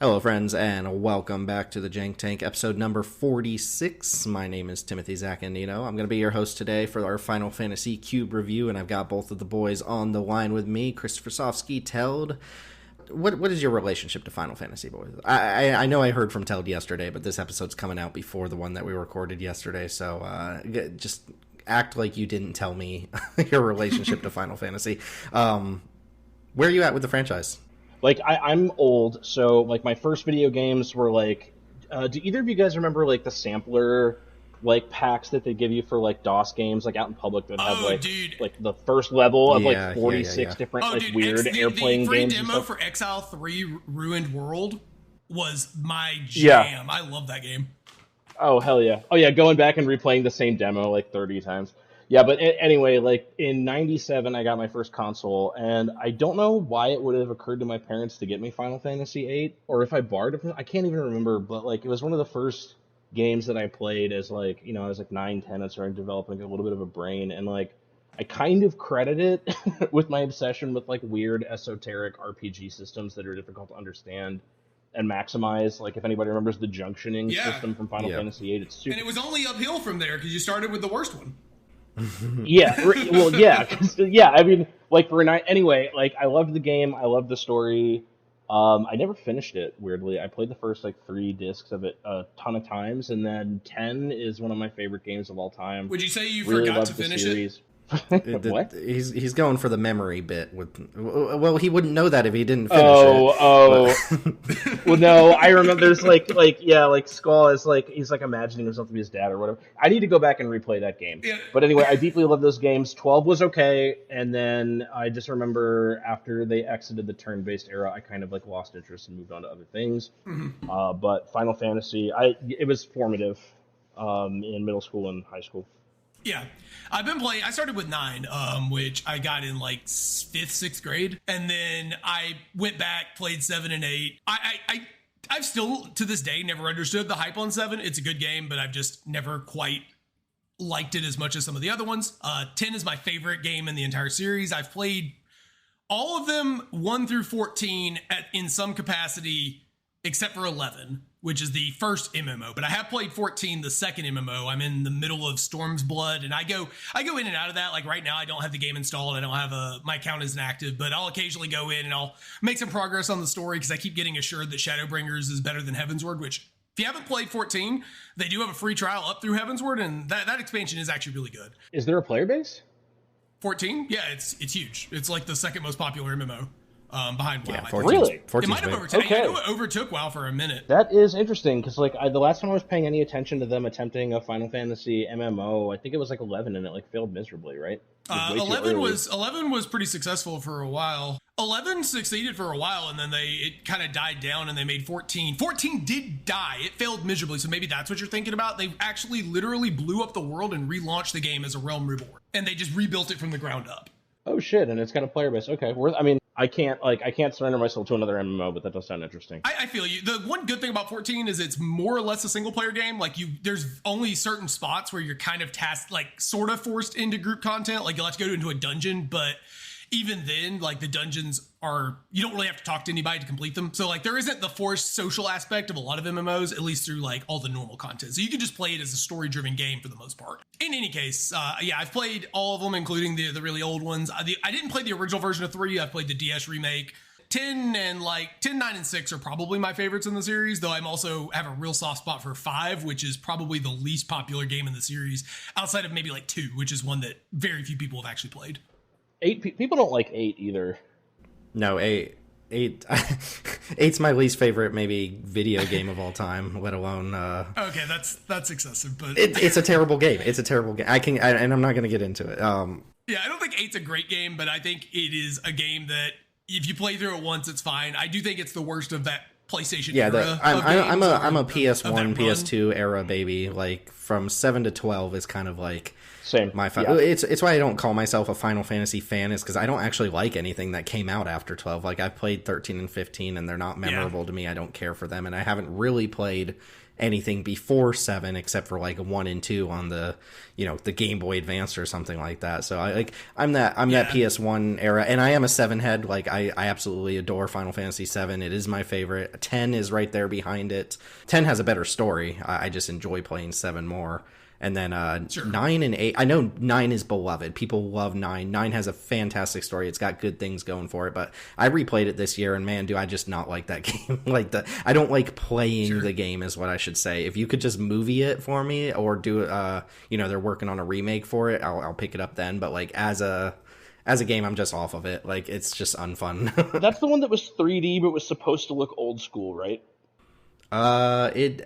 Hello, friends, and welcome back to the Jank Tank, episode number 46. My name is Timothy Zaccanino. I'm going to be your host today for our Final Fantasy Cube review, and I've got both of the boys on the line with me, Christopher Sofsky, Teld. What is your relationship to Final Fantasy, boys? I know I heard from Teld yesterday, but this episode's coming out before the one that we recorded yesterday, so just act like you didn't tell me your relationship to Final Fantasy. Where are you at with the franchise? Like, I'm old, so, like, my first video games were, like... do either of you guys remember, like, the sampler, like, packs that they give you for, like, DOS games, like, out in public that have, like, dude. like, the first level of, like, 46 different, weird airplane the free games demo and stuff? for Exile 3 Ruined World was my jam. I love that game. Oh, hell yeah. Oh, yeah, going back and replaying the same demo, like, 30 times. Yeah, but anyway, like, in 97, I got my first console, and I don't know why it would have occurred to my parents to get me Final Fantasy VIII, or if I borrowed it from I can't even remember, but, like, it was one of the first games that I played as, like, you know, I was, like, 9, 10, and started developing a little bit of a brain, and, like, I kind of credit it with my obsession with, like, weird, esoteric RPG systems that are difficult to understand and maximize. Like, if anybody remembers the junctioning system from Final Fantasy VIII, it's super... And it was only uphill from there, because you started with the worst one. Yeah, well, yeah, I mean, like, for a night, anyway, like, I loved the game, I loved the story, I never finished it, weirdly. I played the first, like, 3 discs of it a ton of times, and then 10 is one of my favorite games of all time. Would you say you really forgot to finish it? What? He's going for the memory bit. Well, he wouldn't know that if he didn't finish it. Well, no, I remember there's like Skull is like, he's like imagining himself to be his dad or whatever. I need to go back and replay that game. Yeah. But anyway, I deeply love those games. 12 was okay, and then I just remember after they exited the turn-based era, I kind of like lost interest and moved on to other things. Mm-hmm. But Final Fantasy, it was formative in middle school and high school. Yeah, I've been playing. I started with 9, which I got in like 5th, 6th grade, and then I went back, played 7 and 8. I've still to this day never understood the hype on 7. It's a good game, but I've just never quite liked it as much as some of the other ones. 10 is my favorite game in the entire series. I've played all of them 1 through 14 in some capacity, except for 11. Which is the first MMO, but I have played 14, the second MMO. I'm in the middle of Storm's Blood, and I go in and out of that. Like right now, I don't have the game installed. I don't have my account isn't active, but I'll occasionally go in and I'll make some progress on the story because I keep getting assured that Shadowbringers is better than Heavensward. Which, if you haven't played 14, they do have a free trial up through Heavensward, and that expansion is actually really good. Is there a player base? 14? Yeah, it's huge. It's like the second most popular MMO. Behind WoW. Yeah, really? It might have overtaken. Okay. I know it overtook WoW for a minute. That is interesting because, like, the last time I was paying any attention to them attempting a Final Fantasy MMO, I think it was like 11, and it like failed miserably, right? 11 was pretty successful for a while. 11 succeeded for a while, and then it kind of died down, and they made 14. 14 did die. It failed miserably, so maybe that's what you're thinking about. They actually literally blew up the world and relaunched the game as a Realm Reborn, and they just rebuilt it from the ground up. Oh shit! And it's got a player base. Okay, I can't surrender myself to another MMO, but that does sound interesting. I feel you. The one good thing about 14 is it's more or less a single player game. Like there's only certain spots where you're kind of tasked, like sort of forced into group content. Like you'll have to go into a dungeon, but even then, like the dungeons you don't really have to talk to anybody to complete them. So like there isn't the forced social aspect of a lot of MMOs, at least through like all the normal content. So you can just play it as a story driven game for the most part. In any case, I've played all of them, including the really old ones. I didn't play the original version of 3. I've played the DS remake. 10 and 9 and 6 are probably my favorites in the series, though I'm also have a real soft spot for 5, which is probably the least popular game in the series outside of maybe like 2, which is one that very few people have actually played. 8 people don't like 8 either. No, 8's my least favorite maybe video game of all time, let alone okay, that's excessive, but it's a terrible game. It's a terrible game. And I'm not going to get into it. Yeah, I don't think 8's a great game, but I think it is a game that if you play through it once, it's fine. I do think it's the worst of that PlayStation era. I'm a PS1, PS2 era baby. Like from 7 to 12 is kind of like Same. Yeah. It's why I don't call myself a Final Fantasy fan, is because I don't actually like anything that came out after 12. Like, I've played 13 and 15, and they're not memorable to me. I don't care for them, and I haven't really played anything before 7 except for like 1 and 2 on the the Game Boy Advance or something like that. So I'm that PS1 era, and I am a 7 head. Like, I absolutely adore Final Fantasy 7. It is my favorite. 10 is right there behind it. 10 has a better story. I just enjoy playing 7 more. And then 9 and 8, I know 9 is beloved. People love 9. 9 has a fantastic story. It's got good things going for it. But I replayed it this year, and man, do I just not like that game. I don't like playing the game, is what I should say. If you could just movie it for me, or do they're working on a remake for it, I'll pick it up then. But like as a game, I'm just off of it. Like, it's just unfun. That's the one that was 3D but was supposed to look old school, right? It's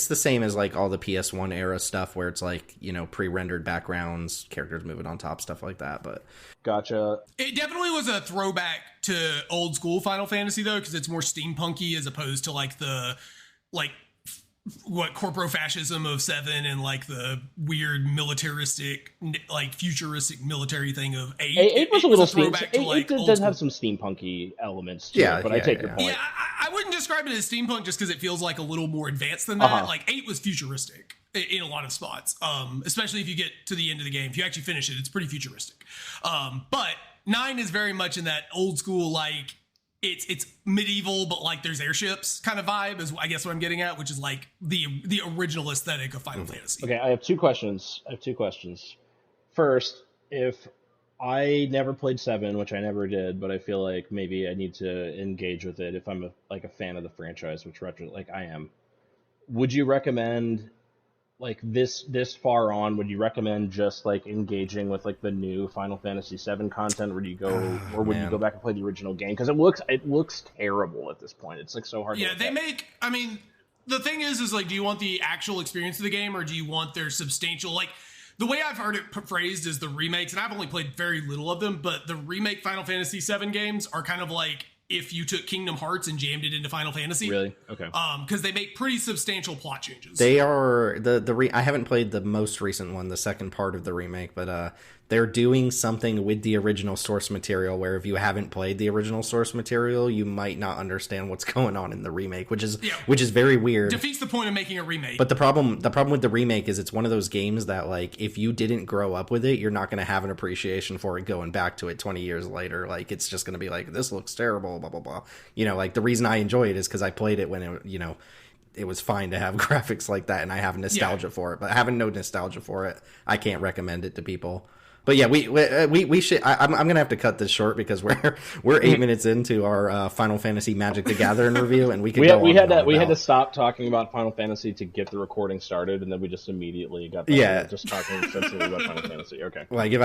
the same as like all the PS1 era stuff where it's like, pre-rendered backgrounds, characters moving on top, stuff like that. But gotcha. It definitely was a throwback to old school Final Fantasy though, because it's more steampunky as opposed to like the corporofascism of 7 and like the weird militaristic, like futuristic military thing of 8. 8 was a little throwback to like it does have some steampunky elements to it, but I take your point. Yeah, I wouldn't describe it as steampunk just because it feels like a little more advanced than that. Like 8 was futuristic in a lot of spots, especially if you get to the end of the game. If you actually finish it, it's pretty futuristic. But 9 is very much in that old school, like it's medieval, but like there's airships kind of vibe is I guess what I'm getting at, which is like the original aesthetic of Final Fantasy. Okay, I have two questions. First, if I never played 7, which I never did, but I feel like maybe I need to engage with it if I'm a fan of the franchise, which I am. Would you recommend, like, this far on, would you recommend just like engaging with like the new Final Fantasy 7 content, or would you go back and play the original game? Because it looks terrible at this point. It's like so hard. Yeah, the thing is like, do you want the actual experience of the game, or do you want their substantial, like, the way I've heard it phrased is the remakes, and I've only played very little of them, but the remake Final Fantasy 7 games are kind of like if you took Kingdom Hearts and jammed it into Final Fantasy. Really? Okay. Because they make pretty substantial plot changes. They are I haven't played the most recent one, the second part of the remake, but they're doing something with the original source material where if you haven't played the original source material, you might not understand what's going on in the remake, which is very weird. Defeats the point of making a remake. But the problem with the remake is it's one of those games that, like, if you didn't grow up with it, you're not going to have an appreciation for it going back to it 20 years later. Like, it's just going to be like, this looks terrible, blah, blah, blah. Like, the reason I enjoy it is because I played it when it was fine to have graphics like that, and I have nostalgia for it. But having no nostalgia for it, I can't recommend it to people. But yeah, we should. I'm gonna have to cut this short because we're 8 minutes into our Final Fantasy Magic the Gathering review, and we had to stop talking about Final Fantasy to get the recording started, and then we just immediately got just talking extensively about Final Fantasy. Okay. Like if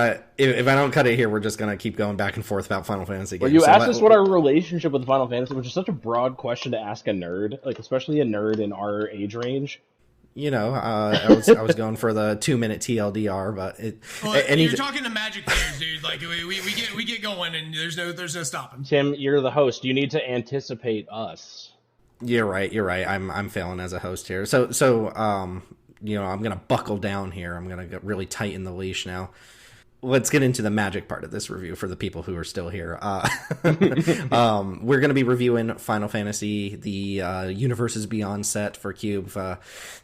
I don't cut it here, we're just gonna keep going back and forth about Final Fantasy games. Well, you asked us what our relationship with Final Fantasy, which is such a broad question to ask a nerd, like especially a nerd in our age range. I was going for the 2-minute TLDR, but you're talking to Magic players, dude. Like we get going, and there's no stopping. Tim, you're the host. You need to anticipate us. You're right. I'm failing as a host here. So I'm gonna buckle down here. I'm gonna really tighten the leash now. Let's get into the Magic part of this review for the people who are still here. We're going to be reviewing Final Fantasy, the Universes Beyond set for Cube.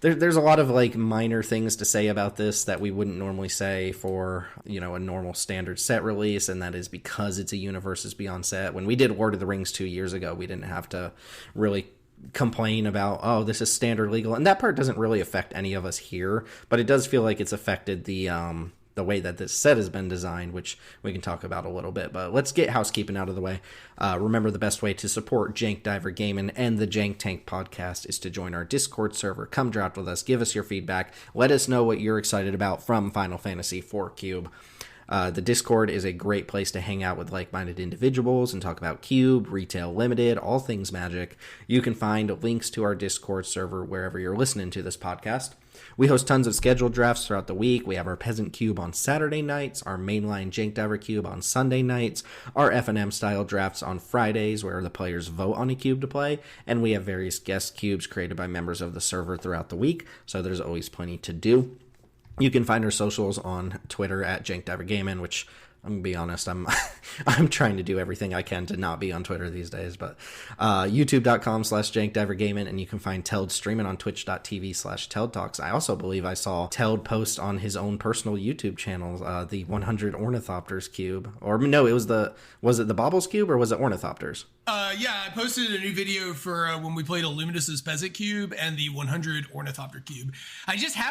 There's a lot of like minor things to say about this that we wouldn't normally say for a normal standard set release, and that is because it's a Universes Beyond set. When we did Lord of the Rings 2 years ago, we didn't have to really complain about, oh, this is standard legal, and that part doesn't really affect any of us here, but it does feel like it's affected the way that this set has been designed, which we can talk about a little bit. But let's get housekeeping out of the way. Remember, the best way to support Jank Diver Gaming and the Jank Tank podcast is to join our Discord server. Come draft with us. Give us your feedback. Let us know what you're excited about from Final Fantasy IV Cube. The Discord is a great place to hang out with like-minded individuals and talk about Cube, Retail Limited, all things Magic. You can find links to our Discord server wherever you're listening to this podcast. We host tons of scheduled drafts throughout the week. We have our Peasant Cube on Saturday nights, our mainline Jank Diver Cube on Sunday nights, our F&M style drafts on Fridays where the players vote on a cube to play, and we have various guest cubes created by members of the server throughout the week, so there's always plenty to do. You can find our socials on Twitter at JankDiverGaming, which I'm gonna be honest, I'm I'm trying to do everything I can to not be on Twitter these days, but youtube.com/JankDiverGaming, and you can find Teld streaming on twitch.tv/TeldTalks. I also believe I saw Teld post on his own personal YouTube channel, the 100 Ornithopters Cube. Or no, was it the Baubles Cube or was it Ornithopters? Yeah, I posted a new video for when we played Illuminus's Peasant Cube and the 100 Ornithopter Cube.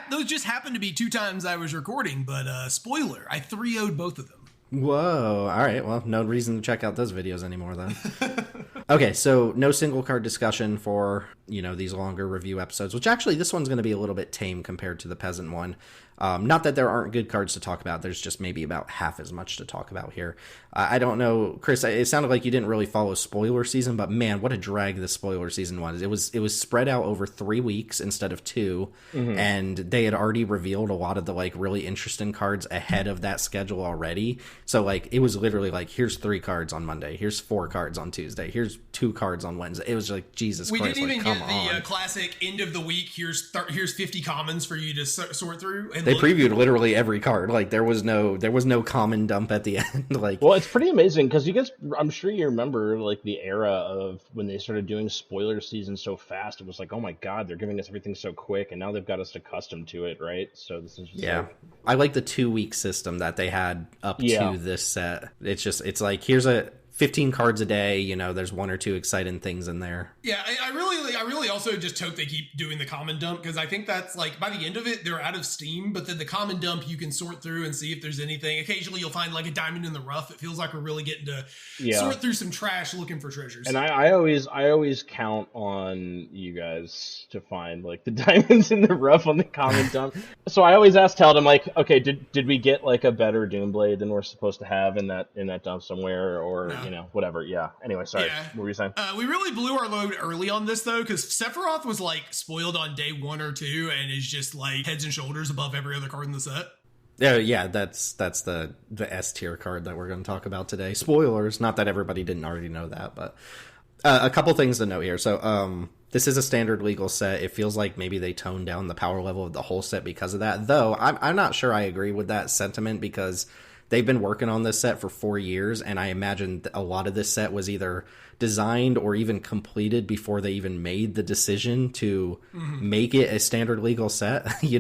Those just happened to be 2 times I was recording, but spoiler, I 3-0'd both of them. Whoa. All right. Well, no reason to check out those videos anymore then. Okay, so no single card discussion for, these longer review episodes, which actually this one's going to be a little bit tame compared to the Peasant one. Not that there aren't good cards to talk about. There's just maybe about half as much to talk about here. I don't know, Chris, it sounded like you didn't really follow spoiler season, but man, what a drag this spoiler season was. It was spread out over 3 weeks instead of 2, and they had already revealed a lot of the really interesting cards ahead of that schedule already. So it was literally here's 3 cards on Monday, here's 4 cards on Tuesday, here's 2 cards on Wednesday. It was Jesus Christ. We didn't even get the classic end of the week. Here's 50 commons for you to sort through. And they previewed literally every card. There was no common dump at the end. Well, it's pretty amazing because you guys, I'm sure you remember the era of when they started doing spoiler season so fast. It was oh my god, they're giving us everything so quick, and now they've got us accustomed to it, right? So this is just I like the 2-week system that they had up to this set. It's here's 15 cards a day, there's 1 or 2 exciting things in there. Yeah, I really also just hope they keep doing the common dump, because I think that's by the end of it, they're out of steam, but then the common dump, you can sort through and see if there's anything. Occasionally you'll find a diamond in the rough. It feels like we're really getting to sort through some trash looking for treasures. And I always count on you guys to find the diamonds in the rough on the common dump. So I always ask Teld, I'm okay, did we get a better Doomblade than we're supposed to have in that dump somewhere, or whatever. Yeah. Anyway, sorry. Yeah. What were you saying? We really blew our load early on this, though, because Sephiroth was spoiled on day 1 or 2 and is just heads and shoulders above every other card in the set. Yeah, that's the S tier card that we're going to talk about today. Spoilers, not that everybody didn't already know that, but a couple things to note here. So, this is a standard legal set. It feels like maybe they toned down the power level of the whole set because of that, though I'm not sure I agree with that sentiment, because they've been working on this set for 4 years, and I imagine a lot of this set was either designed or even completed before they even made the decision to make it a standard legal set. Okay.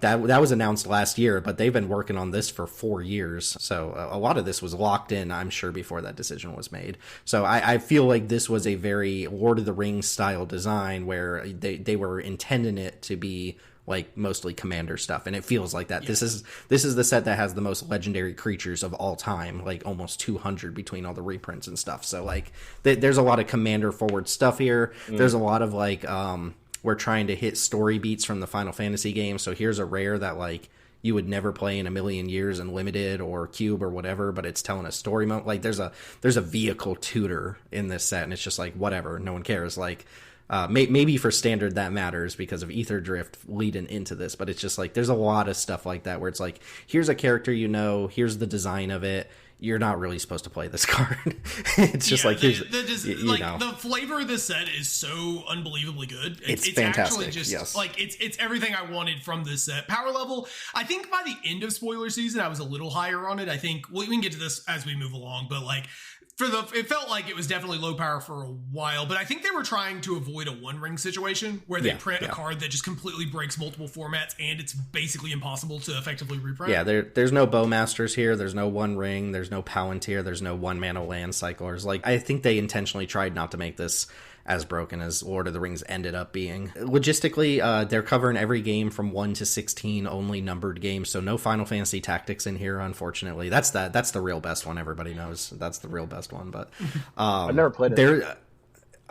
That was announced last year, but they've been working on this for 4 years. So a lot of this was locked in, I'm sure, before that decision was made. So I feel like this was a very Lord of the Rings style design where they were intending it to be mostly commander stuff, and it feels like that. Yeah. This is the set that has the most legendary creatures of all time, almost 200 between all the reprints and stuff. So there's a lot of commander forward stuff here. There's a lot of we're trying to hit story beats from the Final Fantasy games. So here's a rare that you would never play in a million years in limited or cube or whatever, but it's telling a story mode. There's a vehicle tutor in this set, and it's just whatever, no one cares. Maybe for standard that matters because of Ether Drift leading into this, but it's just there's a lot of stuff like that where it's here's a character, here's the design of it. You're not really supposed to play this card. It's just the flavor of this set is so unbelievably good. It's fantastic. Actually just yes. It's everything I wanted from this set. Power level, I think by the end of spoiler season, I was a little higher on it. I think we can get to this as we move along, but it felt like it was definitely low power for a while, but I think they were trying to avoid a one ring situation where they print a card that just completely breaks multiple formats and it's basically impossible to effectively reprint. Yeah, there's no Bowmasters here, there's no one ring, there's no Palantir, there's no one mana land cyclers. I think they intentionally tried not to make this as broken as Lord of the Rings ended up being. Logistically, they're covering every game from 1 to 16, only numbered games, so no Final Fantasy Tactics in here, unfortunately. That's the real best one, everybody knows. That's the real best one, but I've never played it.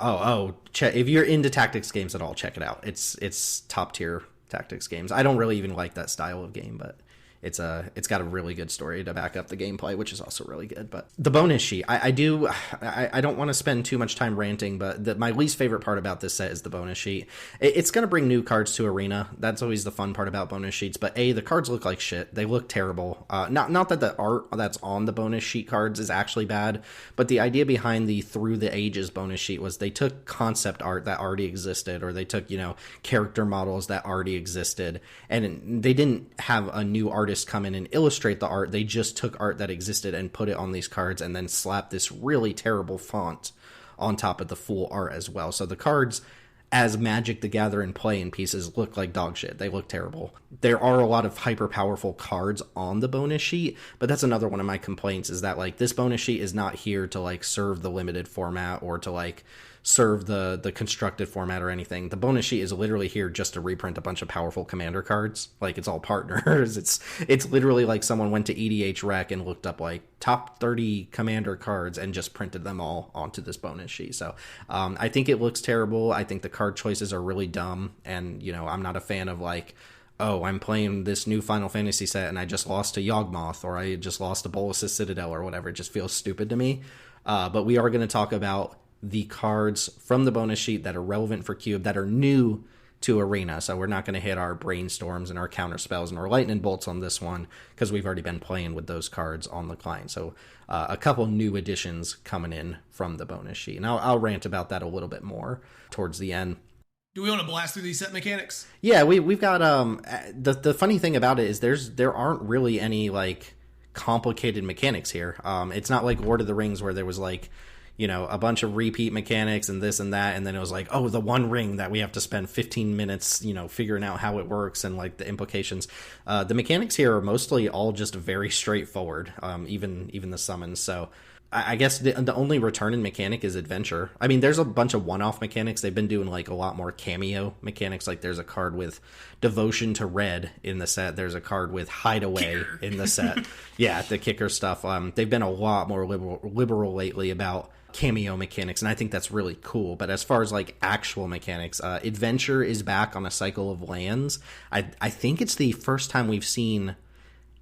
If you're into tactics games at all, check it out. It's top tier tactics games. I don't really even like that style of game, but it's got a really good story to back up the gameplay, which is also really good. But the bonus sheet, I don't want to spend too much time ranting, but my least favorite part about this set is the bonus sheet. It's going to bring new cards to Arena. That's always the fun part about bonus sheets. But the cards look like shit. They look terrible. Not that the art that's on the bonus sheet cards is actually bad, but the idea behind the Through the Ages bonus sheet was they took concept art that already existed, or they took, character models that already existed, and they didn't have a new artist come in and illustrate the art. They just took art that existed and put it on these cards, and then slapped this really terrible font on top of the full art as well. So the cards, as Magic the Gathering play-in pieces, look like dog shit. They look terrible. There are a lot of hyper powerful cards on the bonus sheet, but that's another one of my complaints, is that this bonus sheet is not here to serve the limited format or to serve the constructed format or anything. The bonus sheet is literally here just to reprint a bunch of powerful commander cards. It's all partners. It's literally like someone went to EDH Rec and looked up top 30 commander cards and just printed them all onto this bonus sheet. So I think it looks terrible. I think the card choices are really dumb, and I'm not a fan of oh, I'm playing this new Final Fantasy set and I just lost to Yawgmoth, or I just lost to Bolas' Citadel or whatever. It just feels stupid to me. But we are going to talk about the cards from the bonus sheet that are relevant for Cube, that are new to Arena. So we're not going to hit our brainstorms and our counter spells and our lightning bolts on this one, because we've already been playing with those cards on the client. So a couple new additions coming in from the bonus sheet, and I'll rant about that a little bit more towards the end. Do we want to blast through these set mechanics? Yeah, we've got the funny thing about it is there aren't really any complicated mechanics here. It's not like Lord of the Rings, where there was a bunch of repeat mechanics and this and that, and then it was the one ring that we have to spend 15 minutes figuring out how it works and the implications. The mechanics here are mostly all just very straightforward, even the summons. So I guess the only returning mechanic is Adventure. I mean, there's a bunch of one-off mechanics. They've been doing a lot more cameo mechanics. There's a card with Devotion to Red in the set. There's a card with Hideaway in the set. Yeah, the kicker stuff. They've been a lot more liberal lately about cameo mechanics, and I think that's really cool. But as far as actual mechanics, Adventure is back on a cycle of lands. I think it's the first time we've seen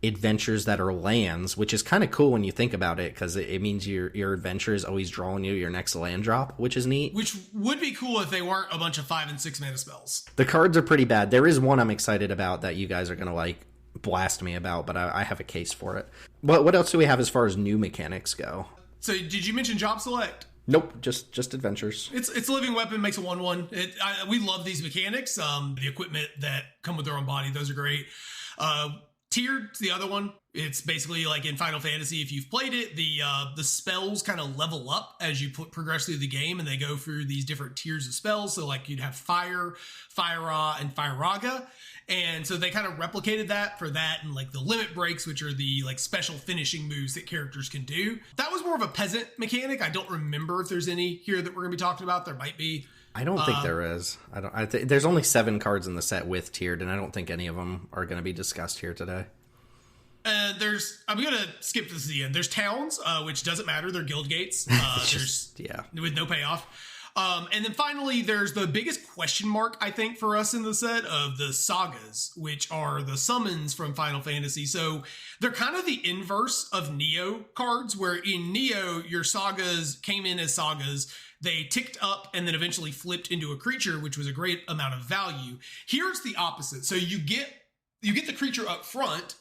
adventures that are lands, which is kind of cool when you think about it, because it means your adventure is always drawing you your next land drop, which is neat. Which would be cool if they weren't a bunch of 5 and 6 mana spells. The cards are pretty bad. There is one I'm excited about that you guys are gonna blast me about, but I have a case for it. What else do we have as far as new mechanics go? So did you mention Job Select? Nope, just adventures. It's a living weapon, makes a 1/1. We love these mechanics. The equipment that come with their own body, those are great. Tiered's the other one. It's basically in Final Fantasy, if you've played it, the spells kind of level up as you progress through the game, and they go through these different tiers of spells. So you'd have Fire, Fire-Ra, and Fire-Raga. And so they kind of replicated that for that, and the limit breaks, which are the special finishing moves that characters can do. That was more of a peasant mechanic. I don't remember if there's any here that we're going to be talking about. There might be. I don't think there is. There's only 7 cards in the set with tiered, and I don't think any of them are going to be discussed here today. I'm going to skip this to the end. There's towns, which doesn't matter. They're guild gates. With no payoff. And then finally, there's the biggest question mark, I think, for us in the set of the sagas, which are the summons from Final Fantasy. So they're kind of the inverse of Neo cards, where in Neo, your sagas came in as sagas. They ticked up and then eventually flipped into a creature, which was a great amount of value. Here it's the opposite. So you get the creature up front,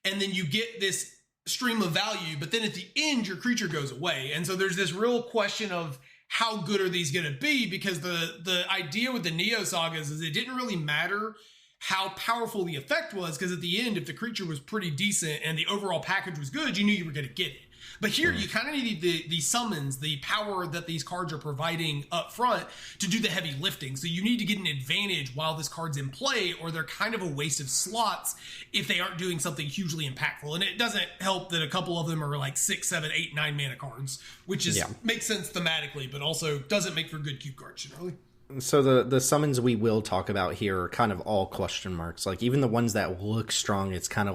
and then you get this stream of value, but then at the end, your creature goes away. And so there's this real question of how good are these going to be? Because the idea with the Neo sagas is it didn't really matter how powerful the effect was, because at the end, if the creature was pretty decent and the overall package was good, you knew you were going to get it. But here, you kind of need the summons, the power that these cards are providing up front to do the heavy lifting. So you need to get an advantage while this card's in play, or they're kind of a waste of slots if they aren't doing something hugely impactful. And it doesn't help that a couple of them are 6, 7, 8, 9 mana cards, which makes sense thematically, but also doesn't make for good cube cards generally. So the summons we will talk about here are kind of all question marks. Even the ones that look strong, it's kind of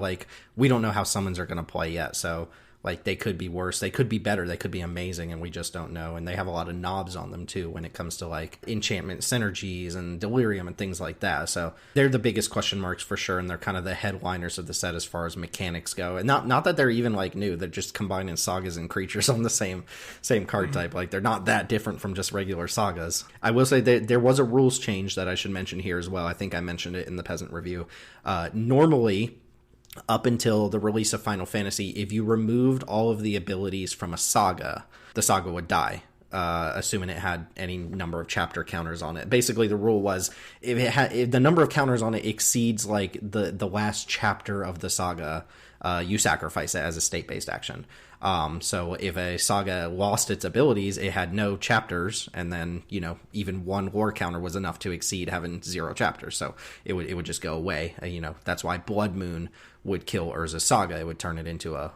we don't know how summons are going to play yet. So Like, they could be worse, they could be better, they could be amazing, and we just don't know. And they have a lot of knobs on them too when it comes to like enchantment synergies and delirium and things like that. So they're the biggest question marks for sure, and they're kind of the headliners of the set as far as mechanics go. And not that they're even like new, they're just combining sagas and creatures on the same card type. Like, they're not that different from just regular sagas. I will say that there was a rules change that I should mention here as well. I think I mentioned it in the Peasant review. Normally, up until the release of Final Fantasy, if you removed all of the abilities from a saga, the saga would die, assuming it had any number of chapter counters on it. Basically, the rule was if the number of counters on it exceeds like the last chapter of the saga, you sacrifice it as a state-based action. So if a saga lost its abilities, it had no chapters, and then, you know, even one lore counter was enough to exceed having 0 chapters. So it would just go away. You know, that's why Blood Moon would kill Urza's saga. It would turn it into a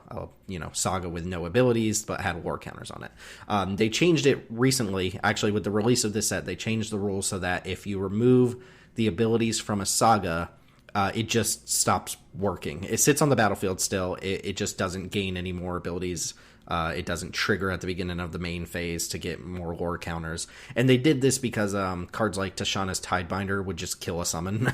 saga with no abilities, but had lore counters on it. They changed it recently, actually, with the release of this set. They changed the rules so that if you remove the abilities from a saga, it just stops working. It sits on the battlefield still. It just doesn't gain any more abilities. It doesn't trigger at the beginning of the main phase to get more lore counters. And they did this because cards like Tashana's Tidebinder would just kill a summon,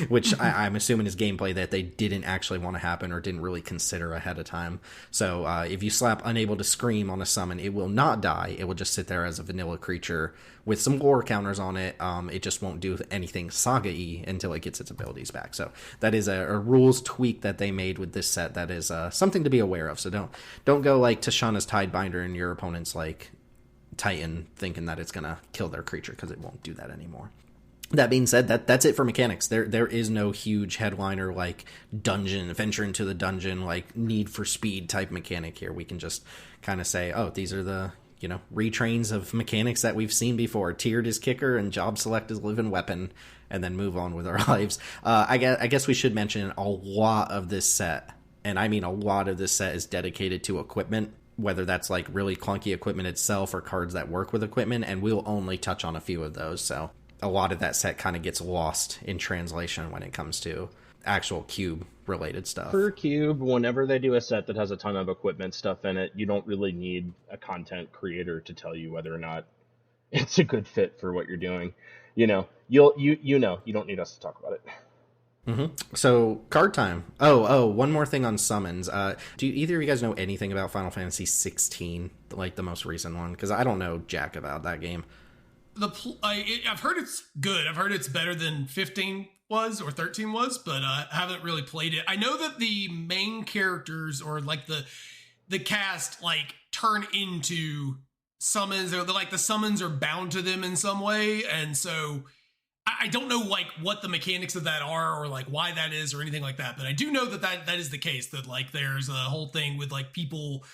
which I'm assuming is gameplay that they didn't actually want to happen or didn't really consider ahead of time. So if you slap Unable to Scream on a summon, it will not die. It will just sit there as a vanilla creature with some lore counters on it. It just won't do anything Saga-y until it gets its abilities back. So that is a rules tweak that they made with this set that is something to be aware of. So don't go like Tashana's Tidebinder and your opponent's like Titan thinking that it's going to kill their creature, because it won't do that anymore. That being said, that's it for mechanics. There is no huge headliner like dungeon, venture into the dungeon, like Need for Speed type mechanic here. We can just kind of say, oh, these are the, you know, retrains of mechanics that we've seen before. Tiered is kicker and job select is live and weapon, and then move on with our lives. I guess we should mention a lot of this set, and I mean a lot of this set, is dedicated to equipment, whether that's like really clunky equipment itself or cards that work with equipment, and we'll only touch on a few of those. So a lot of that set kind of gets lost in translation when it comes to actual cube related stuff. For Cube, whenever they do a set that has a ton of equipment stuff in it, you don't really need a content creator to tell you whether or not it's a good fit for what you're doing. You know, you don't need us to talk about it. Mm-hmm. So card time. Oh, one more thing on summons. Do either of you guys know anything about Final Fantasy 16, like the most recent one? Because I don't know jack about that game. I've heard it's good. I've heard it's better than 15 was or 13 was, but I haven't really played it. I know that the main characters, or like the cast, like turn into summons, or like the summons are bound to them in some way, and so I don't know like what the mechanics of that are, or like why that is, or anything like that. But I do know that is the case, that like there's a whole thing with like people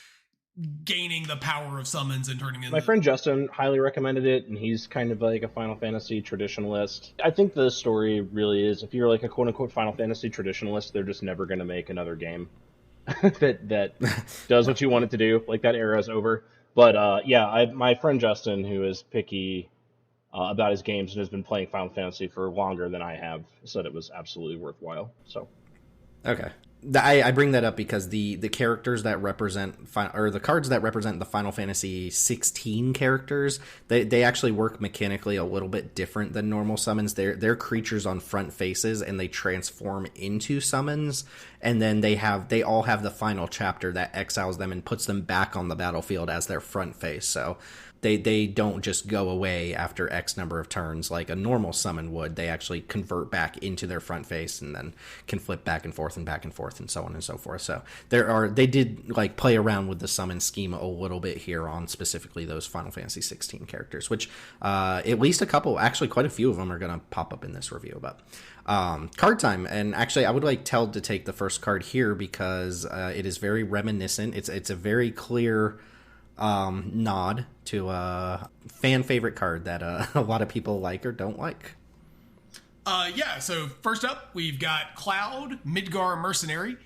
gaining the power of summons and turning into... My friend Justin highly recommended it, and he's kind of like a Final Fantasy traditionalist. I think the story really is, if you're like a quote-unquote Final Fantasy traditionalist, they're just never going to make another game that does what you want it to do. Like, that era is over. But my friend Justin, who is picky about his games and has been playing Final Fantasy for longer than I have, said it was absolutely worthwhile. So, okay. I bring that up because the characters that represent, or the cards that represent the Final Fantasy 16 characters, they actually work mechanically a little bit different than normal summons. They're creatures on front faces, and they transform into summons, and then they all have the final chapter that exiles them and puts them back on the battlefield as their front face. So they don't just go away after X number of turns like a normal summon would. They actually convert back into their front face and then can flip back and forth and so on and so forth. So they did like play around with the summon scheme a little bit here on specifically those Final Fantasy 16 characters, which at least a couple, actually quite a few of them, are going to pop up in this review. But card time, and actually I would like Teld to take the first card here because it is very reminiscent. It's a very clear nod to a fan favorite card that a lot of people like or don't like. So first up, we've got Cloud, Midgar Mercenary.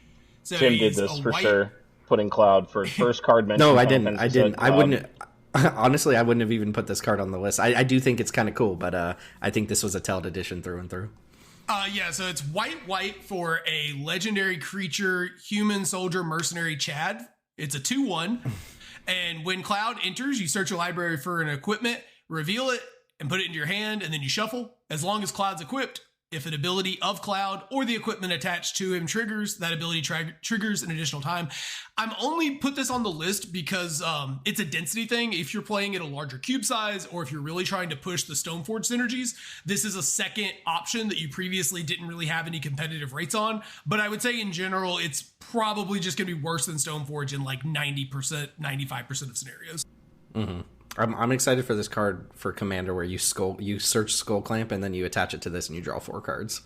So Tim did this for sure, putting Cloud for first card mention. No, I didn't. I wouldn't. Honestly, I wouldn't have even put this card on the list. I do think it's kind of cool, but I think this was a Teld edition through and through. So it's white for a legendary creature, human soldier mercenary Chad. It's a 2/1. And when Cloud enters, you search your library for an equipment, reveal it, and put it into your hand, and then you shuffle. As long as Cloud's equipped, if an ability of Cloud or the equipment attached to him triggers, that ability triggers an additional time. I'm only put this on the list because it's a density thing. If you're playing at a larger cube size, or if you're really trying to push the Stoneforge synergies, this is a second option that you previously didn't really have any competitive rates on. But I would say in general, it's probably just going to be worse than Stoneforge in like 90%, 95% of scenarios. Mm-hmm. I'm excited for this card for Commander, where you search Skull Clamp and then you attach it to this and you draw 4 cards,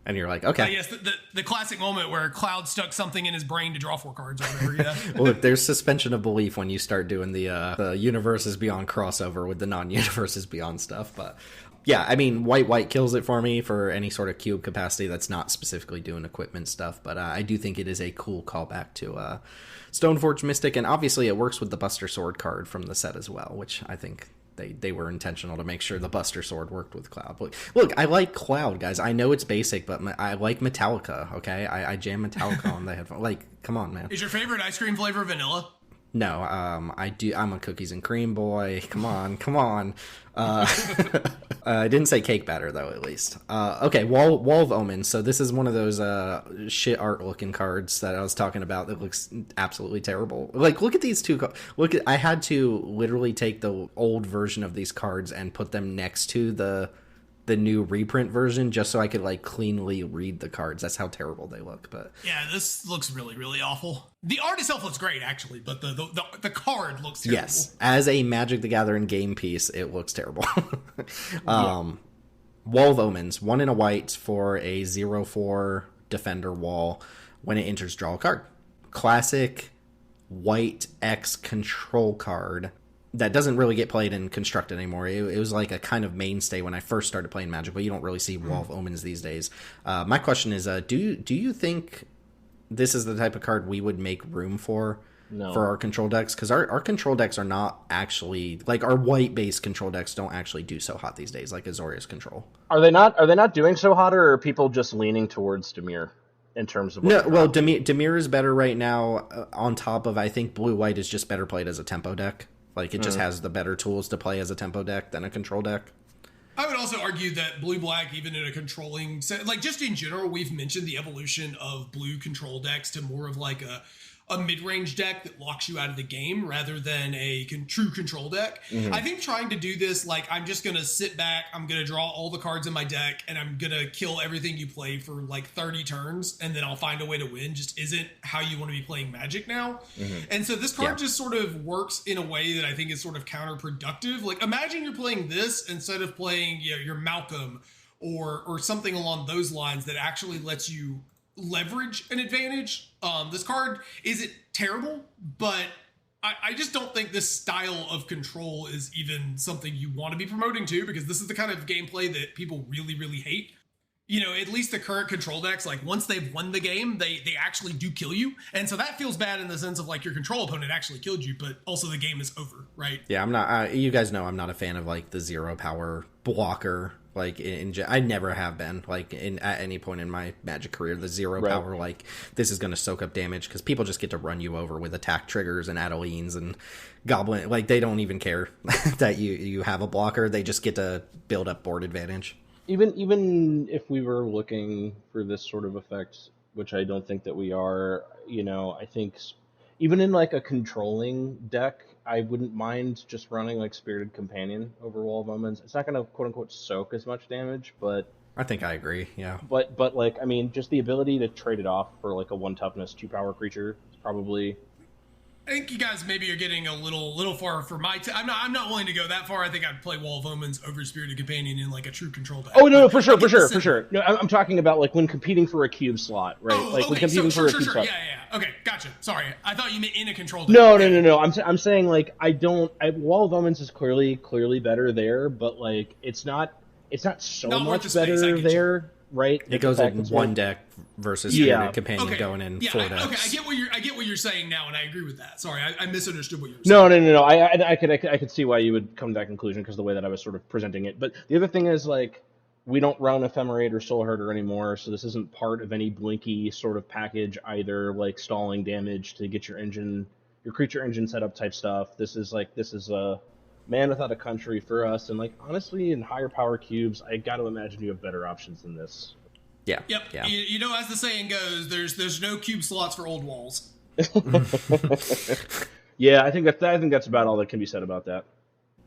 and you're like, okay. Yes, the classic moment where Cloud stuck something in his brain to draw 4 cards or whatever. Yeah. Look, there's suspension of belief when you start doing the Universes Beyond crossover with the non-Universes Beyond stuff, but. Yeah, I mean, white kills it for me for any sort of cube capacity that's not specifically doing equipment stuff, but I do think it is a cool callback to Stoneforge Mystic, and obviously it works with the Buster Sword card from the set as well, which I think they were intentional to make sure the Buster Sword worked with Cloud. Look, I like Cloud, guys. I know it's basic, but I like Metallica, okay? I jam Metallica on the headphone. Like, come on, man. Is your favorite ice cream flavor vanilla? No, I do. I'm a cookies and cream boy. Come on. I didn't say cake batter though, at least. Okay, Wall of Omens. So this is one of those shit art looking cards that I was talking about that looks absolutely terrible. Like, look at these two. I had to literally take the old version of these cards and put them next to the new reprint version just so I could like cleanly read the cards. That's how terrible they look. But yeah, this looks really, really awful. The art itself looks great, actually, but the card looks terrible. Yes, as a Magic the Gathering game piece, it looks terrible. Wall of Omens, 1 and a white for a 0/4 defender wall. When it enters, draw a card. Classic white X control card that doesn't really get played in Constructed anymore. It was like a kind of mainstay when I first started playing Magic, but you don't really see Wall of Omens these days. My question is, do you think this is the type of card we would make room for our control decks? Because our control decks are not actually, like, our white-based control decks don't actually do so hot these days, like Azorius control. Are they not doing so hot, or are people just leaning towards Dimir? In terms of Dimir is better right now. On top of, I think blue-white is just better played as a tempo deck. Like, it just has the better tools to play as a tempo deck than a control deck. I would also argue that blue-black, even in a controlling set, like, just in general, we've mentioned the evolution of blue control decks to more of like a mid-range deck that locks you out of the game rather than a true control deck. Mm-hmm. I think trying to do this, like, I'm just going to sit back, I'm going to draw all the cards in my deck, and I'm going to kill everything you play for like 30 turns, and then I'll find a way to win, just isn't how you want to be playing Magic now. Mm-hmm. And so this card just sort of works in a way that I think is sort of counterproductive. Like, imagine you're playing this instead of playing, you know, your Malcolm or something along those lines that actually lets you leverage an advantage. This card isn't terrible, but I just don't think this style of control is even something you want to be promoting to, because this is the kind of gameplay that people really, really hate. You know, at least the current control decks, like, once they've won the game, they actually do kill you. And so that feels bad in the sense of, like, your control opponent actually killed you, but also the game is over, right? Yeah, I'm not, you guys know I'm not a fan of, like, the 0 power blocker. Like, I never have been, like, at any point in my Magic career, the 0 power, like, this is going to soak up damage, because people just get to run you over with attack triggers and Adeleines and Goblin. Like, they don't even care that you have a blocker. They just get to build up board advantage. Even if we were looking for this sort of effect, which I don't think that we are, you know, I think even in, like, a controlling deck, I wouldn't mind just running, like, Spirited Companion over Wall of Omens. It's not going to, quote-unquote, soak as much damage, but... I think I agree, yeah. But like, I mean, just the ability to trade it off for, like, a 1 toughness, 2 power creature is probably... I think you guys maybe are getting a little far for my... I'm not willing to go that far. I think I'd play Wall of Omens over Spirited Companion in, like, a true control deck. Oh, no, for sure. No, I'm talking about, like, when competing for a cube slot, right? Oh, like, okay, when competing for a cube slot. Yeah. Okay, gotcha. Sorry. I thought you meant in a control deck. No. I'm saying, like, Wall of Omens is clearly better there, but, like, it's not so much better there. Right, it goes in one deck versus Spirited Companion going in 4 decks. Okay, I get what you're saying now, and I agree with that. Sorry, I misunderstood what you were saying. No. I could see why you would come to that conclusion, because the way that I was sort of presenting it. But the other thing is, like, we don't run Ephemerate or Soul Herder anymore, so this isn't part of any Blinky sort of package either, like stalling damage to get your engine your creature engine setup type stuff. This is a man without a country for us, and like honestly, in higher power cubes, I got to imagine you have better options than this. Yeah. Yep. Yeah. You know, as the saying goes, there's no cube slots for old walls. Yeah, I think that's about all that can be said about that.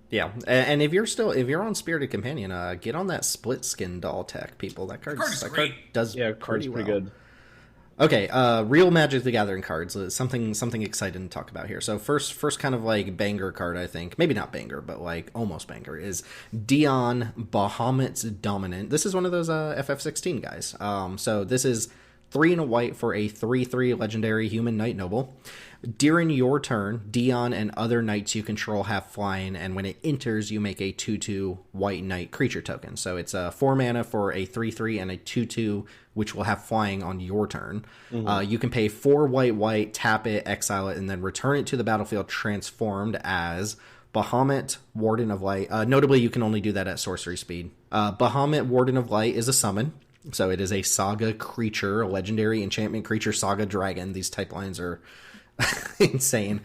Yeah, and if you're on Spirited Companion, get on that split skin doll tech, people. That card does card's pretty good. Okay, real Magic the Gathering cards. Something exciting to talk about here. So first kind of like banger card, I think. Maybe not banger, but like almost banger, is Dion Bahamut's Dominant. This is one of those FF16 guys. So this is 3 and a white for a 3/3 legendary human knight noble. During your turn, Dion and other knights you control have flying, and when it enters, you make a 2/2 white knight creature token. So it's a 4 mana for a 3/3 and a 2/2, which will have flying on your turn. You can pay 4 white, tap it, exile it, and then return it to the battlefield transformed as Bahamut, Warden of Light. Notably, you can only do that at sorcery speed. Bahamut, Warden of Light is a summon. So it is a saga creature, a legendary enchantment creature, saga dragon. These type lines are insane.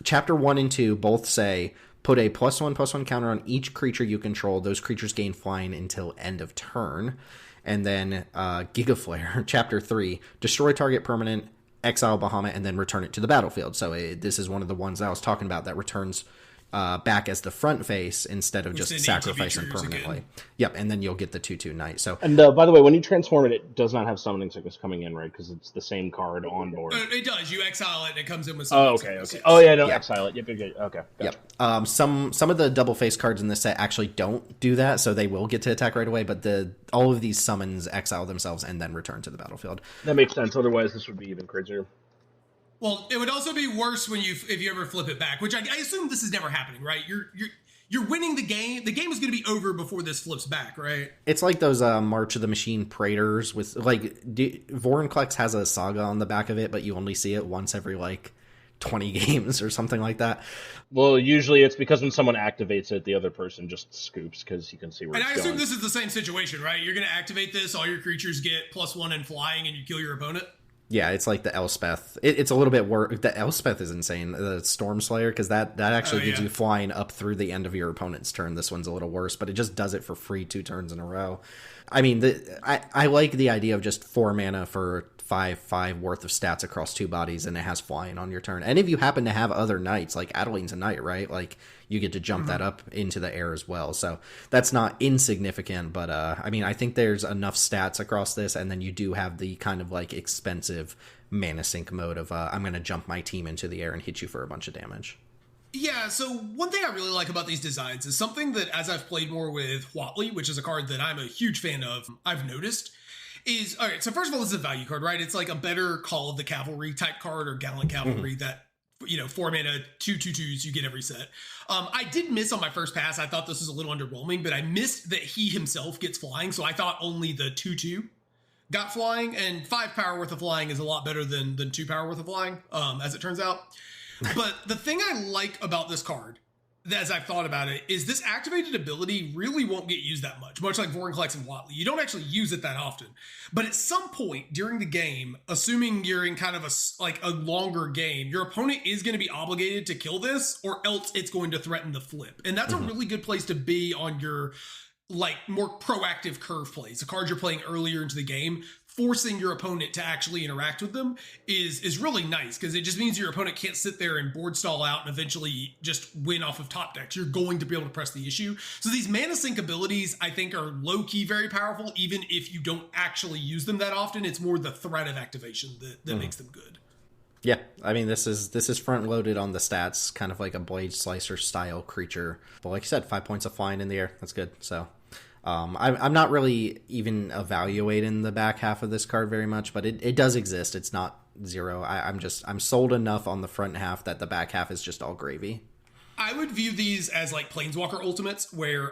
Chapter 1 and 2 both say put a +1/+1 counter on each creature you control. Those creatures gain flying until end of turn. And then Gigaflare, Chapter 3, destroy target permanent, exile Bahamut, and then return it to the battlefield. So this is one of the ones that I was talking about that returns back as the front face instead of just sacrificing permanently. Yep, and then you'll get the 2/2 knight. So, and by the way, when you transform it, it does not have summoning sickness coming in, right? Because it's the same card on board. It does. You exile it, and it comes in with summoning sickness. Okay. Oh yeah, no, exile it. Yep. Okay. Gotcha. Yep. Some of the double face cards in this set actually don't do that, so they will get to attack right away. But all of these summons exile themselves and then return to the battlefield. That makes sense. Otherwise, this would be even crazier. Well, it would also be worse if you ever flip it back, which I assume this is never happening, right? You're winning the game. The game is going to be over before this flips back, right? It's like those March of the Machine Praetors with like Vorinclex has a saga on the back of it, but you only see it once every like 20 games or something like that. Well, usually it's because when someone activates it, the other person just scoops because you can see where it's going. And I assume this is the same situation, right? You're going to activate this, all your creatures get +1 in flying, and you kill your opponent. Yeah, it's like the Elspeth. It's a little bit worse. The Elspeth is insane. The Storm Slayer, because that actually gives you flying up through the end of your opponent's turn. This one's a little worse, but it just does it for free 2 turns in a row. I mean, I like the idea of just 4 mana for 5/5 worth of stats across 2 bodies, and it has flying on your turn. And if you happen to have other knights, like Adeline's a knight, right? Like, you get to jump that up into the air as well. So that's not insignificant, but I mean, I think there's enough stats across this, and then you do have the kind of like expensive mana sink mode of I'm going to jump my team into the air and hit you for a bunch of damage. Yeah, so one thing I really like about these designs is something that, as I've played more with Huatli, which is a card that I'm a huge fan of, I've noticed is, all right, so first of all, this is a value card, right? It's like a better Call of the Cavalry type card or Gallant Cavalry that, 4 mana, 2/2/2s you get every set. I did miss on my first pass. I thought this was a little underwhelming, but I missed that he himself gets flying, so I thought only the 2/2 got flying, and 5 power worth of flying is a lot better than 2 power worth of flying, as it turns out. But the thing I like about this card, as I've thought about it, is this activated ability really won't get used that much like Vorinclex and Huatli. You don't actually use it that often. But at some point during the game, assuming you're in kind of a longer game, your opponent is going to be obligated to kill this, or else it's going to threaten the flip. And that's a really good place to be on your more proactive curve plays. The cards you're playing earlier into the game, forcing your opponent to actually interact with them is really nice, because it just means your opponent can't sit there and board stall out and eventually just win off of top decks. You're going to be able to press the issue. So these mana sink abilities, I think, are low-key very powerful, even if you don't actually use them that often. It's more the threat of activation that makes them good. Yeah, I mean, this is front-loaded on the stats, kind of like a Blade Slicer style creature. But like you said, 5 points of flying in the air. That's good, so... I'm not really even evaluating the back half of this card very much, but it does exist. It's not 0. I'm sold enough on the front half that the back half is just all gravy. I would view these as like Planeswalker Ultimates, where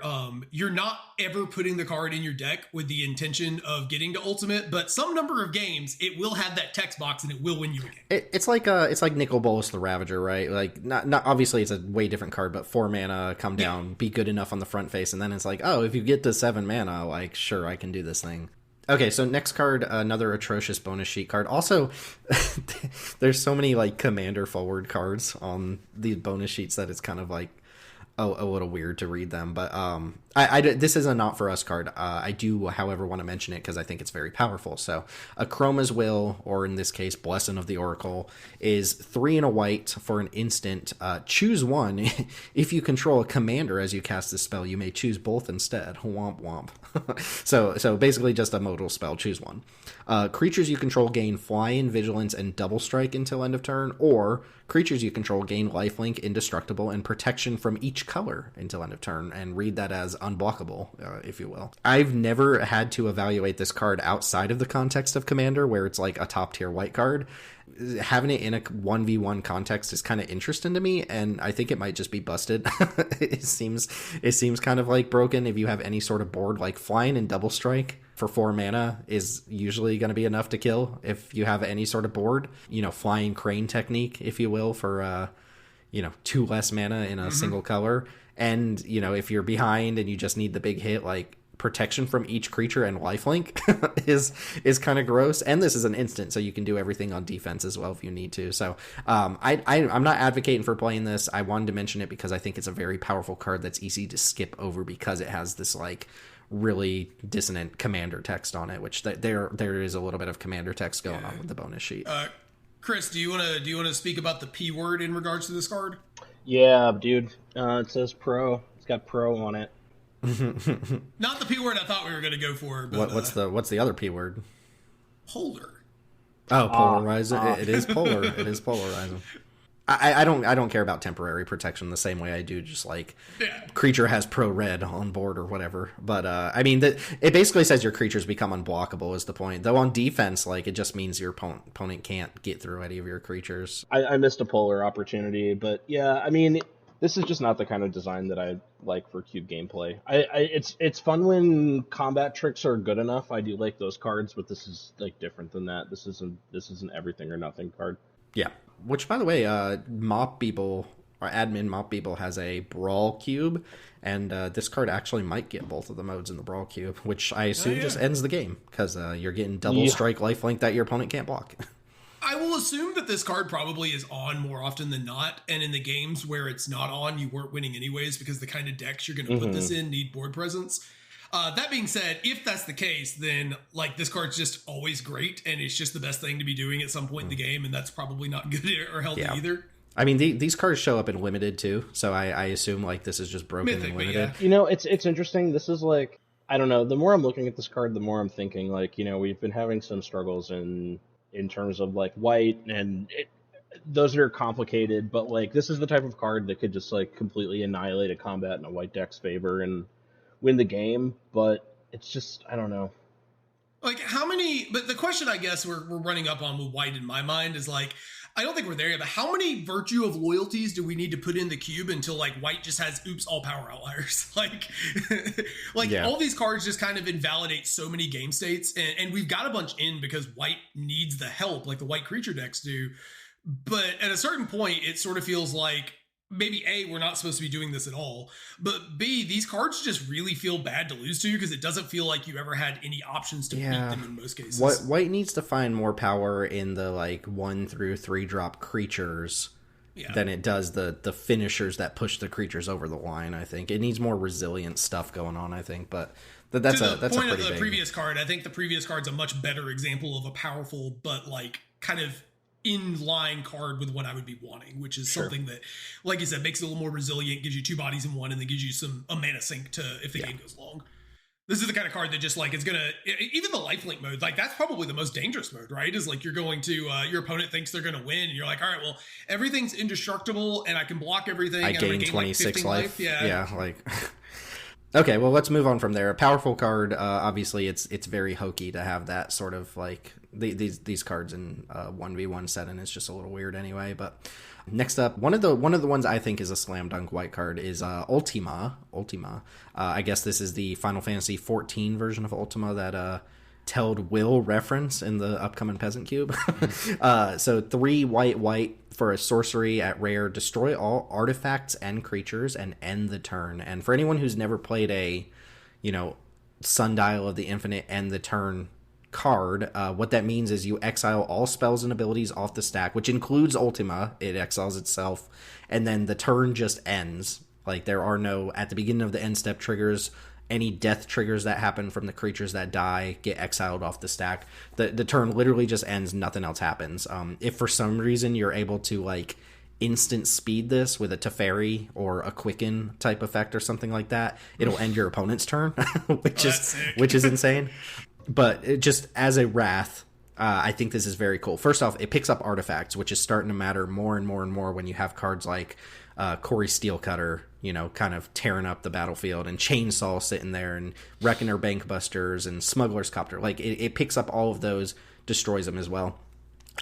you're not ever putting the card in your deck with the intention of getting to Ultimate, but some number of games it will have that text box and it will win you a game. It's like Nicol Bolas the Ravager, right? Like not obviously it's a way different card, but 4 mana, come down, be good enough on the front face, and then it's like, oh, if you get to 7 mana, like sure I can do this thing. Okay, so next card, another atrocious bonus sheet card. Also, there's so many like commander forward cards on the bonus sheets that it's kind of like a little weird to read them. But this is a not for us card. I do, however, want to mention it because I think it's very powerful. So a Chroma's Will, or in this case, Blessing of the Oracle, is 3 and a white for an instant. Choose one. If you control a commander as you cast this spell, you may choose both instead. Womp womp. So basically just a modal spell. Choose one. Creatures you control gain Flying, Vigilance, and Double Strike until end of turn, or creatures you control gain Lifelink, Indestructible, and Protection from each color until end of turn, and read that as unblockable, if you will. I've never had to evaluate this card outside of the context of Commander, where it's like a top tier white card. Having it in a 1v1 context is kind of interesting to me, and I think it might just be busted. It seems kind of like broken. If you have any sort of board, like Flying and Double Strike for 4 mana is usually going to be enough to kill if you have any sort of board. Flying Crane technique, if you will, for 2 less mana in a single color. And if you're behind and you just need the big hit, like Protection from each creature and lifelink is kind of gross. And this is an instant, so you can do everything on defense as well if you need to. So I'm not advocating for playing this. I wanted to mention it because I think it's a very powerful card that's easy to skip over because it has this like really dissonant commander text on it, which there is a little bit of commander text going on with the bonus sheet. Chris, do you want to speak about the P word in regards to this card? Yeah, dude. It says pro. It's got pro on it. Not the P word I thought we were going to go for. But, what's the other P word? Polar. Oh, polarizing. It is polar. It is polarizing. I don't care about temporary protection the same way I do just like creature has pro red on board or whatever. But I mean, it basically says your creatures become unblockable is the point. Though on defense, like it just means your opponent can't get through any of your creatures. I missed a polar opportunity, but yeah, I mean, this is just not the kind of design that I like for cube gameplay. It's fun when combat tricks are good enough. I do like those cards, but this is like different than that. This isn't everything or nothing card. Yeah. Which, by the way, Mop Beeble, or admin Mop Beeble, has a Brawl Cube, and this card actually might get both of the modes in the Brawl Cube, which I assume just ends the game, because you're getting double strike lifelink that your opponent can't block. I will assume that this card probably is on more often than not, and in the games where it's not on, you weren't winning anyways, because the kind of decks you're going to put this in need board presence. That being said, if that's the case, then like this card's just always great, and it's just the best thing to be doing at some point in the game, and that's probably not good or healthy either. I mean, these cards show up in limited too, so I assume like this is just broken and limited. Yeah. It's interesting. This is like, I don't know. The more I'm looking at this card, the more I'm thinking like, we've been having some struggles in terms of like white, and those are complicated. But like, this is the type of card that could just like completely annihilate a combat in a white deck's favor and win the game. But it's just, I don't know. Like but the question I guess we're running up on with white in my mind is like, I don't think we're there yet, but how many virtue of loyalties do we need to put in the cube until like white just has all power outliers? All these cards just kind of invalidate so many game states, and we've got a bunch in because white needs the help like the white creature decks do. But at a certain point, it sort of feels like maybe A, we're not supposed to be doing this at all, but B, these cards just really feel bad to lose to because it doesn't feel like you ever had any options to beat them in most cases. White needs to find more power in the like 1 through 3 drop creatures than it does the finishers that push the creatures over the line. I think it needs more resilient stuff going on. I think, but that's to the point a of the big... previous card. I think the previous card's a much better example of a powerful but like kind of in-line card with what I would be wanting, which is something that, like you said, makes it a little more resilient, gives you 2 bodies in 1, and then gives you a mana sink to if the game goes long. This is the kind of card that just like, it's gonna, even the lifelink mode, like that's probably the most dangerous mode, right? Is like you're going to, your opponent thinks they're gonna win, and you're like, all right, well, everything's indestructible, and I can block everything. I gain 26 life. Yeah, like... Okay, well, let's move on from there. A powerful card, obviously, it's very hokey to have that sort of like these cards in 1v1 setting. It's just a little weird anyway. But next up, one of the ones I think is a slam dunk white card is Ultima. I guess this is the Final Fantasy 14 version of Ultima that Teld will reference in the upcoming Peasant Cube. So 3 white for a sorcery at rare, destroy all artifacts and creatures and end the turn. And for anyone who's never played a, Sundial of the Infinite end the turn card, what that means is you exile all spells and abilities off the stack, which includes Ultima. It exiles itself, and then the turn just ends. Like, there are no, at the beginning of the end step triggers, any death triggers that happen from the creatures that die get exiled off the stack. The turn literally just ends, nothing else happens. If for some reason you're able to, like, instant speed this with a Teferi or a Quicken type effect or something like that, it'll end your opponent's turn, which is insane. But just as a Wrath, I think this is very cool. First off, it picks up artifacts, which is starting to matter more and more and more when you have cards like Corey Steelcutter, you know, kind of tearing up the battlefield, and Chainsaw sitting there, and Reckoner Bankbusters and Smuggler's Copter. Like, it picks up all of those, destroys them as well.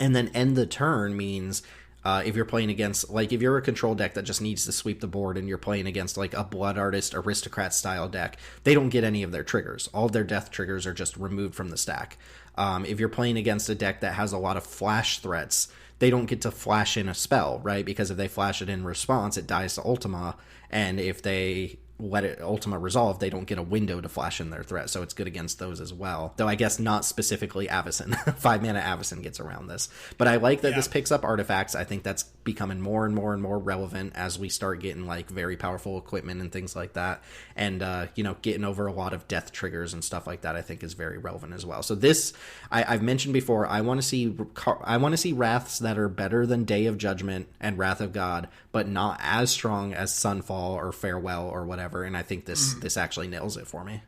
And then end the turn means if you're playing against, like, if you're a control deck that just needs to sweep the board and you're playing against, like, a Blood Artist Aristocrat style deck, they don't get any of their triggers. All of their death triggers are just removed from the stack. If you're playing against a deck that has a lot of flash threats, they don't get to flash in a spell, right? Because if they flash it in response, it dies to Ultima, and if they let it Ultima resolve, they don't get a window to flash in their threat, so it's good against those as well. Though I guess not specifically Avacyn. 5-mana Avacyn gets around this. But I like that this picks up artifacts. I think that's becoming more and more and more relevant as we start getting, like, very powerful equipment and things like that. And, you know, getting over a lot of death triggers and stuff like that, I think is very relevant as well. So this, I've mentioned before, I want to see Wraths that are better than Day of Judgment and Wrath of God, but not as strong as Sunfall or Farewell or whatever. And I think this actually nails it for me.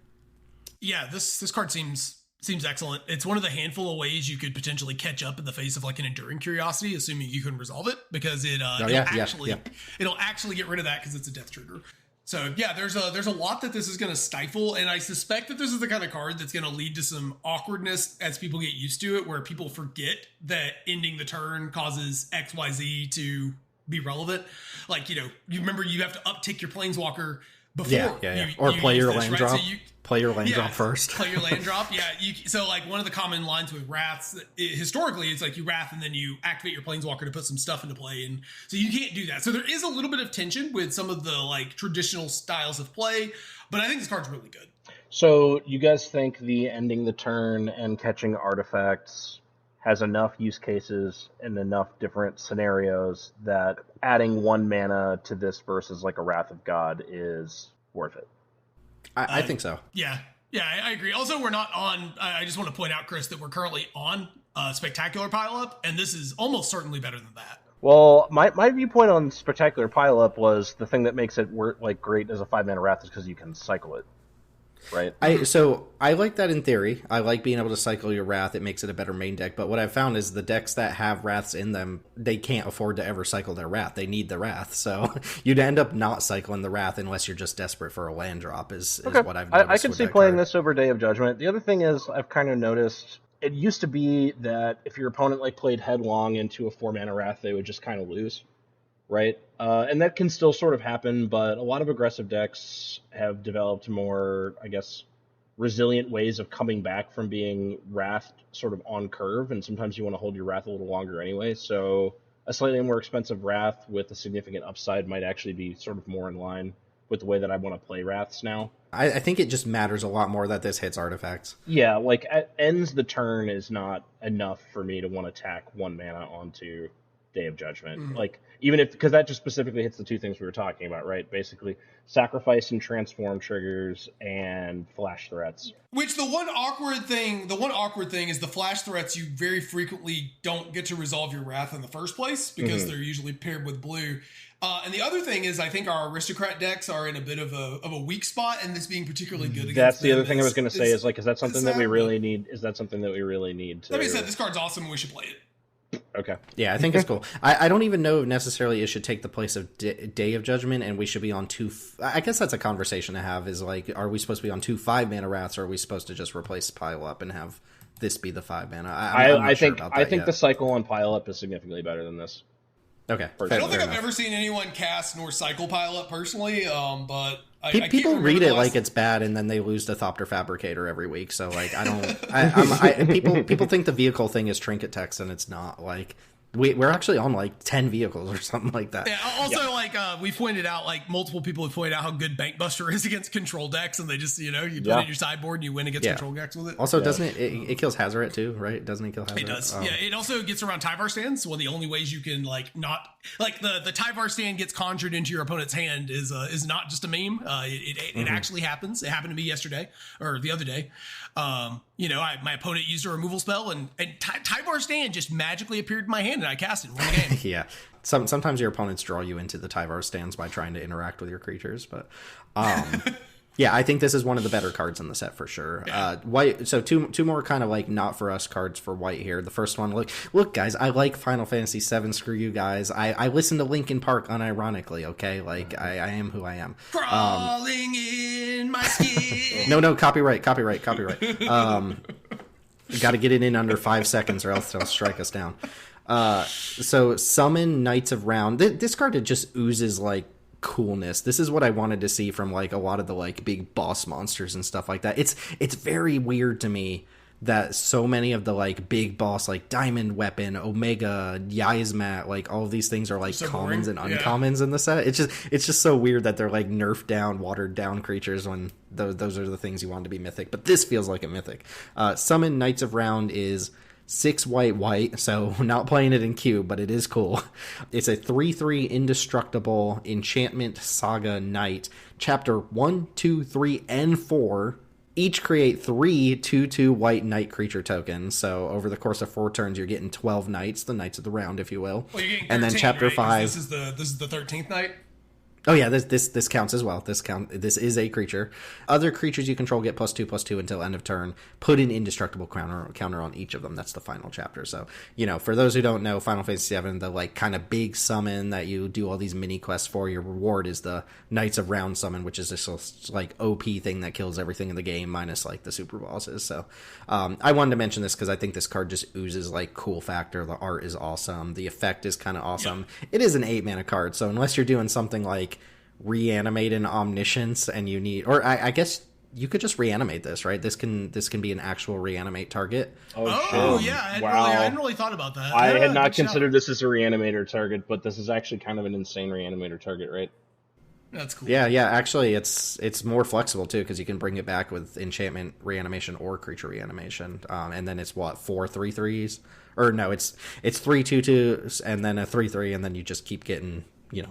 Yeah, this card seems excellent. It's one of the handful of ways you could potentially catch up in the face of, like, an Enduring Curiosity, assuming you can resolve it, because it'll actually get rid of that because it's a death trigger. So yeah, there's a lot that this is going to stifle, and I suspect that this is the kind of card that's going to lead to some awkwardness as people get used to it, where people forget that ending the turn causes XYZ to be relevant. Like, you know, you remember you have to uptick your Planeswalker before or play your land drop. So play your land drop first. Play your land drop. Yeah. So, like, one of the common lines with Wraths, historically, it's like you Wrath and then you activate your Planeswalker to put some stuff into play. And so you can't do that. So there is a little bit of tension with some of the, like, traditional styles of play, but I think this card's really good. So you guys think the ending the turn and catching artifacts has enough use cases and enough different scenarios that adding 1 mana to this versus, like, a Wrath of God is worth it? I think so. Yeah, I agree. Also, we're not on, I just want to point out, Chris, that we're currently on Spectacular Pileup, and this is almost certainly better than that. Well, my viewpoint on Spectacular Pileup was the thing that makes it great as a 5-mana Wrath is because you can cycle it. Right. So I like that in theory. I like being able to cycle your Wrath. It makes it a better main deck. But what I've found is the decks that have Wraths in them, they can't afford to ever cycle their Wrath. They need the Wrath. So you'd end up not cycling the Wrath unless you're just desperate for a land drop is what I've noticed. I can see playing this over Day of Judgment. The other thing is I've kind of noticed it used to be that if your opponent, like, played headlong into a 4-mana Wrath, they would just kind of lose. Right? And that can still sort of happen, but a lot of aggressive decks have developed more, I guess, resilient ways of coming back from being Wrath sort of on curve, and sometimes you want to hold your Wrath a little longer anyway, so a slightly more expensive Wrath with a significant upside might actually be sort of more in line with the way that I want to play Wraths now. I think it just matters a lot more that this hits artifacts. Yeah, like, ends the turn is not enough for me to want to tack 1 mana onto Day of Judgment. Like, even if, because that just specifically hits the two things we were talking about, right? Basically, sacrifice and transform triggers and flash threats. Which the one awkward thing is the flash threats, you very frequently don't get to resolve your Wrath in the first place because they're usually paired with blue. And the other thing is, I think our Aristocrat decks are in a bit of a weak spot, and this being particularly good against That's the other thing I was going to say is, like, is that something that we really need? Is that something that we really need to... That being said, this card's awesome and we should play it. Okay. Yeah, I think it's cool. I don't even know if necessarily it should take the place of Day of Judgment, and we should be on 2... I guess that's a conversation to have, is, like, are we supposed to be on 2 5-mana Wraths, or are we supposed to just replace Pile Up and have this be the 5-mana? I think the cycle on Pile Up is significantly better than this. Okay. I don't think I've ever seen anyone cast nor cycle Pile Up personally, but... People read it like it's bad, and then they lose to Thopter Fabricator every week. So, like, I don't. People think the vehicle thing is trinket text, and it's not. Like, We're actually on like 10 vehicles or something like that. Yeah, also, we pointed out, multiple people have pointed out how good Bankbuster is against control decks, and they just, you put it in your sideboard and you win against control decks with it. Also, doesn't it kills Hazoret too, right? Doesn't it kill Hazoret? It does. It also gets around Tyvar stands. One of the only ways you can, the Tyvar stand gets conjured into your opponent's hand is not just a meme. It actually happens. It happened to me yesterday, or the other day. My opponent used a removal spell, and Tyvar stand just magically appeared in my hand, and I cast it in one game. Yeah. Sometimes your opponents draw you into the Tyvar stands by trying to interact with your creatures, but yeah, I think this is one of the better cards in the set for sure. Yeah. White. So two more kind of not for us cards for white here. The first one, look, guys, I like Final Fantasy VII. Screw you guys. I listen to Linkin Park unironically. Okay, I am who I am. Crawling in my skin. No, copyright. Got to get it in under 5 seconds, or else they'll strike us down. So summon Knights of Round. This card, it just oozes coolness. This is what I wanted to see from a lot of the big boss monsters and stuff like that. It's very weird to me that so many of the big boss Diamond Weapon, Omega, Yzmat, all of these things are so commons and uncommons in the set. It's just so weird that they're nerfed down, watered down creatures when those are the things you want to be mythic. But this feels like a mythic. Summon Knights of Round is 6 white, so not playing it in cube, but it is cool. It's a 3/3 indestructible enchantment saga knight. Chapter 1, 2, 3, and 4 each create 3 2/2 white knight creature tokens. So over the course of 4 turns, you're getting 12 knights, the Knights of the Round, if you will. Well, you're getting 13, and then chapter 5. This is the 13th knight. Oh yeah, this counts as well. This is a creature. Other creatures you control get +2/+2 until end of turn. Put an indestructible counter on each of them. That's the final chapter. So, for those who don't know, Final Fantasy VII, the kind of big summon that you do all these mini quests for, your reward is the Knights of Round summon, which is this OP thing that kills everything in the game minus the super bosses. So, I wanted to mention this because I think this card just oozes cool factor. The art is awesome. The effect is kind of awesome. Yeah. It is an 8-mana card, so unless you're doing something reanimate an Omniscience and you need, or I guess you could just reanimate this, right? This can be an actual reanimate target. Oh yeah, I hadn't really thought about that. I had not considered this as a reanimator target, but this is actually kind of an insane reanimator target, right? That's cool. Yeah. Actually, it's more flexible too because you can bring it back with enchantment reanimation or creature reanimation, and then it's 4 3/3s, or no, it's 3 2/2s and then a 3/3, and then you just keep getting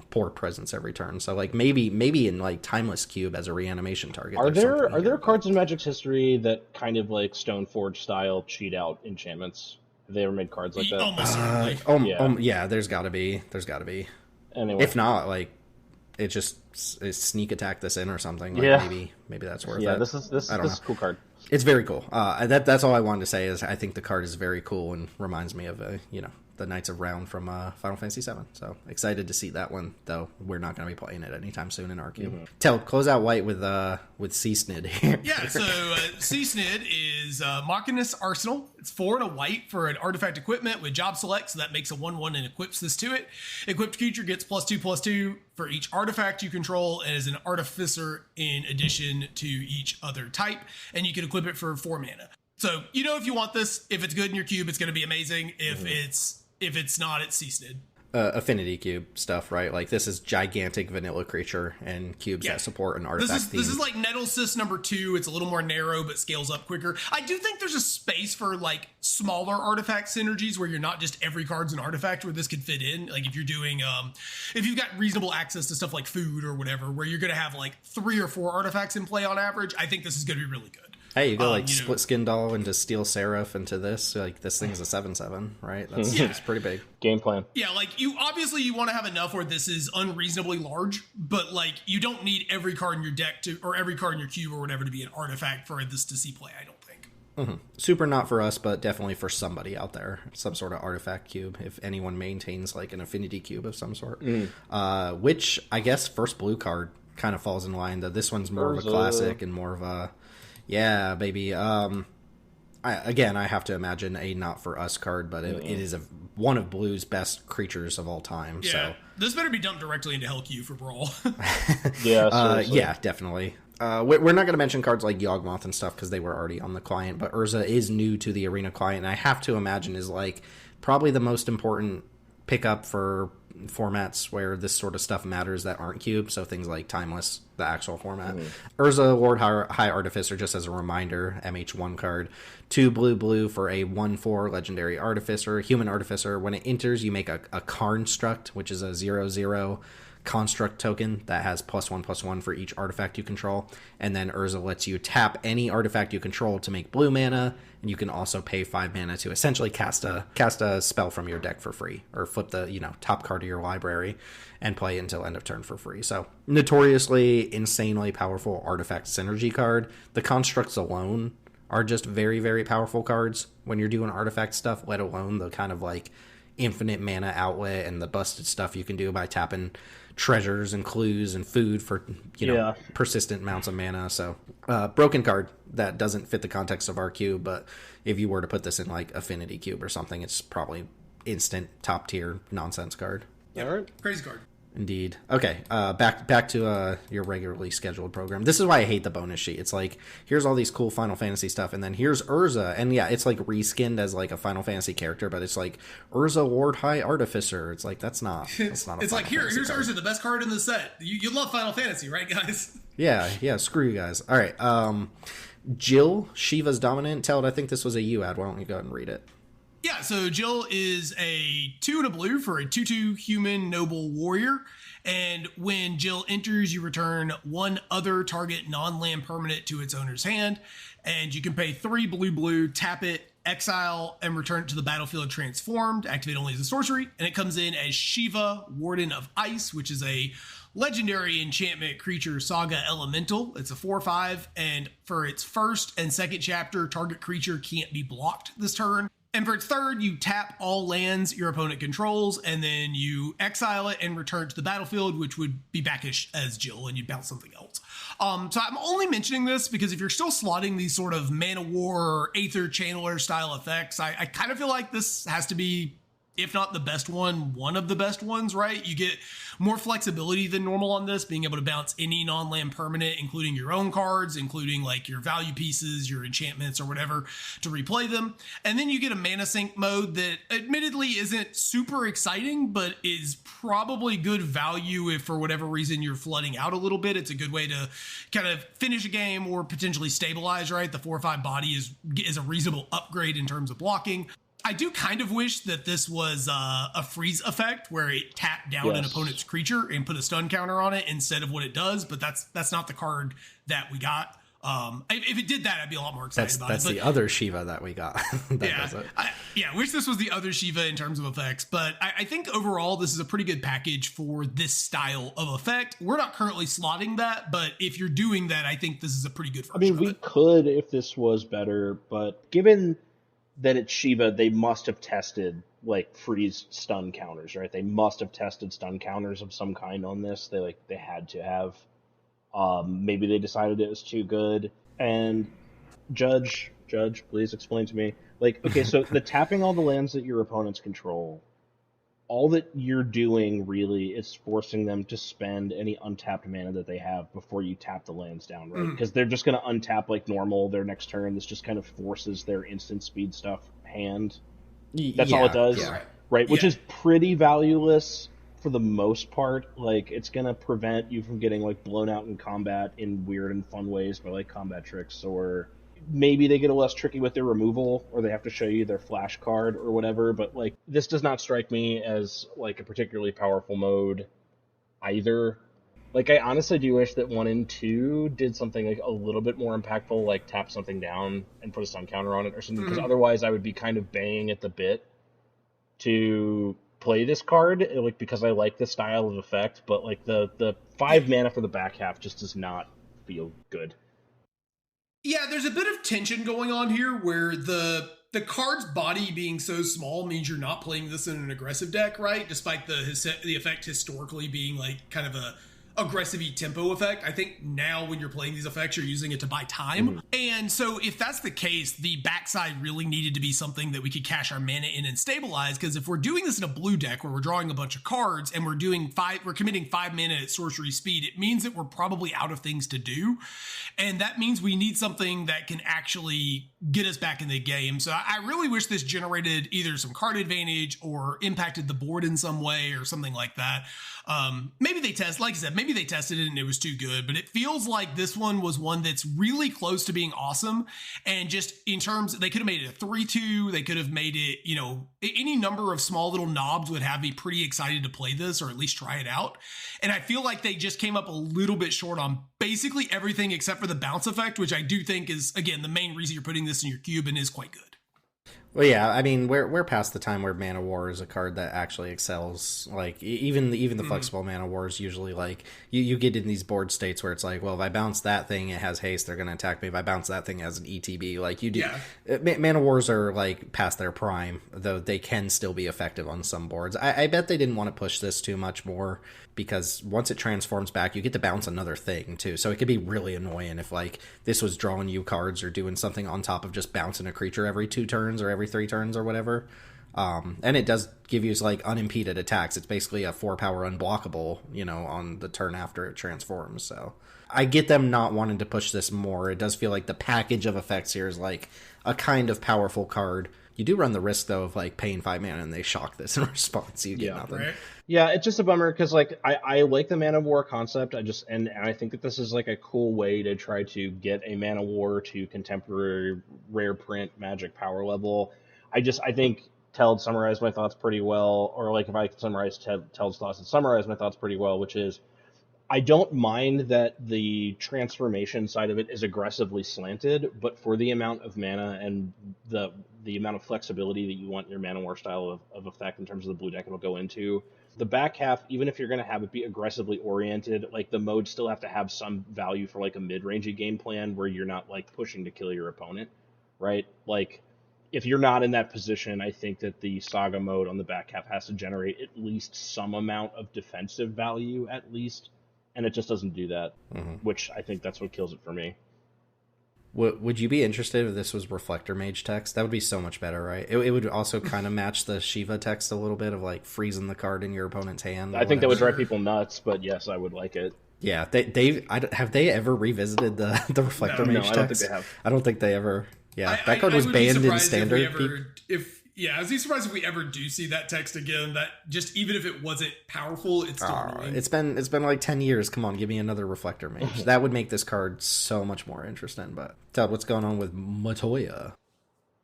poor presence every turn. So maybe in Timeless Cube as a reanimation target. Are there cards in Magic's history that kind of Stoneforge style cheat out enchantments? Have they ever made cards like that? Almost certainly. Yeah, there's gotta be. Anyway. If not, it just sneak attack this in or something. Maybe that's worth it. Yeah, this is a cool card. It's very cool. That's all I wanted to say is I think the card is very cool and reminds me of the Knights of Round from Final Fantasy VII. So excited to see that one, though we're not going to be playing it anytime soon in our cube. Mm-hmm. Teld, close out white with C-Snid here. Yeah, so C-Snid is Machinist Arsenal. It's 4 and a white for an artifact equipment with job select, so that makes a 1/1 and equips this to it. Equipped creature gets +2/+2 for each artifact you control and is an artificer in addition to each other type, and you can equip it for 4 mana. So, if you want this, if it's good in your cube, it's going to be amazing. If it's not, it's C-Snid. Affinity cube stuff, right? This is gigantic vanilla creature and cubes that support an artifact theme. This is Nettlesys number 2. It's a little more narrow, but scales up quicker. I do think there's a space for smaller artifact synergies where you're not just every card's an artifact, where this could fit in. If you're doing, if you've got reasonable access to stuff like food or whatever, where you're going to have 3 or 4 artifacts in play on average, I think this is going to be really good. Hey, you go Split Skin Doll into Steel Seraph into this. This thing's a 7/7, right? That's pretty big. Game plan. Yeah, you obviously you want to have enough where this is unreasonably large, but you don't need every card in your deck or every card in your cube or whatever to be an artifact for this to see play, I don't think. Mm-hmm. Super not for us, but definitely for somebody out there. Some sort of artifact cube, if anyone maintains an affinity cube of some sort. Which, I guess, first blue card kind of falls in line. This one's more of a classic and more of a... Yeah, baby. I have to imagine a not for us card, but it is one of Blue's best creatures of all time. Yeah, so this better be dumped directly into Hellq for Brawl. Yeah, definitely. We're not going to mention cards like Yawgmoth and stuff because they were already on the client, but Urza is new to the Arena client, and I have to imagine is probably the most important pick up for formats where this sort of stuff matters that aren't cube, so things like Timeless, the actual format. Urza Ward High Artificer, just as a reminder, MH1 card. 2 blue for a 1/4 legendary artificer, human artificer. When it enters, you make a construct, which is a 0/0 construct token that has +1/+1 for each artifact you control. And then Urza lets you tap any artifact you control to make blue mana, and you can also pay 5 mana to essentially cast a spell from your deck for free, or flip the top card of your library and play it until end of turn for free. So notoriously insanely powerful artifact synergy card. The constructs alone are just very, very powerful cards when you're doing artifact stuff, let alone the kind of like infinite mana outlet and the busted stuff you can do by tapping treasures and clues and food for persistent amounts of mana. So broken card that doesn't fit the context of our cube, but if you were to put this in like Affinity Cube or something, it's probably instant top tier nonsense card. All right, crazy card. Indeed. Okay, back to your regularly scheduled program. This is why I hate the bonus sheet. It's like, here's all these cool Final Fantasy stuff, and then here's Urza, and yeah, it's like reskinned as like a Final Fantasy character, but it's like Urza Ward High Artificer. It's like that's not a it's like Final here's Fantasy card. Urza, the best card in the set. You love Final Fantasy, right, guys? Yeah. Screw you guys. All right. Jill, Shiva's dominant. Teld, I think this was a you ad. Why don't you go ahead and read it? Yeah, so Jill is a 2 and a blue for a 2/2 human noble warrior. And when Jill enters, you return one other target non-land permanent to its owner's hand. And you can pay 3 blue, tap it, exile, and return it to the battlefield transformed. Activate only as a sorcery. And it comes in as Shiva, Warden of Ice, which is a legendary enchantment creature saga elemental. It's a 4/5. And for its first and second chapter, target creature can't be blocked this turn. And for its third, you tap all lands your opponent controls, and then you exile it and return to the battlefield, which would be back as Jill, and you'd bounce something else. So I'm only mentioning this because if you're still slotting these sort of Mana War or Aether Channeler style effects, I kind of feel like this has to be, if not the best one of the best ones, right? You get more flexibility than normal on this, being able to bounce any non-land permanent, including your own cards, including like your value pieces, your enchantments or whatever, to replay them. And then you get a mana sink mode that admittedly isn't super exciting, but is probably good value if for whatever reason you're flooding out a little bit. It's a good way to kind of finish a game or potentially stabilize, right? The 4/5 body is a reasonable upgrade in terms of blocking. I do kind of wish that this was a freeze effect where it tapped down an opponent's creature and put a stun counter on it instead of what it does, but that's not the card that we got. If it did that, I'd be a lot more excited about it. That's the other Shiva that we got. I wish this was the other Shiva in terms of effects, but I think overall this is a pretty good package for this style of effect. We're not currently slotting that, but if you're doing that, I think this is a pretty good version of it. We could if this was better, but given that it's Shiva, they must have tested like freeze stun counters, right? They must have tested stun counters of some kind on this. They had to have. Maybe they decided it was too good. And Judge, please explain to me. Like, okay, so the tapping all the lands that your opponents control, all that you're doing really is forcing them to spend any untapped mana that they have before you tap the lands down, right? Because they're just going to untap like normal their next turn. This just kind of forces their instant speed stuff hand. That's all it does, right? Which is pretty valueless for the most part. Like, it's going to prevent you from getting like blown out in combat in weird and fun ways by like combat tricks, or maybe they get a less tricky with their removal, or they have to show you their flash card or whatever, but like this does not strike me as like a particularly powerful mode either. Like, I honestly do wish that 1 and 2 did something like a little bit more impactful, like tap something down and put a stun counter on it or something, because otherwise I would be kind of banging at the bit to play this card, like, because I like this style of effect, but like the 5 mana for the back half just does not feel good. Yeah, there's a bit of tension going on here where the card's body being so small means you're not playing this in an aggressive deck, right? Despite the effect historically being like kind of aggressive tempo effect. I think now when you're playing these effects, you're using it to buy time. And so if that's the case, the backside really needed to be something that we could cash our mana in and stabilize. Because if we're doing this in a blue deck where we're drawing a bunch of cards and we're committing 5 mana at sorcery speed, it means that we're probably out of things to do. And that means we need something that can actually get us back in the game. So I really wish this generated either some card advantage or impacted the board in some way or something like that. Maybe they tested it and it was too good, but it feels like this one was one that's really close to being awesome. And just in terms, they could have made it a 3-2. They could have made it, any number of small little knobs would have me pretty excited to play this or at least try it out. And I feel like they just came up a little bit short on basically everything except for the bounce effect, which I do think is, again, the main reason you're putting this in your cube and is quite good. Well, yeah, I mean, we're past the time where Mana War is a card that actually excels. Like, even the flexible Mana Wars usually, like, you get in these board states where it's like, well, if I bounce that thing, it has haste, they're going to attack me. If I bounce that thing, it has an ETB. Like, you do. Yeah. Mana Wars are, like, past their prime, though they can still be effective on some boards. I bet they didn't want to push this too much more, because once it transforms back, you get to bounce another thing, too. So it could be really annoying if, like, this was drawing you cards or doing something on top of just bouncing a creature every 2 turns or every 3 turns or whatever. And it does give you, like, unimpeded attacks. It's basically a 4-power unblockable, on the turn after it transforms. So I get them not wanting to push this more. It does feel like the package of effects here is, like, a kind of powerful card. You do run the risk, though, of, like, paying 5 mana and they shock this in response. You get nothing. Right? Yeah, it's just a bummer because, like, I like the Mana War concept. And I think that this is, like, a cool way to try to get a Mana War to contemporary rare print Magic power level. I think Teld summarized my thoughts pretty well, or, like, if I could summarize Teld's thoughts and summarize my thoughts pretty well, which is I don't mind that the transformation side of it is aggressively slanted, but for the amount of mana and the amount of flexibility that you want your Mana War style of effect in terms of the blue deck it'll go into, the back half, even if you're going to have it be aggressively oriented, like, the modes still have to have some value for, like, a mid-rangey game plan where you're not, like, pushing to kill your opponent, right? Like, if you're not in that position, I think that the Saga mode on the back half has to generate at least some amount of defensive value, at least, and it just doesn't do that, which I think that's what kills it for me. Would you be interested if this was Reflector Mage text? That would be so much better, right? It would also kind of match the Shiva text a little bit of, like, freezing the card in your opponent's hand. I think that would drive people nuts, but yes, I would like it. Yeah, have they ever revisited the Reflector Mage text? I don't think they have. I don't think they ever. Yeah, that card was banned in Standard. I was surprised if we ever do see that text again. That just, even if it wasn't powerful, it's still annoying. It's been like 10 years. Come on, give me another Reflector Mage. That would make this card so much more interesting. But Teld, what's going on with Matoya?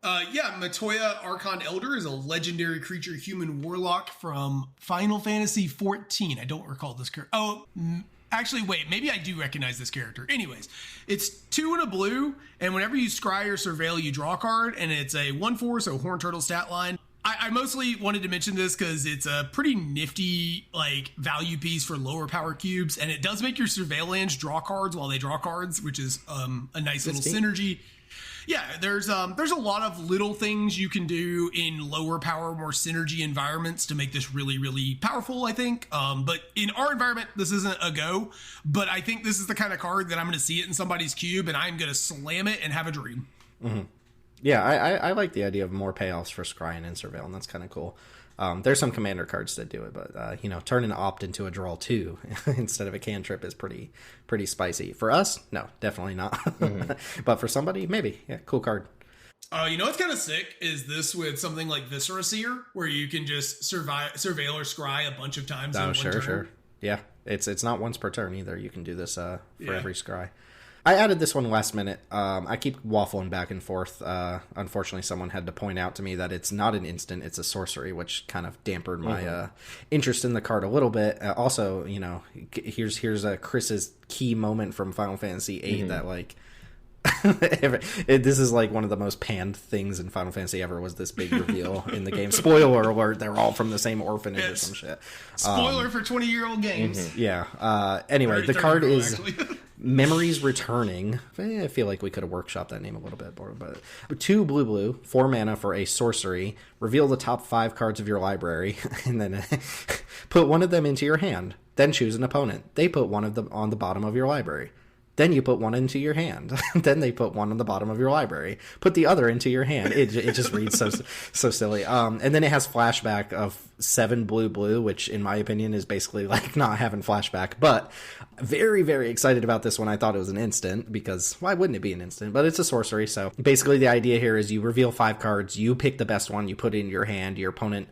Matoya Archon Elder is a legendary creature human warlock from Final Fantasy XIV. I don't recall this character. Actually, wait, maybe I do recognize this character. Anyways, it's 2 and a blue, and whenever you scry or surveil, you draw a card, and it's a 1/4, so Horn Turtle stat line. I mostly wanted to mention this because it's a pretty nifty, like, value piece for lower power cubes, and it does make your surveillance draw cards while they draw cards, which is a nice little synergy. Yeah, there's a lot of little things you can do in lower power, more synergy environments to make this really, really powerful, I think. But in our environment, this isn't a go. But I think this is the kind of card that I'm going to see it in somebody's cube, and I'm going to slam it and have a dream. Mm-hmm. Yeah, I like the idea of more payoffs for scrying and surveil. That's kind of cool. There's some commander cards that do it, but turning opt into a draw 2 instead of a cantrip is pretty spicy. For us, no, definitely not. But for somebody, maybe. Yeah, cool card. What's kind of sick is this with something like Viscera Seer, where you can just surveil or scry a bunch of times in one turn. Sure. Yeah, it's not once per turn either. You can do this for every scry. I added this one last minute. I keep waffling back and forth. Unfortunately, someone had to point out to me that it's not an instant, it's a sorcery, which kind of dampened my interest in the card a little bit. Also, here's Chris's key moment from Final Fantasy VIII that, like, this is like one of the most panned things in Final Fantasy ever, was this big reveal in the game. Spoiler alert, they're all from the same orphanage or some shit. Spoiler for 20-year-old games. Yeah. Anyway, the card is Memories Returning. I feel like we could have workshopped that name a little bit more. But 2 blue, 4 mana for a sorcery. Reveal the top 5 cards of your library, and then put one of them into your hand. Then choose an opponent. They put one of them on the bottom of your library. Then you put one into your hand. Then they put one on the bottom of your library. Put the other into your hand. It just reads so silly. And then it has flashback of 7 blue, which in my opinion is basically like not having flashback. But very, very excited about this one. I thought it was an instant because why wouldn't it be an instant? But it's a sorcery. So basically the idea here is you reveal 5 cards. You pick the best one. You put it in your hand. Your opponent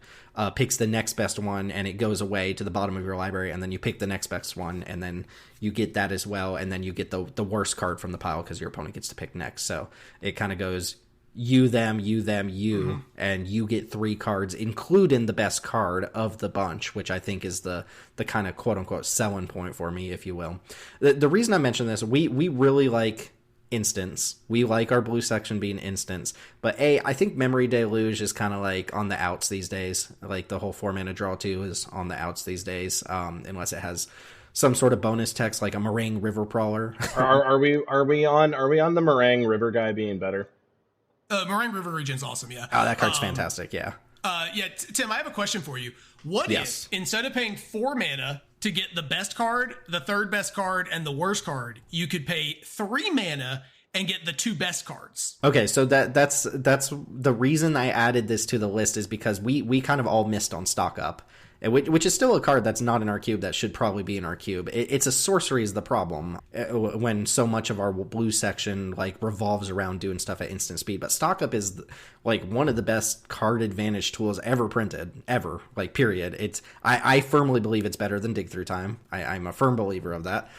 picks the next best one, and it goes away to the bottom of your library, and then you pick the next best one, and then you get that as well, and then you get the worst card from the pile because your opponent gets to pick next. So it kind of goes you, them, you, and you get 3 cards, including the best card of the bunch, which I think is the kind of quote-unquote selling point for me, if you will. The reason I mention this, we really like instants. We like our blue section being instants, but I think Memory Deluge is kind of like on the outs these days. Like the whole 4-mana draw 2 is on the outs these days, unless it has some sort of bonus text like a Meringue River Prowler. are we on the Meringue River guy being better? Meringue River Region's awesome, yeah. Oh, that card's fantastic, yeah. Tim, I have a question for you. What if instead of paying 4 mana to get the best card, the third best card, and the worst card, you could pay 3 mana and get the 2 best cards? Okay, so that's the reason I added this to the list is because we kind of all missed on Stock Up, which is still a card that's not in our cube that should probably be in our cube. It's a sorcery is the problem when so much of our blue section like revolves around doing stuff at instant speed. But Stock Up is like one of the best card advantage tools ever printed, ever, like period. I firmly believe it's better than Dig Through Time. I'm a firm believer of that.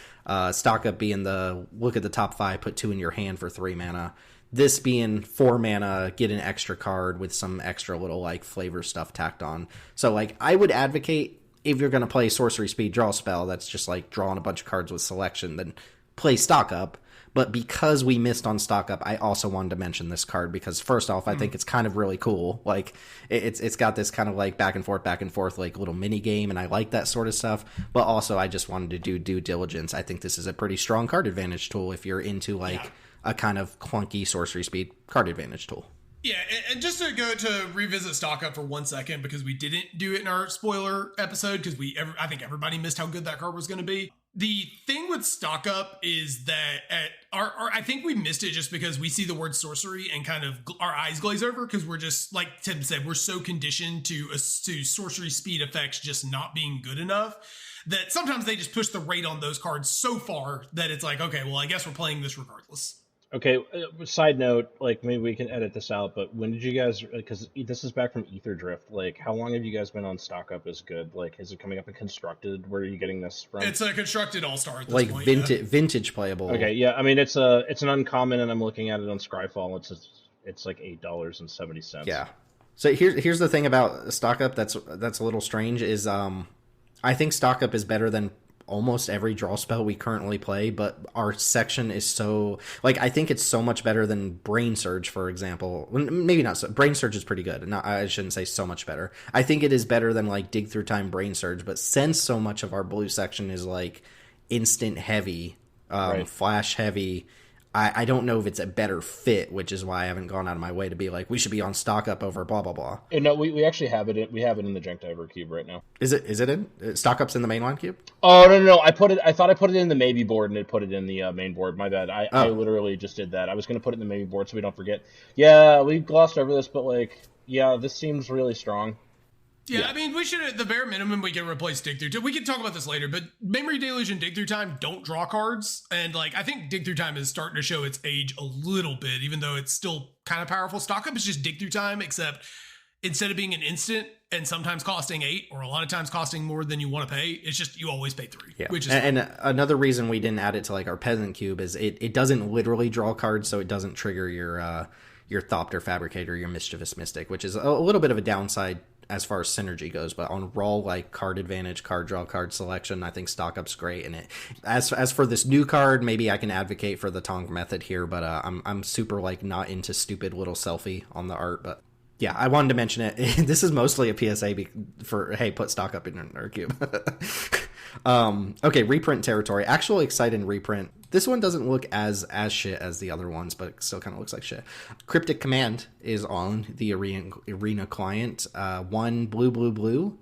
Stock Up being the look at the top 5, put 2 in your hand for 3 mana. This being 4 mana, get an extra card with some extra little like flavor stuff tacked on. So like I would advocate if you're going to play sorcery speed draw spell that's just like drawing a bunch of cards with selection, then play Stock Up. But because we missed on Stock Up, I also wanted to mention this card because first off, I think it's kind of really cool. Like it's got this kind of like back and forth like little mini game, and I like that sort of stuff. But also, I just wanted to do due diligence. I think this is a pretty strong card advantage tool if you're into like a kind of clunky sorcery speed card advantage tool. Yeah, and just to go to revisit Stock Up for 1 second, because we didn't do it in our spoiler episode, because I think everybody missed how good that card was going to be. The thing with Stock Up is that I think we missed it just because we see the word sorcery and kind of our eyes glaze over because we're just, like Tim said, we're so conditioned to sorcery speed effects just not being good enough that sometimes they just push the rate on those cards so far that it's like, okay, well, I guess we're playing this regardless. Okay, side note, like maybe we can edit this out, but when did you guys, because this is back from Ether Drift, like how long have you guys been on Stock Up is good? Like is it coming up in Constructed? Where are you getting this from? It's a Constructed All-Star at this like point, vintage playable. Okay, yeah, I mean it's an uncommon, and I'm looking at it on Scryfall. It's like $8.70. Yeah. So here's the thing about Stock Up that's a little strange is I think Stock Up is better than almost every draw spell we currently play, but our section is so like I think it's so much better than Brain Surge, for example. Maybe not so. Brain Surge is pretty good. No, I shouldn't say so much better. I think it is better than like Dig Through Time, Brain Surge, but since so much of our blue section is like instant heavy, flash heavy, I don't know if it's a better fit, which is why I haven't gone out of my way to be like we should be on Stock Up over blah blah blah. And no, we actually have it. We have it in the Jank Diver cube right now. Is it in Stock Up's in the mainline cube? Oh no! I thought I put it in the maybe board, and it put it in the main board. My bad. I literally just did that. I was going to put it in the maybe board so we don't forget. Yeah, we glossed over this, but like, yeah, this seems really strong. Yeah, I mean, we should, at the bare minimum, we can replace Dig Through Time. We can talk about this later, but Memory Deluge and Dig Through Time don't draw cards. And, like, I think Dig Through Time is starting to show its age a little bit, even though it's still kind of powerful. Stock Up is just Dig Through Time, except instead of being an instant and sometimes costing 8, or a lot of times costing more than you want to pay, it's just you always pay 3. Yeah. Which is and another reason we didn't add it to, like, our Peasant Cube is it doesn't literally draw cards, so it doesn't trigger your Thopter Fabricator, your Mischievous Mystic, which is a little bit of a downside as far as synergy goes, but on raw like card advantage, card draw, card selection, I think Stock Up's great. And as for this new card, maybe I can advocate for the Tonk method here, but I'm super like not into stupid little selfie on the art. But yeah, I wanted to mention it. This is mostly a PSA for hey, put Stock Up in our cube. Okay, reprint territory. Actual exciting reprint. This one doesn't look as shit as the other ones, but it still kind of looks like shit. Cryptic Command is on the Arena client. 1 blue.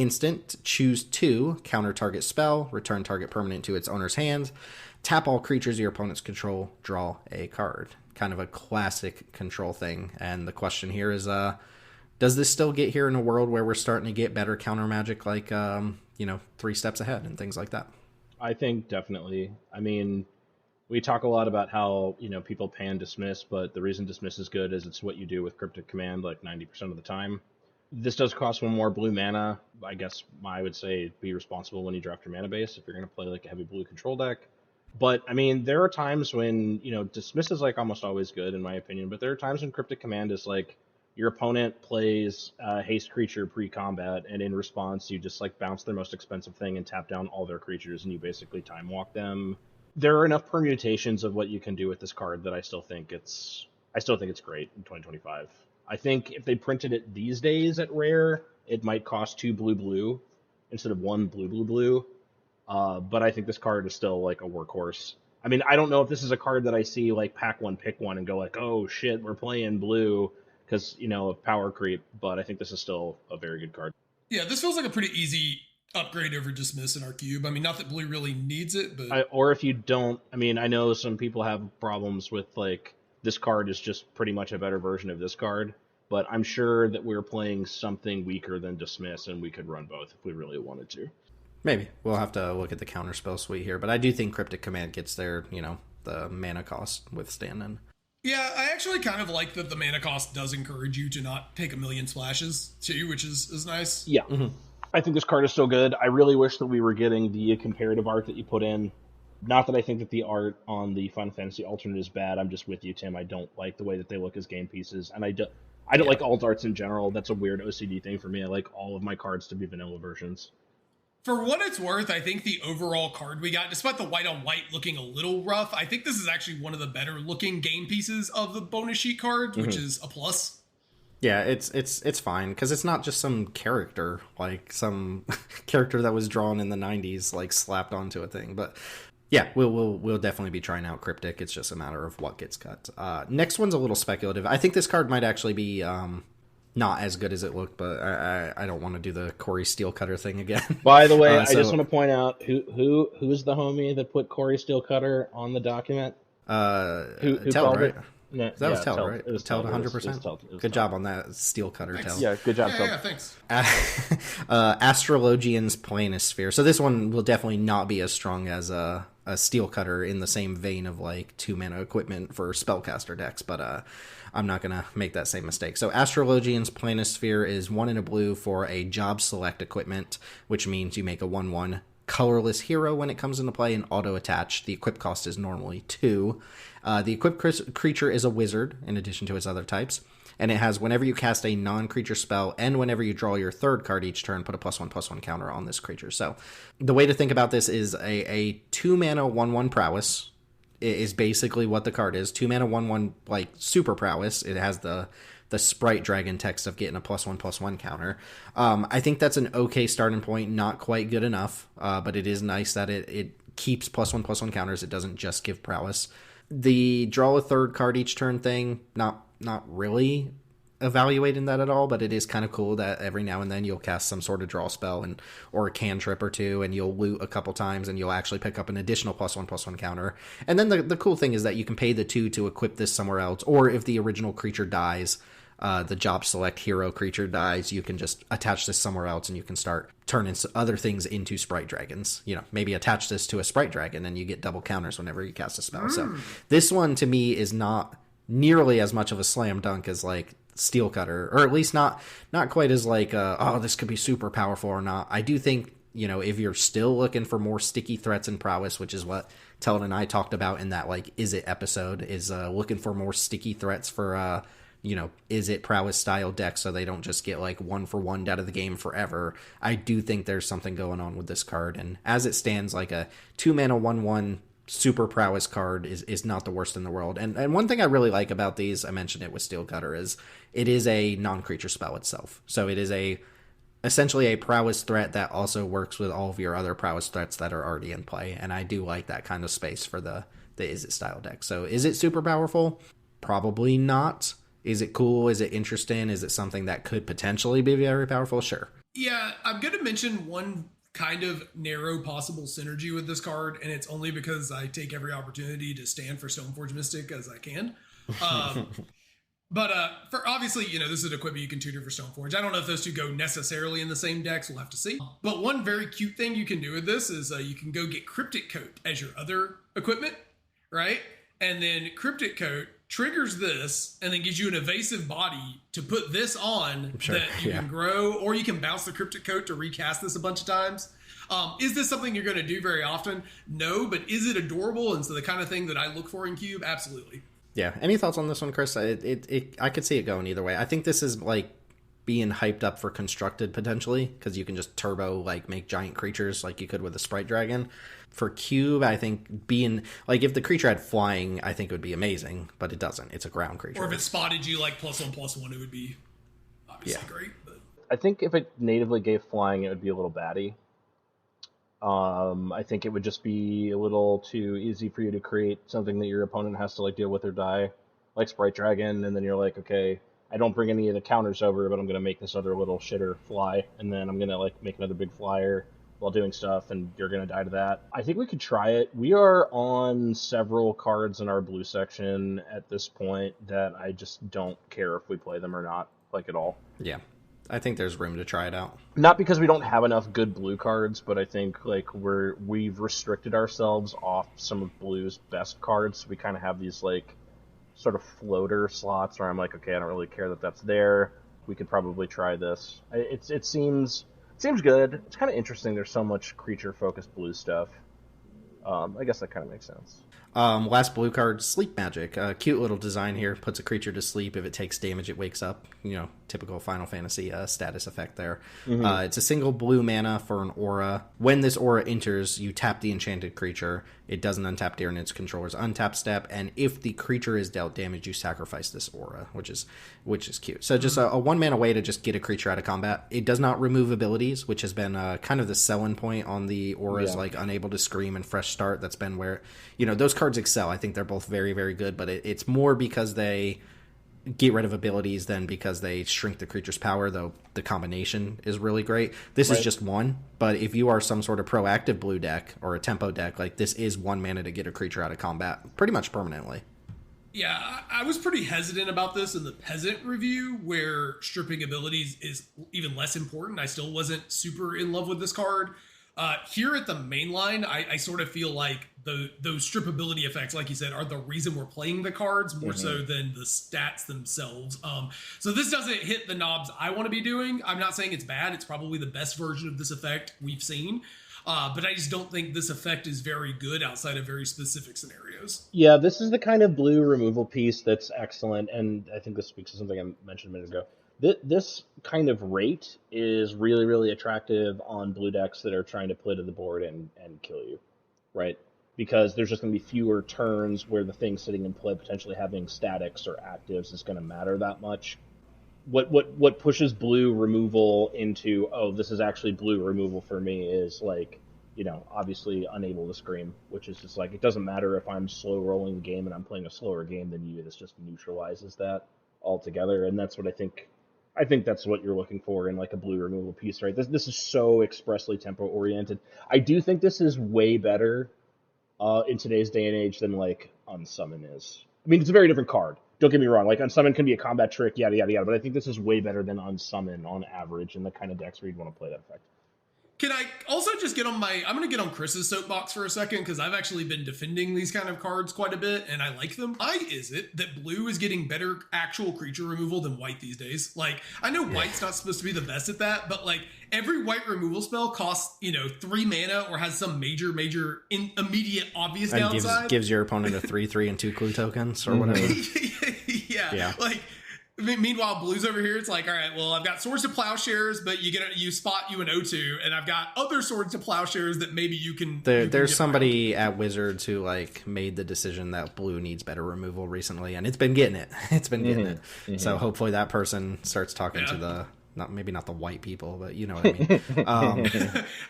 instant, choose 2, counter target spell, return target permanent to its owner's hand, tap all creatures your opponents control, draw a card. Kind of a classic control thing. And the question here is, does this still get here in a world where we're starting to get better counter magic, like, 3 steps ahead and things like that? I think definitely. I mean, we talk a lot about how, people pan dismiss, but the reason dismiss is good is it's what you do with Cryptic Command like 90% of the time. This does cost 1 more blue mana. I guess I would say be responsible when you draft your mana base if you're going to play like a heavy blue control deck. But, I mean, there are times when, dismiss is like almost always good in my opinion, but there are times when Cryptic Command is like your opponent plays haste creature pre-combat, and in response you just like bounce their most expensive thing and tap down all their creatures, and you basically time walk them. There are enough permutations of what you can do with this card that I still think it's great in 2025. I think if they printed it these days at Rare, it might cost 2 blue instead of 1 blue. But I think this card is still like a workhorse. I mean, I don't know if this is a card that I see like pack one, pick one, and go like, oh shit, we're playing blue because, of power creep. But I think this is still a very good card. Yeah, this feels like a pretty easy upgrade over dismiss in our cube. I mean, not that blue really needs it, but or if you don't, I mean, I know some people have problems with like this card is just pretty much a better version of this card, but I'm sure that we're playing something weaker than dismiss, and we could run both if we really wanted to. Maybe. We'll have to look at the counterspell suite here, but I do think Cryptic Command gets there, the mana cost withstanding. Yeah, I actually kind of like that the mana cost does encourage you to not take a million splashes too, which is nice. Yeah. Mm-hmm. I think this card is still good. I really wish that we were getting the comparative art that you put in. Not that I think that the art on the Final Fantasy alternate is bad. I'm just with you, Tim. I don't like the way that they look as game pieces, and I don't like alt arts in general. That's a weird OCD thing for me. I like all of my cards to be vanilla versions. For what it's worth, I think the overall card we got, despite the white on white looking a little rough, I think this is actually one of the better looking game pieces of the bonus sheet cards, which is a plus. Yeah, it's fine because it's not just some character, like some character that was drawn in the 90s, like slapped onto a thing. But yeah, we'll definitely be trying out Cryptic. It's just a matter of what gets cut. Next one's a little speculative. I think this card might actually be not as good as it looked, but I don't want to do the Corey Steelcutter thing again. By the way, I just want to point out who's the homie that put Corey Steelcutter on the document? Who Teld, right? No, that was Teld, right? It was Teld 100%. Good job on that Steelcutter, Teld. Yeah, good job, Teld. Yeah, thanks. Astrologian's Planisphere. So this one will definitely not be as strong as a Steelcutter in the same vein of like 2 mana equipment for spellcaster decks, but I'm not going to make that same mistake. So Astrologian's Planisphere is 1 and a blue for a job select equipment, which means you make a 1/1 colorless hero when it comes into play and auto attach. The equip cost is normally 2. The equipped creature is a wizard in addition to its other types, and it has whenever you cast a non-creature spell and whenever you draw your 3rd card each turn, put a +1/+1 counter on this creature. So the way to think about this is a 2 mana 1/1 prowess is basically what the card is. 2 mana 1/1 like super prowess. It has the sprite dragon text of getting a +1/+1 counter. I think that's an okay starting point, not quite good enough, but it is nice that it keeps +1/+1 counters. It doesn't just give prowess. The draw a 3rd card each turn thing, not really evaluating that at all, but it is kind of cool that every now and then you'll cast some sort of draw spell or a cantrip or 2, and you'll loot a couple times and you'll actually pick up an additional +1/+1 counter. And then the cool thing is that you can pay the 2 to equip this somewhere else, or if the original creature dies, the job select hero creature dies, you can just attach this somewhere else and you can start turning other things into sprite dragons. Maybe attach this to a sprite dragon and you get double counters whenever you cast a spell. So this one to me is not nearly as much of a slam dunk as like Steelcutter, or at least not quite as like this could be super powerful or not. I do think if you're still looking for more sticky threats and prowess, which is what Teld and I talked about in that like is it episode, is looking for more sticky threats for is it prowess style deck so they don't just get like 1-for-1 out of the game forever. I do think there's something going on with this card, and as it stands, like a 2 mana 1/1 super prowess card is not the worst in the world. And one thing I really like about these, I mentioned it with Steelcutter, is it is a non-creature spell itself. So it is essentially a prowess threat that also works with all of your other prowess threats that are already in play, and I do like that kind of space for the is it style deck. So is it super powerful? Probably not. Is it cool? Is it interesting? Is it something that could potentially be very powerful? Sure. Yeah, I'm going to mention one kind of narrow possible synergy with this card, and it's only because I take every opportunity to stand for Stoneforge Mystic as I can. Um, but for obviously, this is an equipment you can tutor for Stoneforge. I don't know if those two go necessarily in the same decks. We'll have to see. But one very cute thing you can do with this is you can go get Cryptic Coat as your other equipment, right? And then Cryptic Coat triggers this and then gives you an evasive body to put this on that you can grow, or you can bounce the Cryptic Coat to recast this a bunch of times. Is this something you're going to do very often? No, but is it adorable? And so the kind of thing that I look for in Cube? Absolutely. Yeah. Any thoughts on this one, Chris? I could see it going either way. I think this is like being hyped up for constructed potentially, because you can just turbo like make giant creatures like you could with a Sprite Dragon. For Cube, I think being like, if the creature had flying, I think it would be amazing, but it doesn't. It's a ground creature. Or if it spotted you like +1/+1, it would be obviously great. But I think if it natively gave flying, it would be a little batty. I think it would just be a little too easy for you to create something that your opponent has to like deal with or die, like Sprite Dragon, and then you're like, okay, I don't bring any of the counters over, but I'm gonna make this other little shitter fly, and then I'm gonna like make another big flyer while doing stuff, and you're gonna die to that. I think we could try it. We are on several cards in our blue section at this point that I just don't care if we play them or not, like at all. Yeah. I think there's room to try it out. Not because we don't have enough good blue cards, but I think like we've restricted ourselves off some of blue's best cards. We kind of have these like sort of floater slots where I'm like, okay, I don't really care that that's there. We could probably try this. It seems good. It's kind of interesting. There's so much creature focused blue stuff. I guess that kind of makes sense. Last blue card, Sleep Magic. Cute little design here. Puts a creature to sleep. If it takes damage, it wakes up. Typical Final Fantasy status effect there. Mm-hmm. It's a single blue mana for an aura. When this aura enters, you tap the enchanted creature. It doesn't untap during its controller's untap step. And if the creature is dealt damage, you sacrifice this aura, which is cute. So just a 1 mana way to just get a creature out of combat. It does not remove abilities, which has been kind of the selling point on the auras, like Unable to Scream and Fresh Start. That's been where, those cards excel. I think they're both very, very good, but it's more because they get rid of abilities than because they shrink the creature's power, though the combination is really great. This is just one, but if you are some sort of proactive blue deck or a tempo deck, like this is 1 mana to get a creature out of combat pretty much permanently. Yeah, I was pretty hesitant about this in the Peasant review, where stripping abilities is even less important. I still wasn't super in love with this card. Here at the main line, I sort of feel like those strip ability effects, like you said, are the reason we're playing the cards more so than the stats themselves. So this doesn't hit the knobs I want to be doing. I'm not saying it's bad. It's probably the best version of this effect we've seen. But I just don't think this effect is very good outside of very specific scenarios. Yeah, this is the kind of blue removal piece that's excellent, and I think this speaks to something I mentioned a minute ago. This kind of rate is really, really attractive on blue decks that are trying to play to the board and kill you, right? Because there's just going to be fewer turns where the thing sitting in play, potentially having statics or actives, is going to matter that much. What pushes blue removal into, oh, this is actually blue removal for me, is like, obviously Unable to Scream, which is just like, it doesn't matter if I'm slow rolling the game and I'm playing a slower game than you. This just neutralizes that altogether, and that's what I think that's what you're looking for in like a blue removal piece, right? This is so expressly tempo oriented. I do think this is way better in today's day and age than like Unsummon is. I mean, it's a very different card. Don't get me wrong. Like Unsummon can be a combat trick, yada yada yada. But I think this is way better than Unsummon on average in the kind of decks where you'd want to play that effect. Can I also just get on I'm going to get on Chris's soapbox for a second, because I've actually been defending these kind of cards quite a bit, and I like them. Why is it that blue is getting better actual creature removal than white these days? Like, I know white's not supposed to be the best at that, but like every white removal spell costs, 3 mana or has some major immediate obvious downside. Gives your opponent a 3/3 and 2 clue tokens or whatever. yeah. Like, meanwhile, blue's over here. It's like, all right, well, I've got Swords to Plowshares, but you spot you an O2, and I've got other Swords to Plowshares that maybe you can. There's somebody at Wizards who like made the decision that blue needs better removal recently, and it's been getting it. It's been getting it. Mm-hmm. So hopefully that person starts talking to the. Maybe not the white people, but you know what I mean.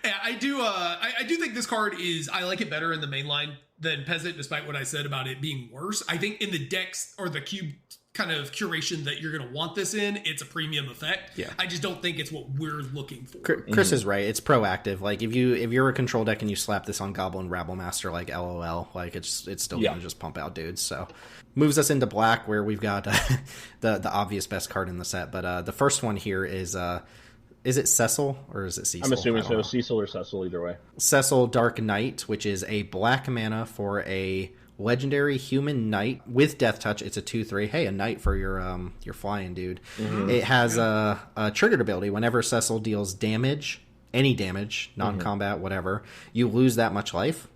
Yeah, I do think this card I like it better in the main line than Peasant, despite what I said about it being worse. I think in the decks or the cube kind of curation that you're going to want this in, it's a premium effect. Yeah. I just don't think it's what we're looking for. Chris is right. It's proactive. Like if you're a control deck and you slap this on Goblin Rabblemaster, like LOL, like it's still gonna just pump out dudes. So moves us into black, where we've got the obvious best card in the set. But the first one here is it Cecil or is it Cecil? I'm assuming so. Cecil or Cecil, either way. Cecil Dark Knight, which is a black mana for a legendary human knight with death touch. It's a 2/3. Hey, a knight for your flying dude. It has a triggered ability. Whenever Cecil deals damage, any damage, non-combat, whatever, you lose that much life.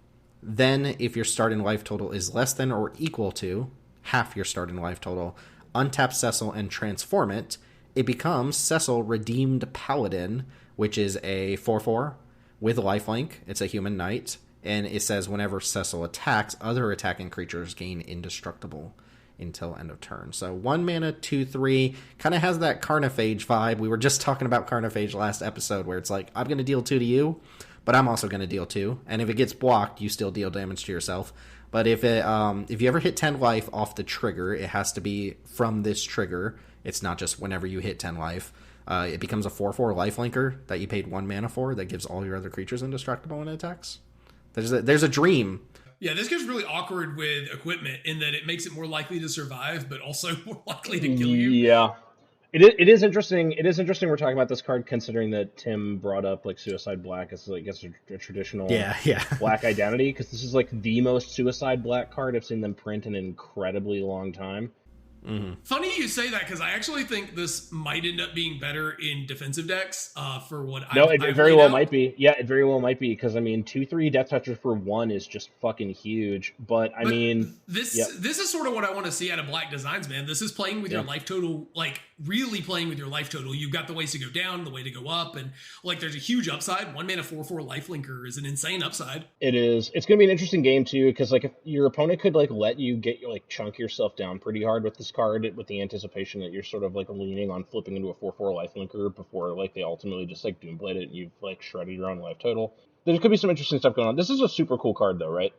Then if your starting life total is less than or equal to half your starting life total, untap Cecil and transform it. It becomes Cecil Redeemed Paladin, which is a 4/4 with lifelink. It's a human knight. And it says whenever Cecil attacks, other attacking creatures gain indestructible until end of turn. So 1 mana, 2/3, kind of has that Carnophage vibe. We were just talking about Carnophage last episode, where it's like, I'm going to deal 2 to you, but I'm also going to deal 2. And if it gets blocked, you still deal damage to yourself. But if you ever hit 10 life off the trigger, it has to be from this trigger. It's not just whenever you hit 10 life. It becomes a 4/4 lifelinker that you paid 1 mana for that gives all your other creatures indestructible when it attacks. There's a dream. Yeah, this gets really awkward with equipment in that it makes it more likely to survive, but also more likely to kill you. Yeah. It is interesting. It is interesting we're talking about this card, considering that Tim brought up like Suicide Black as like a traditional black identity, because this is like the most Suicide Black card I've seen them print in an incredibly long time. Funny you say that, because I actually think this might end up being better in defensive decks for what it very well might be. Yeah, it very well might be, because I mean 2/3 Death Toucher for 1 is just fucking huge. But I mean, this is sort of what I want to see out of Black Designs, man. This is playing with your life total, like really playing with your life total. You've got the ways to go down, the way to go up, and like there's a huge upside. 1 mana 4/4 lifelinker is an insane upside. It is. It's gonna be an interesting game too, because like if your opponent could like let you get like chunk yourself down pretty hard with this card, with the anticipation that you're sort of like leaning on flipping into a 4/4 lifelinker before like they ultimately just like doomblade it and you've like shredded your own life total. There could be some interesting stuff going on. This is a super cool card though, right?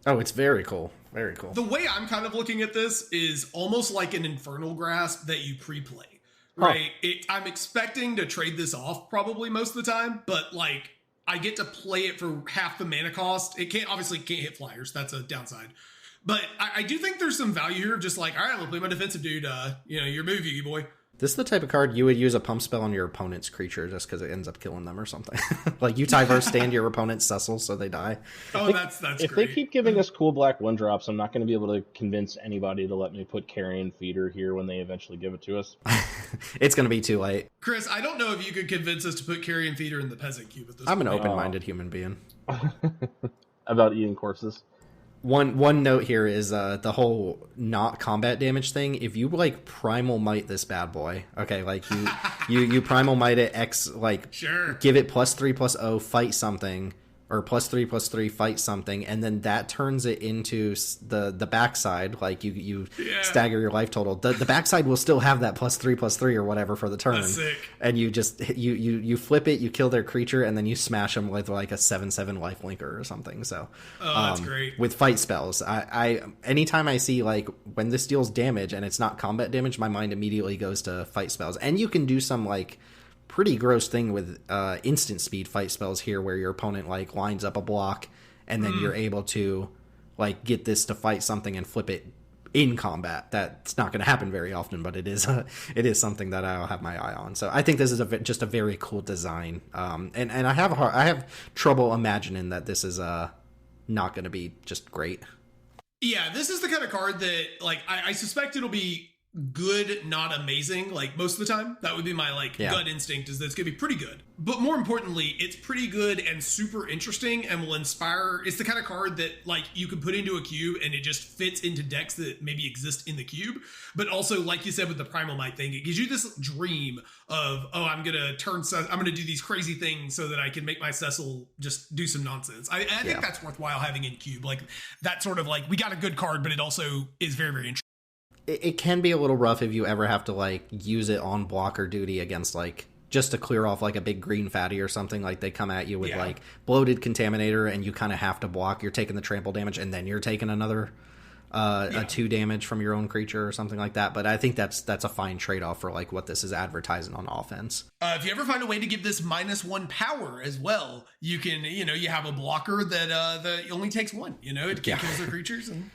Oh, it's very cool. Very cool. The way I'm kind of looking at this is almost like an Infernal Grasp that you pre-play, right? I'm expecting to trade this off probably most of the time, but like I get to play it for half the mana cost. It can't hit flyers. That's a downside. But I do think there's some value here of just like, all right, I'll play my defensive dude. Your move, you boy. This is the type of card you would use a pump spell on your opponent's creature just because it ends up killing them or something. Like you Tyverse stand your opponent's Cecil so they die. Oh, that's great. If they keep giving us cool black 1-drops, I'm not going to be able to convince anybody to let me put Carrion Feeder here when they eventually give it to us. It's going to be too late. Chris, I don't know if you could convince us to put Carrion Feeder in the Peasant Cube at this I'm point. an open-minded human being. About eating corpses. One note here is the whole not combat damage thing. If you like primal might this bad boy, okay, like you primal might it X, like sure, give it +3/+0, fight something, or +3/+3, fight something, and then that turns it into the backside. Like you stagger your life total. The backside will still have that +3/+3 or whatever for the turn. That's sick. And you just you flip it, you kill their creature, and then you smash them with like a 7/7 lifelinker or something. So that's great. With fight spells, I anytime I see like when this deals damage and it's not combat damage, my mind immediately goes to fight spells. And you can do some like pretty gross thing with instant speed fight spells here, where your opponent like lines up a block and then you're able to like get this to fight something and flip it in combat. That's not going to happen very often, but it is something that I'll have my eye on. So I think this is just a very cool design, and I have trouble imagining that this is not going to be just great. Yeah, this is the kind of card that like I suspect it'll be good, not amazing, like most of the time. That would be my gut instinct, is that it's gonna be pretty good. But more importantly, it's pretty good and super interesting and will inspire. It's the kind of card that like you can put into a cube and it just fits into decks that maybe exist in the cube. But also, like you said with the Primal Might thing, it gives you this dream of, I'm gonna do these crazy things so that I can make my Cecil just do some nonsense. I think that's worthwhile having in cube. Like that sort of like, we got a good card, but it also is very, very interesting. It can be a little rough if you ever have to like use it on blocker duty against like just to clear off like a big green fatty or something. Like they come at you with like bloated Contaminator and you kind of have to block. You're taking the trample damage and then you're taking another a 2 damage from your own creature or something like that. But I think that's a fine trade-off for like what this is advertising on offense. If you ever find a way to give this -1 power as well, you can, you have a blocker that only takes 1, it kills their creatures. And,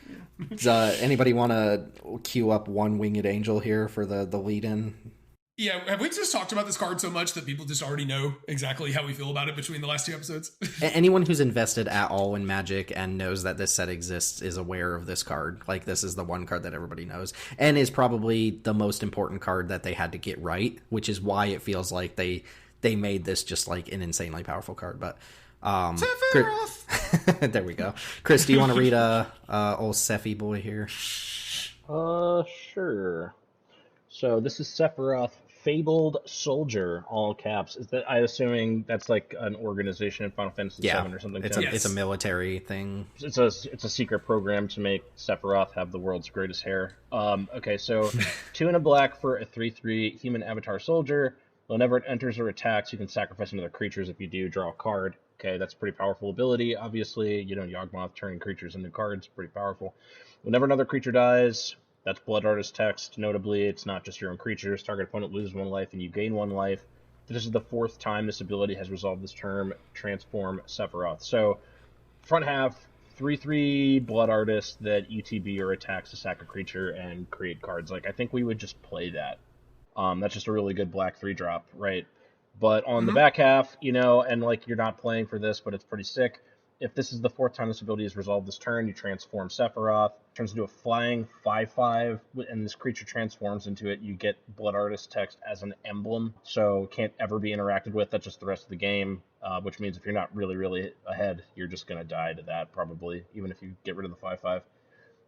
Does anybody want to queue up one winged angel here for the lead-in? Yeah, have we just talked about this card so much that people just already know exactly how we feel about it between the last 2 episodes? Anyone who's invested at all in Magic and knows that this set exists is aware of this card. Like, this is the one card that everybody knows, and is probably the most important card that they had to get right, which is why it feels like they made this just like an insanely powerful card. But there we go. Chris, do you want to read old Sephi boy here? Sure. So this is Sephiroth, Fabled Soldier, all caps. Is that, I'm assuming that's like an organization in Final Fantasy VII or something? It's a military thing. It's a secret program to make Sephiroth have the world's greatest hair. Okay, so 2 and a black for a 3/3 human avatar soldier. Whenever it enters or attacks, you can sacrifice another creatures. If you do, draw a card. Okay, that's a pretty powerful ability. Obviously, Yawgmoth turning creatures into cards, pretty powerful. Whenever another creature dies, that's Blood Artist text. Notably, it's not just your own creatures. Target opponent loses 1 life and you gain 1 life. This is the 4th time this ability has resolved this term. Transform Sephiroth. So, front half, 3/3 Blood Artist that ETB or attacks to sack a creature and create cards. Like, I think we would just play that. That's just a really good black 3-drop, right? But on the back half, and like you're not playing for this, but it's pretty sick. If this is the 4th time this ability has resolved this turn, you transform Sephiroth. Turns into a flying 5/5, and this creature transforms into it. You get Blood Artist text as an emblem, so can't ever be interacted with. That's just the rest of the game, which means if you're not really, really ahead, you're just going to die to that, probably, even if you get rid of the 5/5.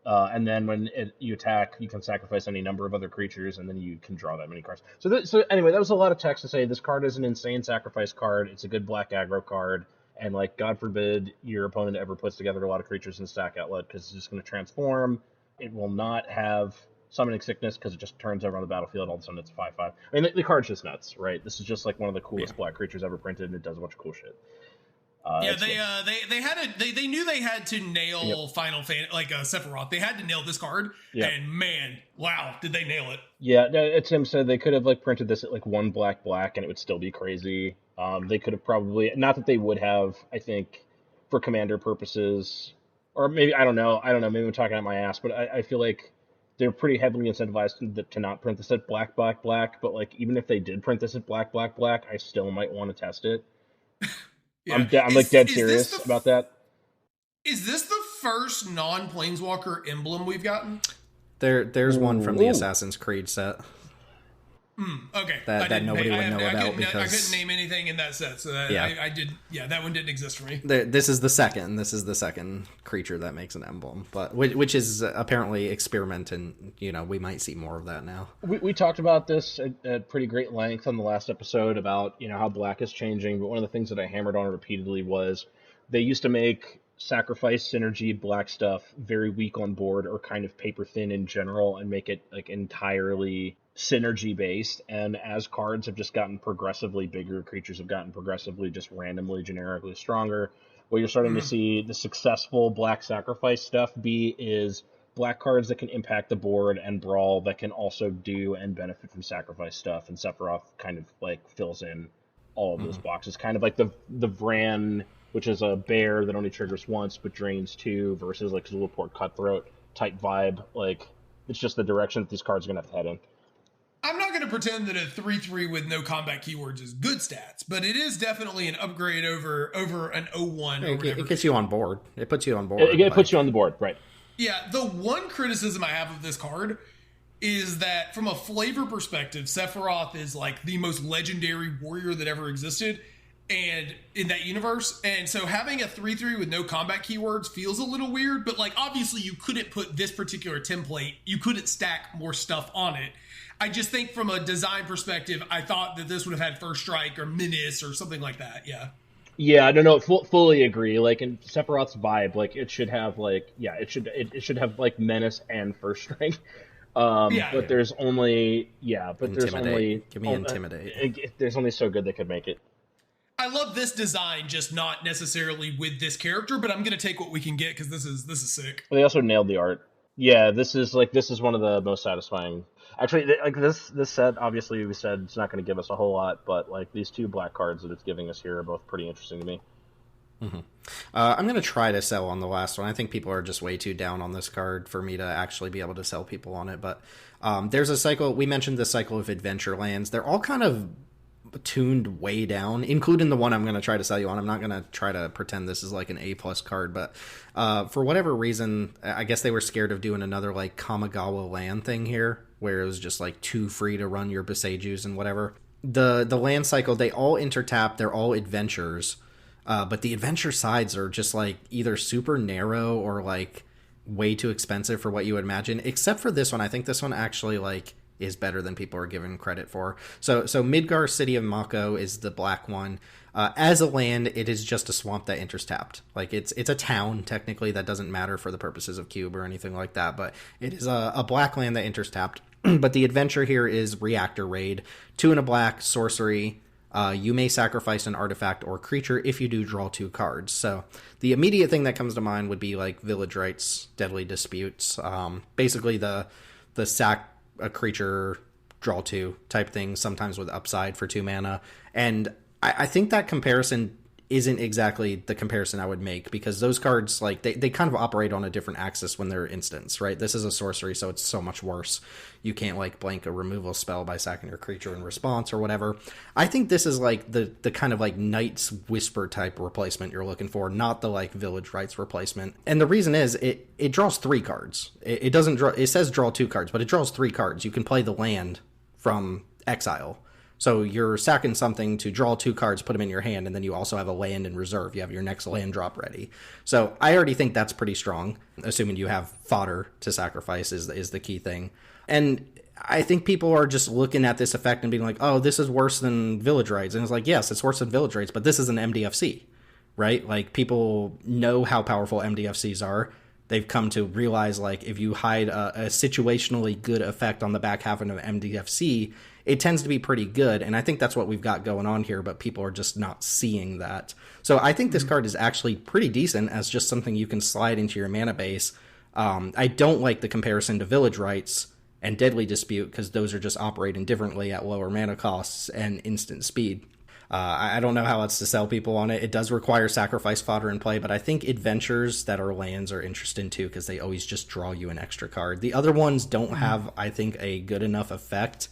And then when you attack, you can sacrifice any number of other creatures, and then you can draw that many cards. So anyway, that was a lot of text to say this card is an insane sacrifice card. It's a good black aggro card. And, like, God forbid your opponent ever puts together a lot of creatures in stack outlet, because it's just going to transform. It will not have summoning sickness, because it just turns over on the battlefield. All of a sudden, it's 5/5. I mean, the card's just nuts, right? This is just, like, one of the coolest black creatures ever printed, and it does a bunch of cool shit. They knew they had to nail Final Fantasy, like Sephiroth. They had to nail this card, and man, wow, did they nail it? Yeah, Tim said they could have like printed this at like 1 black, and it would still be crazy. They could have probably, not that they would have, I think, for commander purposes, or maybe I don't know. Maybe I'm talking out my ass, but I feel like they're pretty heavily incentivized to not print this at black. But like even if they did print this at black, I still might want to test it. Yeah. I'm like dead serious about that. Is this the first non-Planeswalker emblem we've gotten? There's one from the Assassin's Creed set. Okay. That nobody would know about because I couldn't name anything in that set, so I did. Yeah, that one didn't exist for me. This is the second creature that makes an emblem, but which is apparently experimenting. We might see more of that now. We talked about this at pretty great length on the last episode about how black is changing. But one of the things that I hammered on repeatedly was they used to make sacrifice synergy black stuff very weak on board or kind of paper thin in general, and make it like entirely synergy based. And as cards have just gotten progressively bigger, creatures have gotten progressively just randomly generically stronger, what you're starting to see the successful black sacrifice stuff is black cards that can impact the board and brawl that can also do and benefit from sacrifice stuff. And Sephiroth kind of like fills in all of those boxes, kind of like the Vran, which is a bear that only triggers once but drains 2, versus like Zulaport Cutthroat type vibe. Like, it's just the direction that these cards are gonna have to head in. I'm not going to pretend that a 3/3 with no combat keywords is good stats, but it is definitely an upgrade over an 0/1. It gets you on board. It puts you on board. It puts you on the board, right? Yeah, the one criticism I have of this card is that from a flavor perspective, Sephiroth is like the most legendary warrior that ever existed, and in that universe. And so having a 3/3 with no combat keywords feels a little weird, but like obviously you couldn't put this particular template, you couldn't stack more stuff on it. I just think from a design perspective, I thought that this would have had First Strike or Menace or something like that. Yeah. Yeah, I don't know. Fully agree. Like in Sephiroth's vibe, like it should have like it should have like Menace and First Strike. But there's only there's only give me Intimidate. There's only so good they could make it. I love this design, just not necessarily with this character, but I'm gonna take what we can get because this is sick. They also nailed the art. Yeah, this is one of the most satisfying. Actually, like this set, obviously we said it's not going to give us a whole lot, but like these two black cards that it's giving us here are both pretty interesting to me. I'm going to try to sell on the last one. I think people are just way too down on this card for me to actually be able to sell people on it. But there's a cycle. We mentioned the cycle of adventure lands. They're all kind of tuned way down, including the one I'm going to try to sell you on. I'm not going to try to pretend this is like an A+ card, but for whatever reason, I guess they were scared of doing another like Kamigawa land thing here, where it was just like too free to run your Beseijus and whatever. The land cycle, they all intertap. They're all adventures. But the adventure sides are just like either super narrow or like way too expensive for what you would imagine. Except for this one, I think this one actually like is better than people are given credit for. So Midgar City of Mako is the black one. As a land, it is just a swamp that intertapped. Like it's a town technically. That doesn't matter for the purposes of cube or anything like that. But it is a black land that intertapped. But the adventure here is Reactor Raid, 2 and a black sorcery. You may sacrifice an artifact or creature. If you do, draw 2 cards. So the immediate thing that comes to mind would be like Village Rites, Deadly Disputes. Basically the sack a creature, draw 2 type thing, sometimes with upside for 2 mana. And I think that comparison isn't exactly the comparison I would make, because those cards, like, they kind of operate on a different axis when they're instants, right? This is a sorcery, so it's so much worse. You can't, like, blank a removal spell by sacking your creature in response or whatever. I think this is, like, the kind of, like, Knight's Whisper type replacement you're looking for, not the, like, Village Rites replacement. And the reason is, it draws 3 cards. It doesn't draw... It says draw 2 cards, but it draws 3 cards. You can play the land from exile. So you're sacking something to draw 2 cards, put them in your hand, and then you also have a land in reserve. You have your next land drop ready. So I already think that's pretty strong, assuming you have fodder to sacrifice is the key thing. And I think people are just looking at this effect and being like, oh, this is worse than Village Rites. And it's like, yes, it's worse than Village Rites, but this is an MDFC, right? Like, people know how powerful MDFCs are. They've come to realize, like, if you hide a situationally good effect on the back half of an MDFC, it tends to be pretty good, and I think that's what we've got going on here, but people are just not seeing that. So I think this card is actually pretty decent as just something you can slide into your mana base. I don't like the comparison to Village Rites and Deadly Dispute, because those are just operating differently at lower mana costs and instant speed. I don't know how else to sell people on it. It does require sacrifice fodder in play, but I think adventures that are lands are interesting too, because they always just draw you an extra card. The other ones don't have, I think, a good enough effect.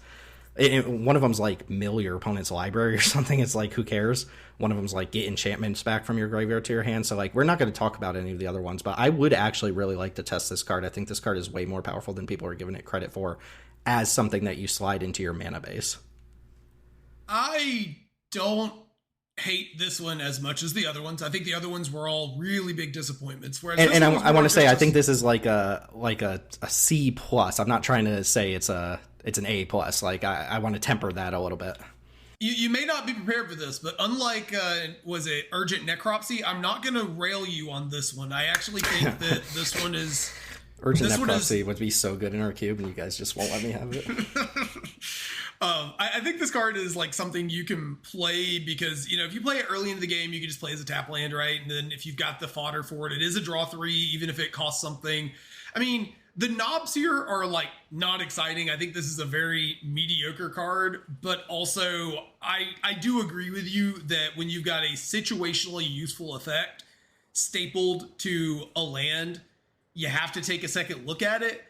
One of them's like mill your opponent's library or something. It's like, who cares? One of them's like get enchantments back from your graveyard to your hand. So like, we're not going to talk about any of the other ones, but I would actually really like to test this card. I think this card is way more powerful than people are giving it credit for, as something that you slide into your mana base. I don't hate this one as much as the other ones. I think the other ones were all really big disappointments. Whereas I want to say, I think this is like a C+. I'm not trying to say it's an A+. Like, I want to temper that a little bit. You may not be prepared for this, but unlike, was it Urgent Necropsy, I'm not going to rail you on this one. I actually think that this one is... Urgent Necropsy would be so good in our cube, and you guys just won't let me have it. I think this card is like something you can play because, you know, if you play it early in the game, you can just play as a tap land, right? And then if you've got the fodder for it, it is a draw 3, even if it costs something. I mean, the knobs here are like not exciting. I think this is a very mediocre card, but also I do agree with you that when you've got a situationally useful effect stapled to a land, you have to take a second look at it.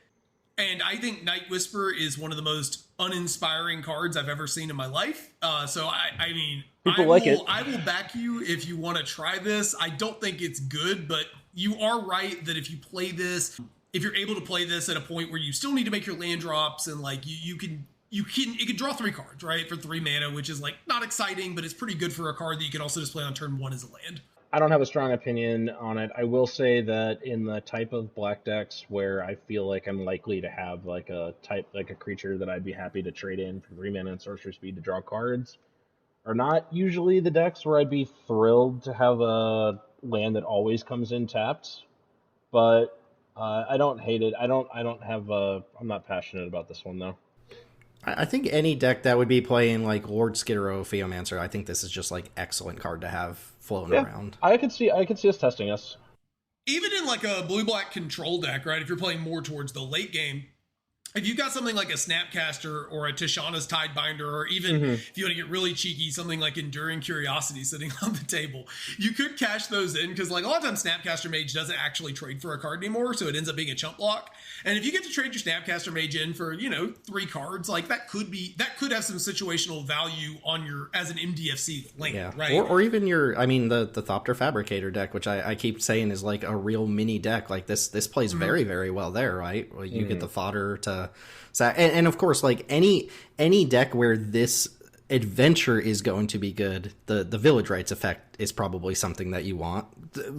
And I think Night Whisper is one of the most uninspiring cards I've ever seen in my life. So I mean, I will back you if you want to try this. I don't think it's good, but you are right that if you play this, if you're able to play this at a point where you still need to make your land drops and like it can draw 3 cards, right? For 3 mana, which is like not exciting, but it's pretty good for a card that you can also just play on turn 1 as a land. I don't have a strong opinion on it. I will say that in the type of black decks where I feel like I'm likely to have like a creature that I'd be happy to trade in for 3 mana and sorcery speed to draw cards, are not usually the decks where I'd be thrilled to have a land that always comes in tapped. But I don't hate it. I'm not passionate about this one though. I think any deck that would be playing like Lord Skidrow, Theomancer, I think this is just like excellent card to have floating around. I could see us testing us. even in like a blue-black control deck, right? If you're playing more towards the late game, if you've got something like a Snapcaster or a Tishana's Tidebinder, or even if you want to get really cheeky, something like Enduring Curiosity sitting on the table, you could cash those in, because like a lot of times Snapcaster Mage doesn't actually trade for a card anymore, so it ends up being a chump block. And if you get to trade your Snapcaster Mage in for, 3 cards, like that could have some situational value on your as an MDFC lane, right? Or even the Thopter Fabricator deck, which I keep saying is like a real mini deck. Like this plays very, very well there, right? Well, you get the fodder to and of course, like any deck where this adventure is going to be good, the Village Rites effect is probably something that you want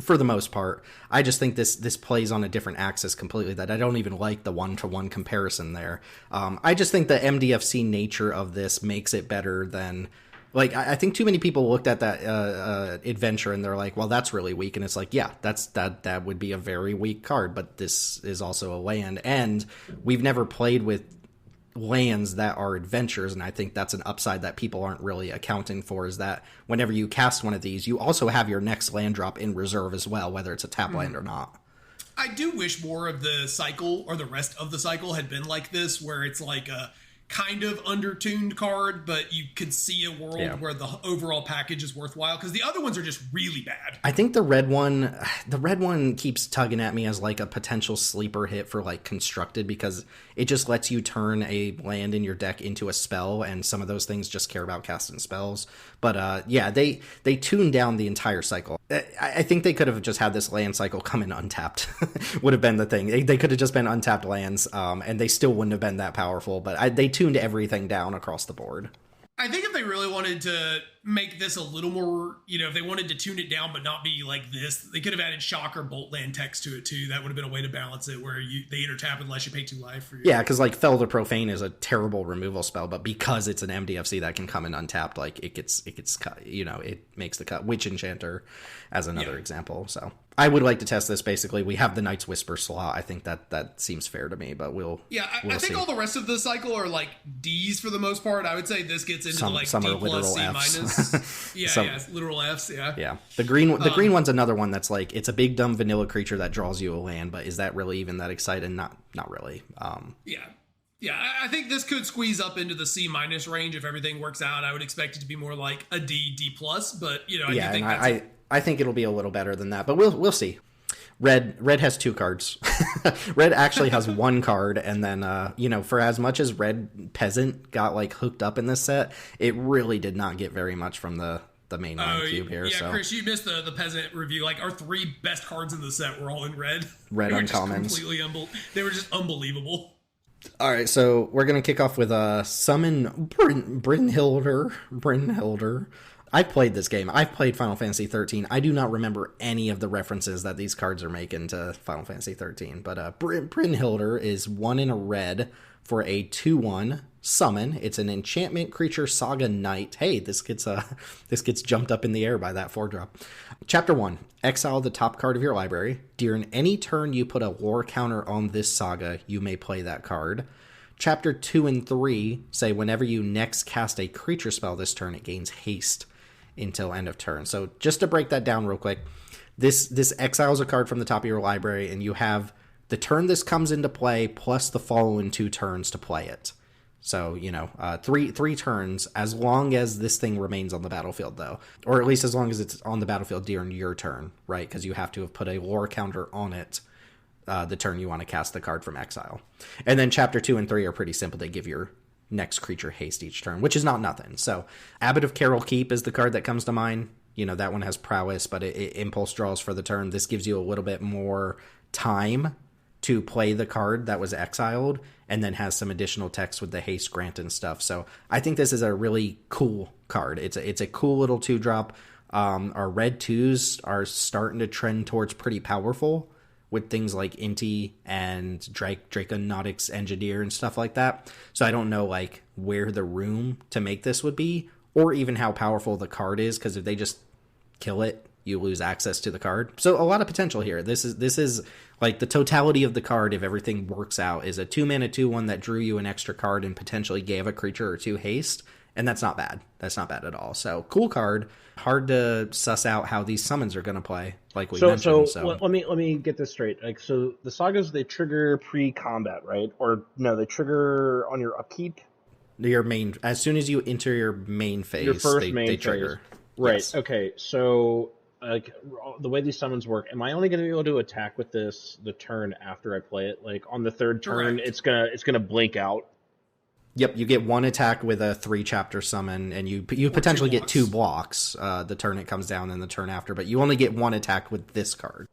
for the most part. I just think this plays on a different axis completely, that I don't even like the 1-to-1 comparison there. I just think the MDFC nature of this makes it better than, like, I think too many people looked at that adventure and they're like, well, that's really weak. And it's like, yeah, that would be a very weak card, but this is also a land, and we've never played with lands that are adventures, and I think that's an upside that people aren't really accounting for, is that whenever you cast one of these, you also have your next land drop in reserve as well, whether it's a tap land or not. I do wish more of the cycle, or the rest of the cycle, had been like this, where it's like a kind of undertuned card, but you could see a world where the overall package is worthwhile, because the other ones are just really bad. I think the red one keeps tugging at me as like a potential sleeper hit for like constructed, because it just lets you turn a land in your deck into a spell, and some of those things just care about casting spells. But they tuned down the entire cycle. I think they could have just had this land cycle come in untapped. Would have been the thing. They could have just been untapped lands, and they still wouldn't have been that powerful. But they tuned everything down across the board. I think if they really wanted to make this a little more, if they wanted to tune it down but not be like this, they could have added shock or bolt land text to it too. That would have been a way to balance it, where they either tap unless you pay 2 life. Yeah, because like Fell to Profane is a terrible removal spell, but because it's an MDFC that can come in untapped, like it gets cut. It makes the cut. Witch Enchanter as another example. So I would like to test this. Basically, we have the Night's Whisper slot. I think that seems fair to me, but we'll I think all the rest of the cycle are like D's for the most part. I would say this gets into some like are D literal plus C Fs. minus. Literal Fs. Yeah. The green one's another one that's like, it's a big dumb vanilla creature that draws you a land, but is that really even that exciting? Not really. Yeah, I think this could squeeze up into the C minus range if everything works out. I would expect it to be more like a D plus, but I think it'll be a little better than that, but we'll see. Red has 2 cards. Red actually has 1 card, and then for as much as Red Peasant got like hooked up in this set, it really did not get very much from the main line cube here. Yeah, so. Chris, you missed the Peasant review. Like, our 3 best cards in the set were all in red. Red uncommons. They were just unbelievable. All right, so we're going to kick off with Summon Brynhilder. I've played this game. I've played Final Fantasy 13. I do not remember any of the references that these cards are making to Final Fantasy 13. But Brynhilder is 1 in a red for a 2/1 summon. It's an enchantment creature saga knight. Hey, this gets jumped up in the air by that 4-drop. Chapter 1. Exile the top card of your library. During any turn you put a lore counter on this saga, you may play that card. Chapter 2 and 3 say whenever you next cast a creature spell this turn, it gains haste until end of turn. So just to break that down real quick, this exiles a card from the top of your library, and you have the turn this comes into play plus the following 2 turns to play it. So, three turns, as long as this thing remains on the battlefield, though. Or at least as long as it's on the battlefield during your turn, right? Because you have to have put a lore counter on it the turn you want to cast the card from exile. And then chapter 2 and 3 are pretty simple. They give your next creature haste each turn, which is not nothing. So Abbot of Carol Keep is the card that comes to mind. That one has prowess, but it impulse draws for the turn. This gives you a little bit more time to play the card that was exiled, and then has some additional text with the haste grant and stuff. So I think this is a really cool card. It's a cool little 2-drop. Our red 2s are starting to trend towards pretty powerful, with things like Inti and Draconautics Engineer and stuff like that. So I don't know like where the room to make this would be, or even how powerful the card is, because if they just kill it, you lose access to the card. So a lot of potential here. This is like the totality of the card, if everything works out, is a 2-mana 2/1 that drew you an extra card and potentially gave a creature or 2 haste, And that's not bad. That's not bad at all. So cool card. Hard to suss out how these summons are going to play, like we mentioned. So let me get this straight. Like, so the sagas, they trigger pre-combat, right? Or no, they trigger on your upkeep. Your main, as soon as you enter your main phase, your first main they phase. trigger. Right. Yes. Okay. So, like, the way these summons work, am I only going to be able to attack with this the turn after I play it? Like, on the third turn, Correct. it's gonna blink out. Yep, you get one attack with a 3-chapter summon, and you potentially get 2 blocks the turn it comes down and the turn after, but you only get one attack with this card.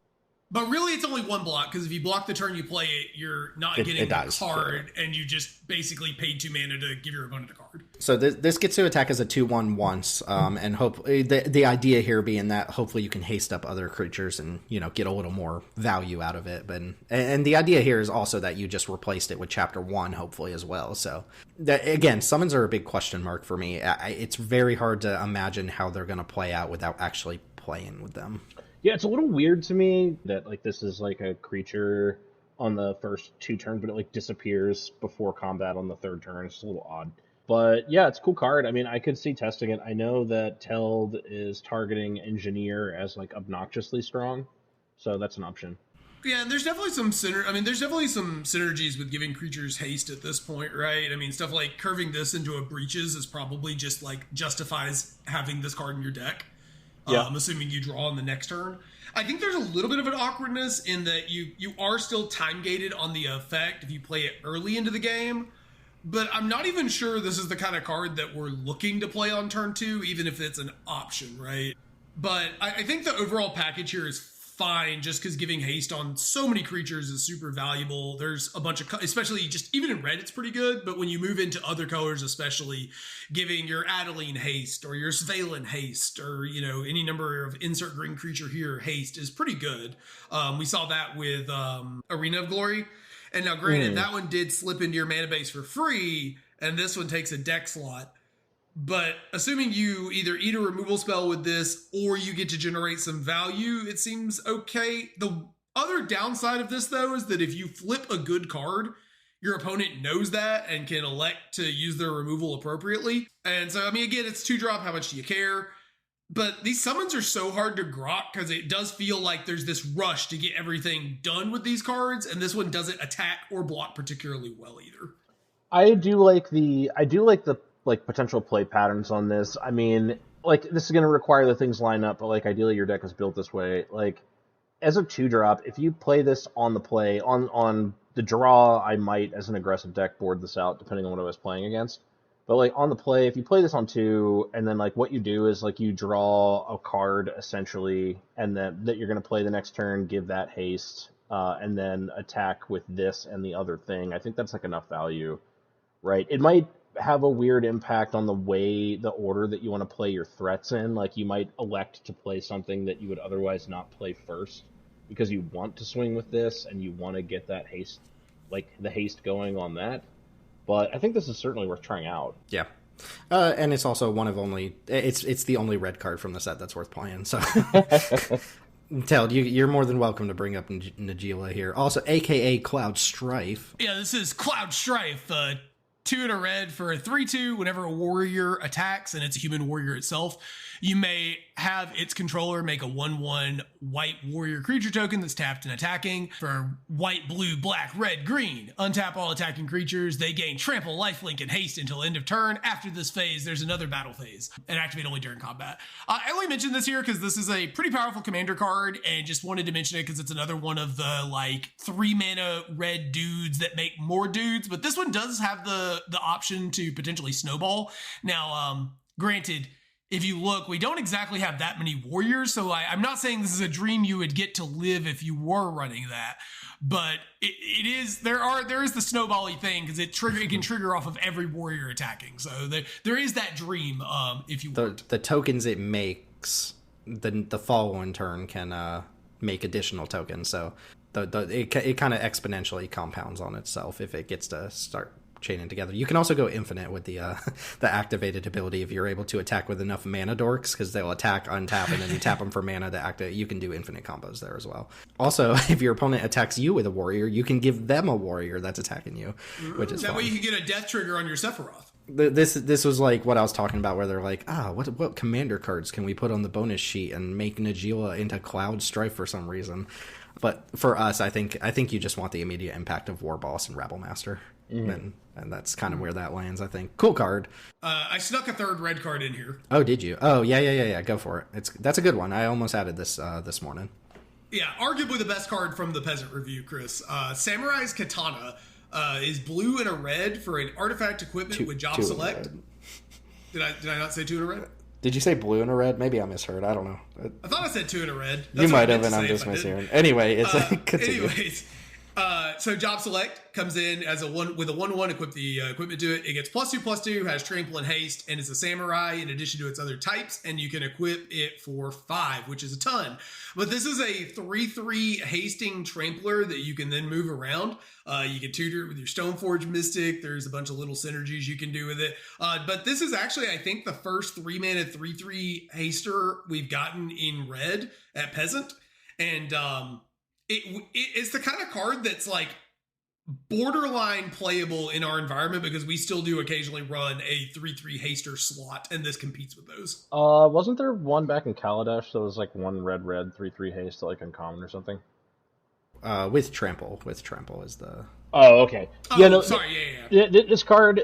But really, it's only one block, because if you block the turn you play it, you're not getting the card, and you just basically paid 2 mana to give your opponent a card. So this gets to attack as a 2/1 once, and hopefully the idea here being that hopefully you can haste up other creatures and get a little more value out of it. And the idea here is also that you just replaced it with Chapter 1 hopefully as well. So again, summons are a big question mark for me. It's very hard to imagine how they're going to play out without actually playing with them. Yeah, it's a little weird to me that like this is like a creature on the first 2 turns, but it like disappears before combat on the 3rd turn. It's a little odd. But yeah, it's a cool card. I mean, I could see testing it. I know that Teld is targeting Engineer as like obnoxiously strong, so that's an option. Yeah, and there's definitely some synergies with giving creatures haste at this point, right? I mean, stuff like curving this into a Breaches is probably just like justifies having this card in your deck. Yeah. Assuming you draw on the next turn. I think there's a little bit of an awkwardness in that you are still time gated on the effect if you play it early into the game, but I'm not even sure this is the kind of card that we're looking to play on turn 2, even if it's an option, right? But I think the overall package here is fine, just because giving haste on so many creatures is super valuable. There's a bunch of, especially just even in red, it's pretty good. But when you move into other colors, especially giving your Adeline haste or your Svalin haste or, any number of insert green creature here haste is pretty good. We saw that with Arena of Glory. And now granted, that one did slip into your mana base for free. And this one takes a deck slot. But assuming you either eat a removal spell with this or you get to generate some value, it seems okay. The other downside of this, though, is that if you flip a good card, your opponent knows that and can elect to use their removal appropriately. And so, I mean, again, it's 2-drop. How much do you care? But these summons are so hard to grok because it does feel like there's this rush to get everything done with these cards. And this one doesn't attack or block particularly well either. I do like the potential play patterns on this. I mean, like, this is going to require the things line up, but like ideally your deck is built this way. Like, as a 2-drop, if you play this on the play, on the draw, I might, as an aggressive deck, board this out depending on what I was playing against. But like on the play, if you play this on 2, and then like what you do is like you draw a card essentially, and then that you're going to play the next turn, give that haste, and then attack with this and the other thing. I think that's like enough value, right? It might have a weird impact on the order that you want to play your threats in. Like you might elect to play something that you would otherwise not play first because you want to swing with this and you want to get that haste, like the haste going on that. But I think this is certainly worth trying out. Yeah. And it's also it's the only red card from the set that's worth playing. So Teld, you're more than welcome to bring up Najeela here. Also, AKA Cloud Strife. Yeah, this is Cloud Strife. 2 and a red for a 3/2. Whenever a warrior attacks, and it's a human warrior itself, you may have its controller make a 1/1 white warrior creature token that's tapped and attacking for white, blue, black, red, green. Untap all attacking creatures. They gain trample, lifelink, and haste until end of turn. After this phase, there's another battle phase and activate only during combat. I only mentioned this here because this is a pretty powerful commander card and just wanted to mention it because it's another one of the like 3 mana red dudes that make more dudes. But this one does have the option to potentially snowball. Now, granted, if you look, we don't exactly have that many warriors, so I'm not saying this is a dream you would get to live if you were running that, but it is. There is the snowbally thing because it can trigger off of every warrior attacking. So there is that dream. If you want. The tokens it makes, the following turn can make additional tokens. So it kind of exponentially compounds on itself if it gets to start chaining together. You can also go infinite with the activated ability if you're able to attack with enough mana dorks, because they'll attack, untap, and then you tap them for mana to activate. You can do infinite combos there as well. Also, if your opponent attacks you with a warrior, you can give them a warrior that's attacking you, which is that fun. way you can get a death trigger on your Sephiroth. This was like what I was talking about, where they're like, what commander cards can we put on the bonus sheet and make Najila into Cloud Strife for some reason? But for us, I think you just want the immediate impact of War Boss and Rabble Master, and that's kind of where that lands. I think cool card. I snuck a third red card in here. Oh, did you? Oh, yeah. Go for it. That's a good one. I almost added this this morning. Yeah, arguably the best card from the Peasant Review, Chris. Samurai's Katana is blue and a red for an artifact equipment with job select. Did I not say 2 and a red? Did you say blue and a red? Maybe I misheard. I don't know. I thought I said 2 and a red. That's you might have, and I'm just mishearing. Anyway, it's continue. Anyways, so job select comes in as a 1/1. Equip the equipment to it. It gets +2/+2, has trample and haste, and is a samurai in addition to its other types. And you can equip it for 5, which is a ton. But this is a 3/3 hasting trampler that you can then move around. You can tutor it with your Stoneforge Mystic. There's a bunch of little synergies you can do with it. But this is actually, I think, the first 3-mana 3/3 haster we've gotten in red at Peasant. And it's the kind of card that's like borderline playable in our environment because we still do occasionally run a 3/3 haster slot, and this competes with those. Wasn't there one back in Kaladesh that was like 1 red 3/3 haste, like uncommon or something? With trample is the. Oh, okay. Sorry, yeah. This card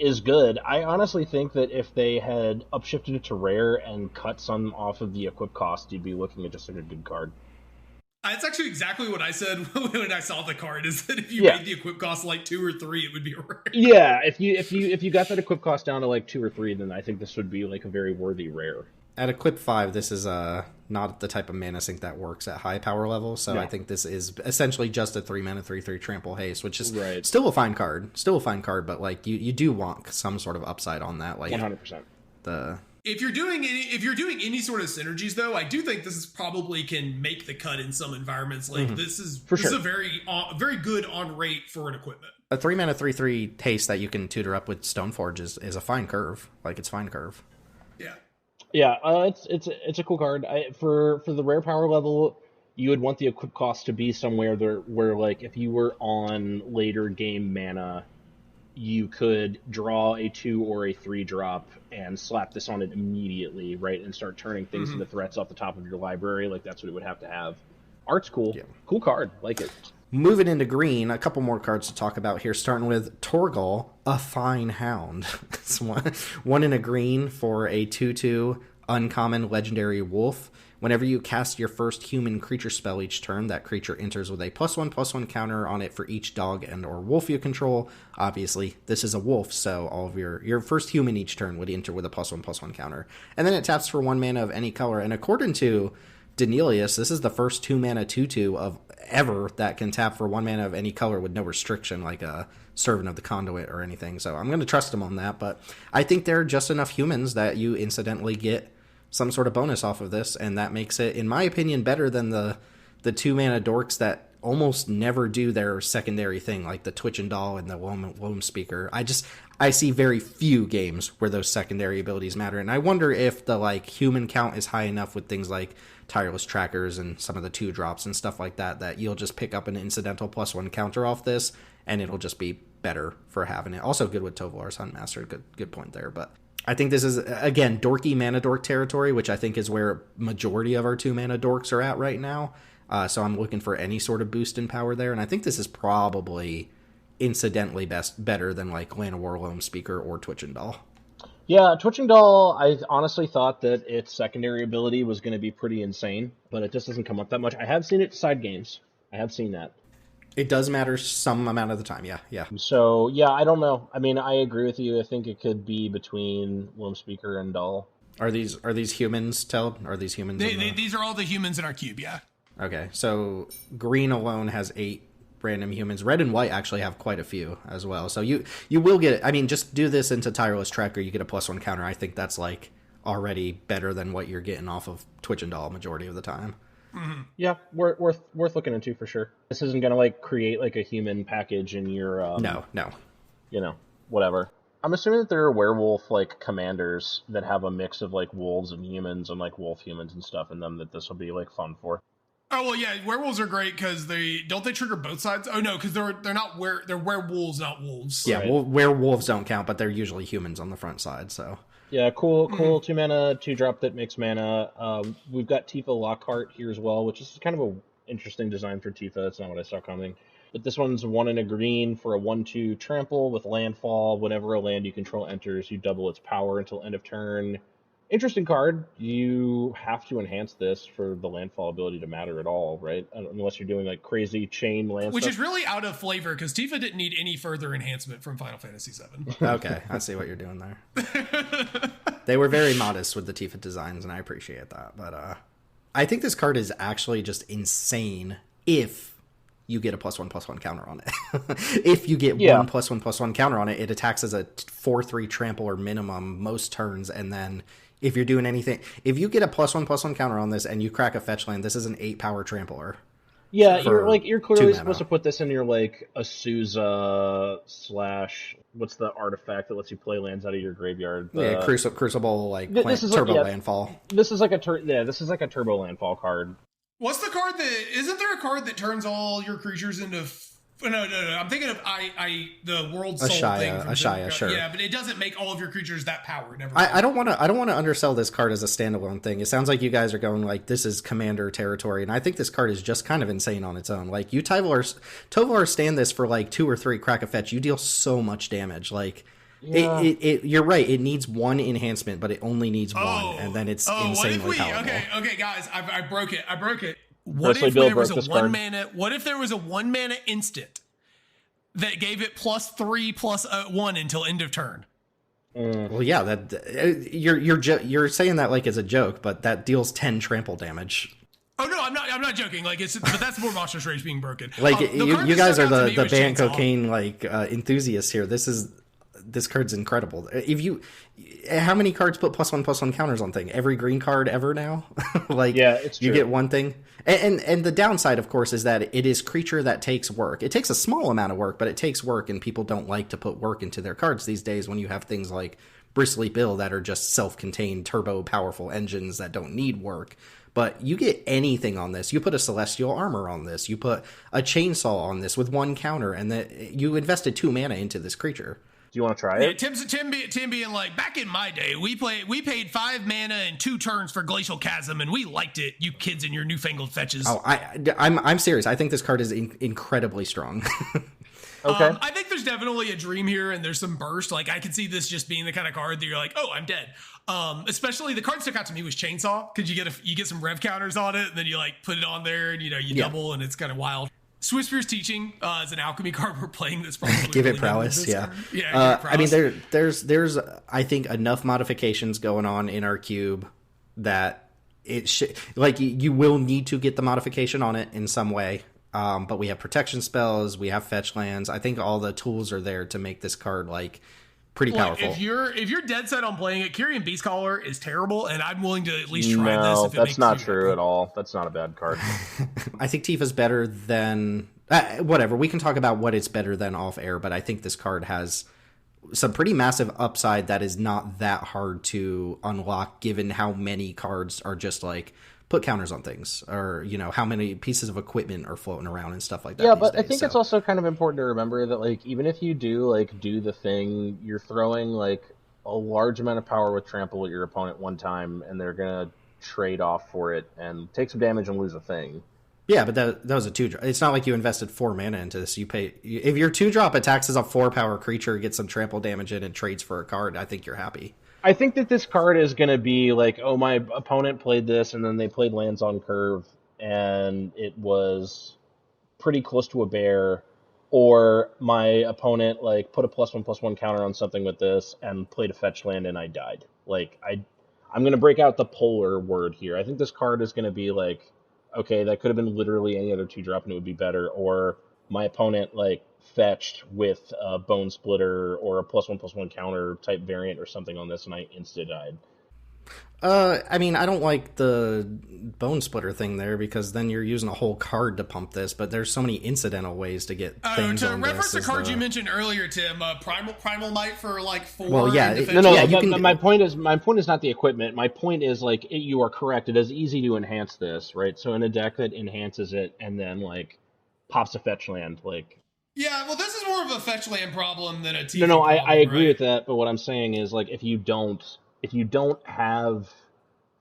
is good. I honestly think that if they had upshifted it to rare and cut some off of the equip cost, you'd be looking at just like a good card. That's actually exactly what I said when I saw the card. Is that if you made the equip cost like 2 or 3, it would be a rare. Yeah, if you got that equip cost down to like 2 or 3, then I think this would be like a very worthy rare. At equip 5, this is not the type of mana sink that works at high power level. So I think this is essentially just a 3-mana 3/3 trample haste, which is still a fine card. But like you do want some sort of upside on that. Like 100%. If you're doing any sort of synergies, though, I do think this is probably can make the cut in some environments. Like this is a very good on rate for an equipment. A 3-mana 3/3 haste that you can tutor up with Stoneforge is a fine curve. Like it's fine curve. Yeah, it's a cool card. For the rare power level, you would want the equip cost to be somewhere there where like if you were on later game mana, you could draw a 2 or a 3 drop and slap this on it immediately, right, and start turning things into threats off the top of your library. Like that's what it would have to have. Art's cool. Yeah. Cool card. Like it. Moving into green, a couple more cards to talk about here, starting with Torgal, a fine hound. It's one in a green for a 2/2 uncommon legendary wolf. Whenever you cast your first human creature spell each turn, that creature enters with a +1/+1 counter on it for each dog and or wolf you control. Obviously, this is a wolf, so all of your first human each turn would enter with a +1/+1 counter. And then it taps for 1 mana of any color. And according to Danelius, this is the first 2-mana 2/2 of ever that can tap for 1 mana of any color with no restriction, like a Servant of the Conduit or anything. So I'm going to trust him on that. But I think there are just enough humans that you incidentally get some sort of bonus off of this, and that makes it, in my opinion, better than the 2-mana dorks that almost never do their secondary thing, like the Twitch and Doll and the Loam Speaker. I see very few games where those secondary abilities matter, and I wonder if the like human count is high enough with things like Tireless Trackers and some of the 2 drops and stuff like that, that you'll just pick up an incidental +1 counter off this, and it'll just be better for having it. Also good with Tovolar's Huntmaster, good point there, but I think this is, again, dorky mana dork territory, which I think is where majority of our 2-mana dorks are at right now. So I'm looking for any sort of boost in power there, and I think this is probably incidentally better than like Llanowar Loam Speaker or Twitch and Doll. Yeah, Twitch and Doll, I honestly thought that its secondary ability was going to be pretty insane, but it just doesn't come up that much. I have seen it side games. I have seen that. It does matter some amount of the time, yeah. So, yeah, I don't know. I mean, I agree with you. I think it could be between Loam Speaker and Doll. Are these humans, Teld? Are these humans? These are all the humans in our cube, yeah. Okay, so green alone has 8 random humans. Red and white actually have quite a few as well. So you will get, I mean, just do this into Tireless Tracker, you get a +1 counter. I think that's like already better than what you're getting off of Twitch and Doll majority of the time. Mm-hmm. Yeah, worth looking into for sure. This isn't gonna like create like a human package in your no, you know, whatever. I'm assuming that there are werewolf like commanders that have a mix of like wolves and humans and like wolf humans and stuff in them, that this will be like fun for. Oh well, yeah, werewolves are great because they trigger both sides. Oh no, because they're werewolves, not wolves. Yeah, Right. well, werewolves don't count, but they're usually humans on the front side. So Yeah, cool 2 mana, 2 drop that makes mana. We've got Tifa Lockhart here as well, which is kind of a interesting design for Tifa. That's not what I saw coming. But this one's 1 and a green for a 1/2 trample with landfall. Whenever a land you control enters, you double its power until end of turn. Interesting card. You have to enhance this for the landfall ability to matter at all, right? Unless you're doing like crazy chain land Which stuff. is really out of flavor because Tifa didn't need any further enhancement from Final Fantasy VII. okay, I see what you're doing there. They were very modest with the Tifa designs, and I appreciate that. But I think this card is actually just insane if you get a +1/+1 counter on it. If you get 1+1/+1 counter on it, it attacks as a 4/3 trample or minimum most turns, and then if you're doing anything, if you get a +1/+1 counter on this and you crack a fetch land, this is an 8-power trampler. Yeah, you're clearly 2 supposed to put this in your like Azusa / what's the artifact that lets you play lands out of your graveyard? Yeah, Crucible, like This is Turbo like, Landfall. This is like a turbo landfall card. What's the card that isn't there a card that turns all your creatures into? No. I'm thinking of the World Soul thing. Ashaya, sure. Yeah, but it doesn't make all of your creatures that power. Never. I don't want to undersell this card as a standalone thing. It sounds like you guys are going like this is Commander territory, and I think this card is just kind of insane on its own. Like you Tovar stand this for like 2 or 3 crack a fetch, you deal so much damage. Like Yeah. you're right. It needs 1 enhancement, but it only needs 1, and then it's insanely powerful. Okay, guys, I broke it. What if there was a 1 mana? What if there was a 1 mana instant that gave it +3/+1 until end of turn? Well, yeah, that you're saying that like as a joke, but that deals 10 trample damage. Oh no, I'm not joking. Like but that's more Monstrous Rage being broken. Like you guys are the ban Chainsaw. cocaine like enthusiasts here. This card's incredible. How many cards put +1/+1 counters on thing? Every green card ever now? Like, yeah, it's true. You get one thing. And the downside, of course, is that it is creature that takes work. It takes a small amount of work, but it takes work, and people don't like to put work into their cards these days when you have things like Bristly Bill that are just self-contained, turbo powerful engines that don't need work. But you get anything on this. You put a Celestial Armor on this. You put a Chainsaw on this with 1 counter, and you invested 2 mana into this creature. Do you want to try it? Tim being like, back in my day, we paid 5 mana and 2 turns for Glacial Chasm, and we liked it. You kids and your newfangled fetches. Oh, I'm serious. I think this card is incredibly strong. Okay. I think there's definitely a dream here, and there's some burst. Like I could see this just being the kind of card that you're like, oh, I'm dead. Especially the card that stuck out to me was Chainsaw, because you get some rev counters on it, and then you like put it on there, and you double, and it's kind of wild. Swissfear's Teaching is an alchemy card we're playing that's probably give it prowess, yeah. Yeah, I mean, there's I think enough modifications going on in our cube that it should, like, you will need to get the modification on it in some way. But we have protection spells, we have fetch lands. I think all the tools are there to make this card like pretty powerful. If you're dead set on playing it, Kyrian Beastcaller is terrible, and I'm willing to at least try this. No, if it that's makes not you true happy. at all. That's not a bad card. I think Tifa's better than whatever. We can talk about what it's better than off air, but I think this card has some pretty massive upside that is not that hard to unlock, given how many cards are just like put counters on things, or how many pieces of equipment are floating around and stuff like that. Yeah, but I think it's also kind of important to remember that like even if you do the thing, you're throwing like a large amount of power with trample at your opponent one time, and they're gonna trade off for it and take some damage and lose a thing. Yeah, but that was a 2-drop. It's not like you invested 4 mana into this. You pay if your 2-drop attacks as a 4-power creature, gets some trample damage in, and trades for a card. I think you're happy. I think that this card is going to be like, oh, my opponent played this, and then they played lands on curve, and it was pretty close to a bear, or my opponent like put a +1/+1 counter on something with this and played a fetch land, and I died. Like I'm going to break out the polar word here. I think this card is going to be like, okay, that could have been literally any other 2-drop, and it would be better, or my opponent like fetched with a Bone Splitter or a +1/+1 counter type variant or something on this, and I insta died. I mean, I don't like the bone splitter thing there because then you're using a whole card to pump this, but there's so many incidental ways to get things to on reference this. the card you mentioned earlier, Tim, Primal Might for like 4. Well, yeah, my point is not the equipment. My point is you are correct. It is easy to enhance this, right? So in a deck that enhances it and then like pops a fetch land, like. Yeah, well, this is more of a fetch land problem than a Tifa No, problem, I agree right? with that. But what I'm saying is like if you don't have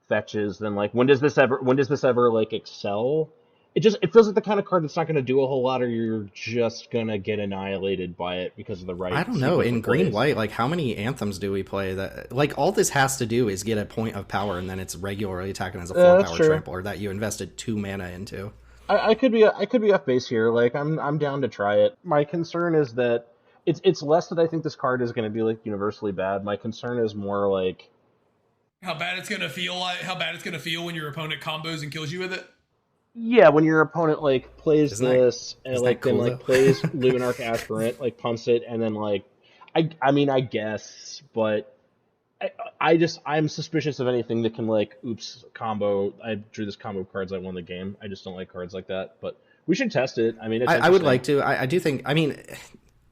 fetches, then like when does this ever like excel? It feels like the kind of card that's not going to do a whole lot, or you're just going to get annihilated by it because of the right. I don't know. In green white, like how many anthems do we play that like all this has to do is get a point of power, and then it's regularly attacking as a 4-power trampler that you invested 2 mana into. I could be off base here. Like I'm down to try it. My concern is that it's less that I think this card is going to be like universally bad. My concern is more like how bad it's going to feel when your opponent combos and kills you with it. Yeah, when your opponent like plays isn't this that, and like cool, then like plays Luminarch Aspirant, like pumps it, and then like I mean I guess, but I'm suspicious of anything that can like combo. I drew this combo cards. I won the game. I just don't like cards like that. But we should test it. I mean, I would like to. I do think. I mean,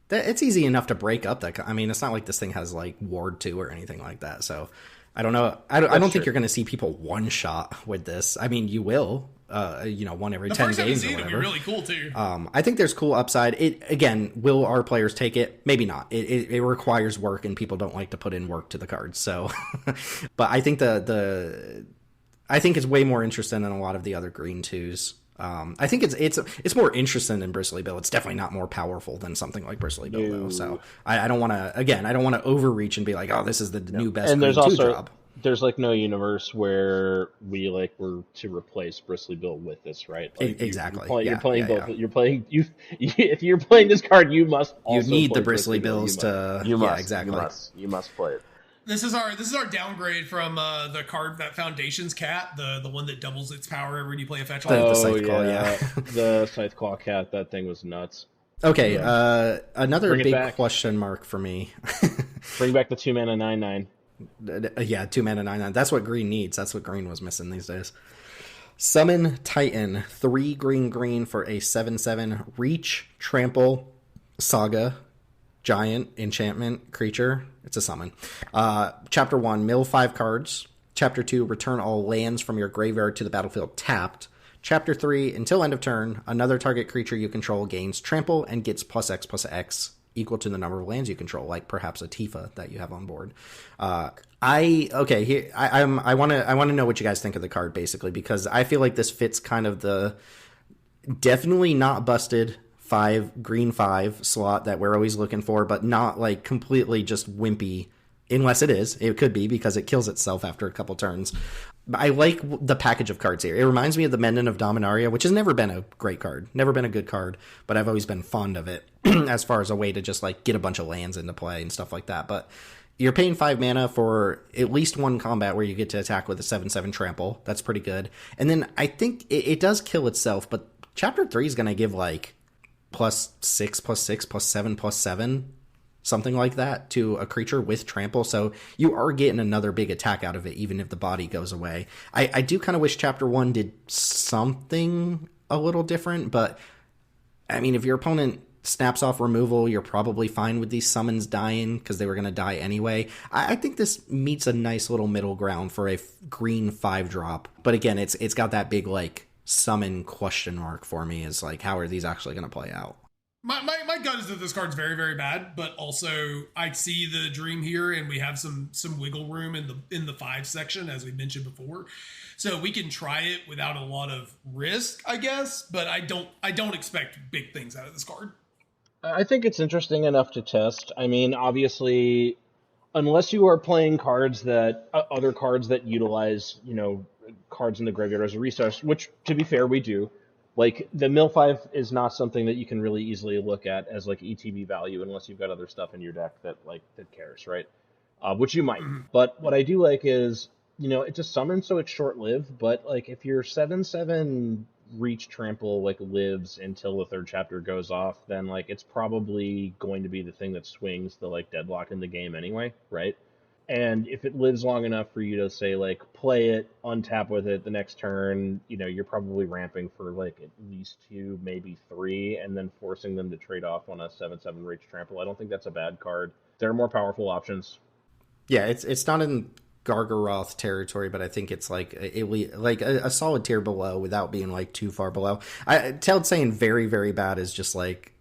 it's easy enough to break up that. I mean, it's not like this thing has like Ward 2 or anything like that. So I don't know. I don't think you're going to see people one shot with this. I mean, you will. One every 10 games or whatever. Be really cool too. I think there's cool upside. It again, will our players take it? Maybe not. It requires work, and people don't like to put in work to the cards. So, but I think I think it's way more interesting than a lot of the other green 2s. I think it's more interesting than Bristly Bill. It's definitely not more powerful than something like Bristly Bill, though. So I don't want to overreach and be like, oh, this is the new best and green 2 drop. There's like no universe where we like were to replace Bristly Bill with this, right? Like, exactly. You're playing both. Yeah. You're playing if you're playing this card, you must. Also you need the Bristly Bills to. You must. Exactly. You must play it. This is our downgrade from the card that Foundation's cat, the one that doubles its power every time you play a fetch land. The Scytheclaw, the Scytheclaw cat. That thing was nuts. Okay, another big question mark for me. Bring back the 2 mana 9/9. Yeah, 2 mana 9/9. That's what green needs. That's what green was missing these days. Summon Titan, 3 green for a 7/7 reach, trample, saga, giant, enchantment, creature. It's a summon. Chapter 1, mill 5 cards. Chapter 2, return all lands from your graveyard to the battlefield tapped. Chapter 3, until end of turn, another target creature you control gains trample and gets +X/+X equal to the number of lands you control, like perhaps a Tifa that you have on board. I want to know what you guys think of the card, basically, because I feel like this fits kind of the definitely not busted 5 green 5 slot that we're always looking for, but not like completely just wimpy, unless it is. It could be because it kills itself after a couple turns. But I like the package of cards here. It reminds me of the Mendon of Dominaria, which has never been a great card, never been a good card, but I've always been fond of it as far as a way to just like get a bunch of lands into play and stuff like that. But you're paying 5 mana for at least one combat where you get to attack with a 7/7 trample. That's pretty good. And then I think it does kill itself, but Chapter 3 is going to give like +6/+6 +7/+7, something like that to a creature with trample. So you are getting another big attack out of it, even if the body goes away. I do kind of wish Chapter 1 did something a little different, but I mean, if your opponent snaps off removal, you're probably fine with these summons dying because they were going to die anyway. I think this meets a nice little middle ground for a green 5-drop. But again, it's got that big like summon question mark for me, is like, how are these actually going to play out? My gut is that this card's very, very bad, but also I see the dream here, and we have some wiggle room in the 5 section, as we mentioned before. So we can try it without a lot of risk, I guess, but I don't expect big things out of this card. I think it's interesting enough to test. I mean, obviously, unless you are playing cards that other cards that utilize, cards in the graveyard as a resource, which, to be fair, we do. Like, the Mill 5 is not something that you can really easily look at as, like, ETB value unless you've got other stuff in your deck that cares, right? Which you might. Mm-hmm. But what I do like is, it's a summon, so it's short-lived, but, like, if your 7/7 reach trample, like, lives until the 3rd chapter goes off, then, like, it's probably going to be the thing that swings the, like, deadlock in the game anyway, right? And if it lives long enough for you to say, like, play it, untap with it the next turn, you're probably ramping for, like, at least 2, maybe 3, and then forcing them to trade off on a 7/7 Rage Trample. I don't think that's a bad card. There are more powerful options. Yeah, it's not in Gargaroth territory, but I think it's like a solid tier below without being like too far below. Teld saying very, very bad is just like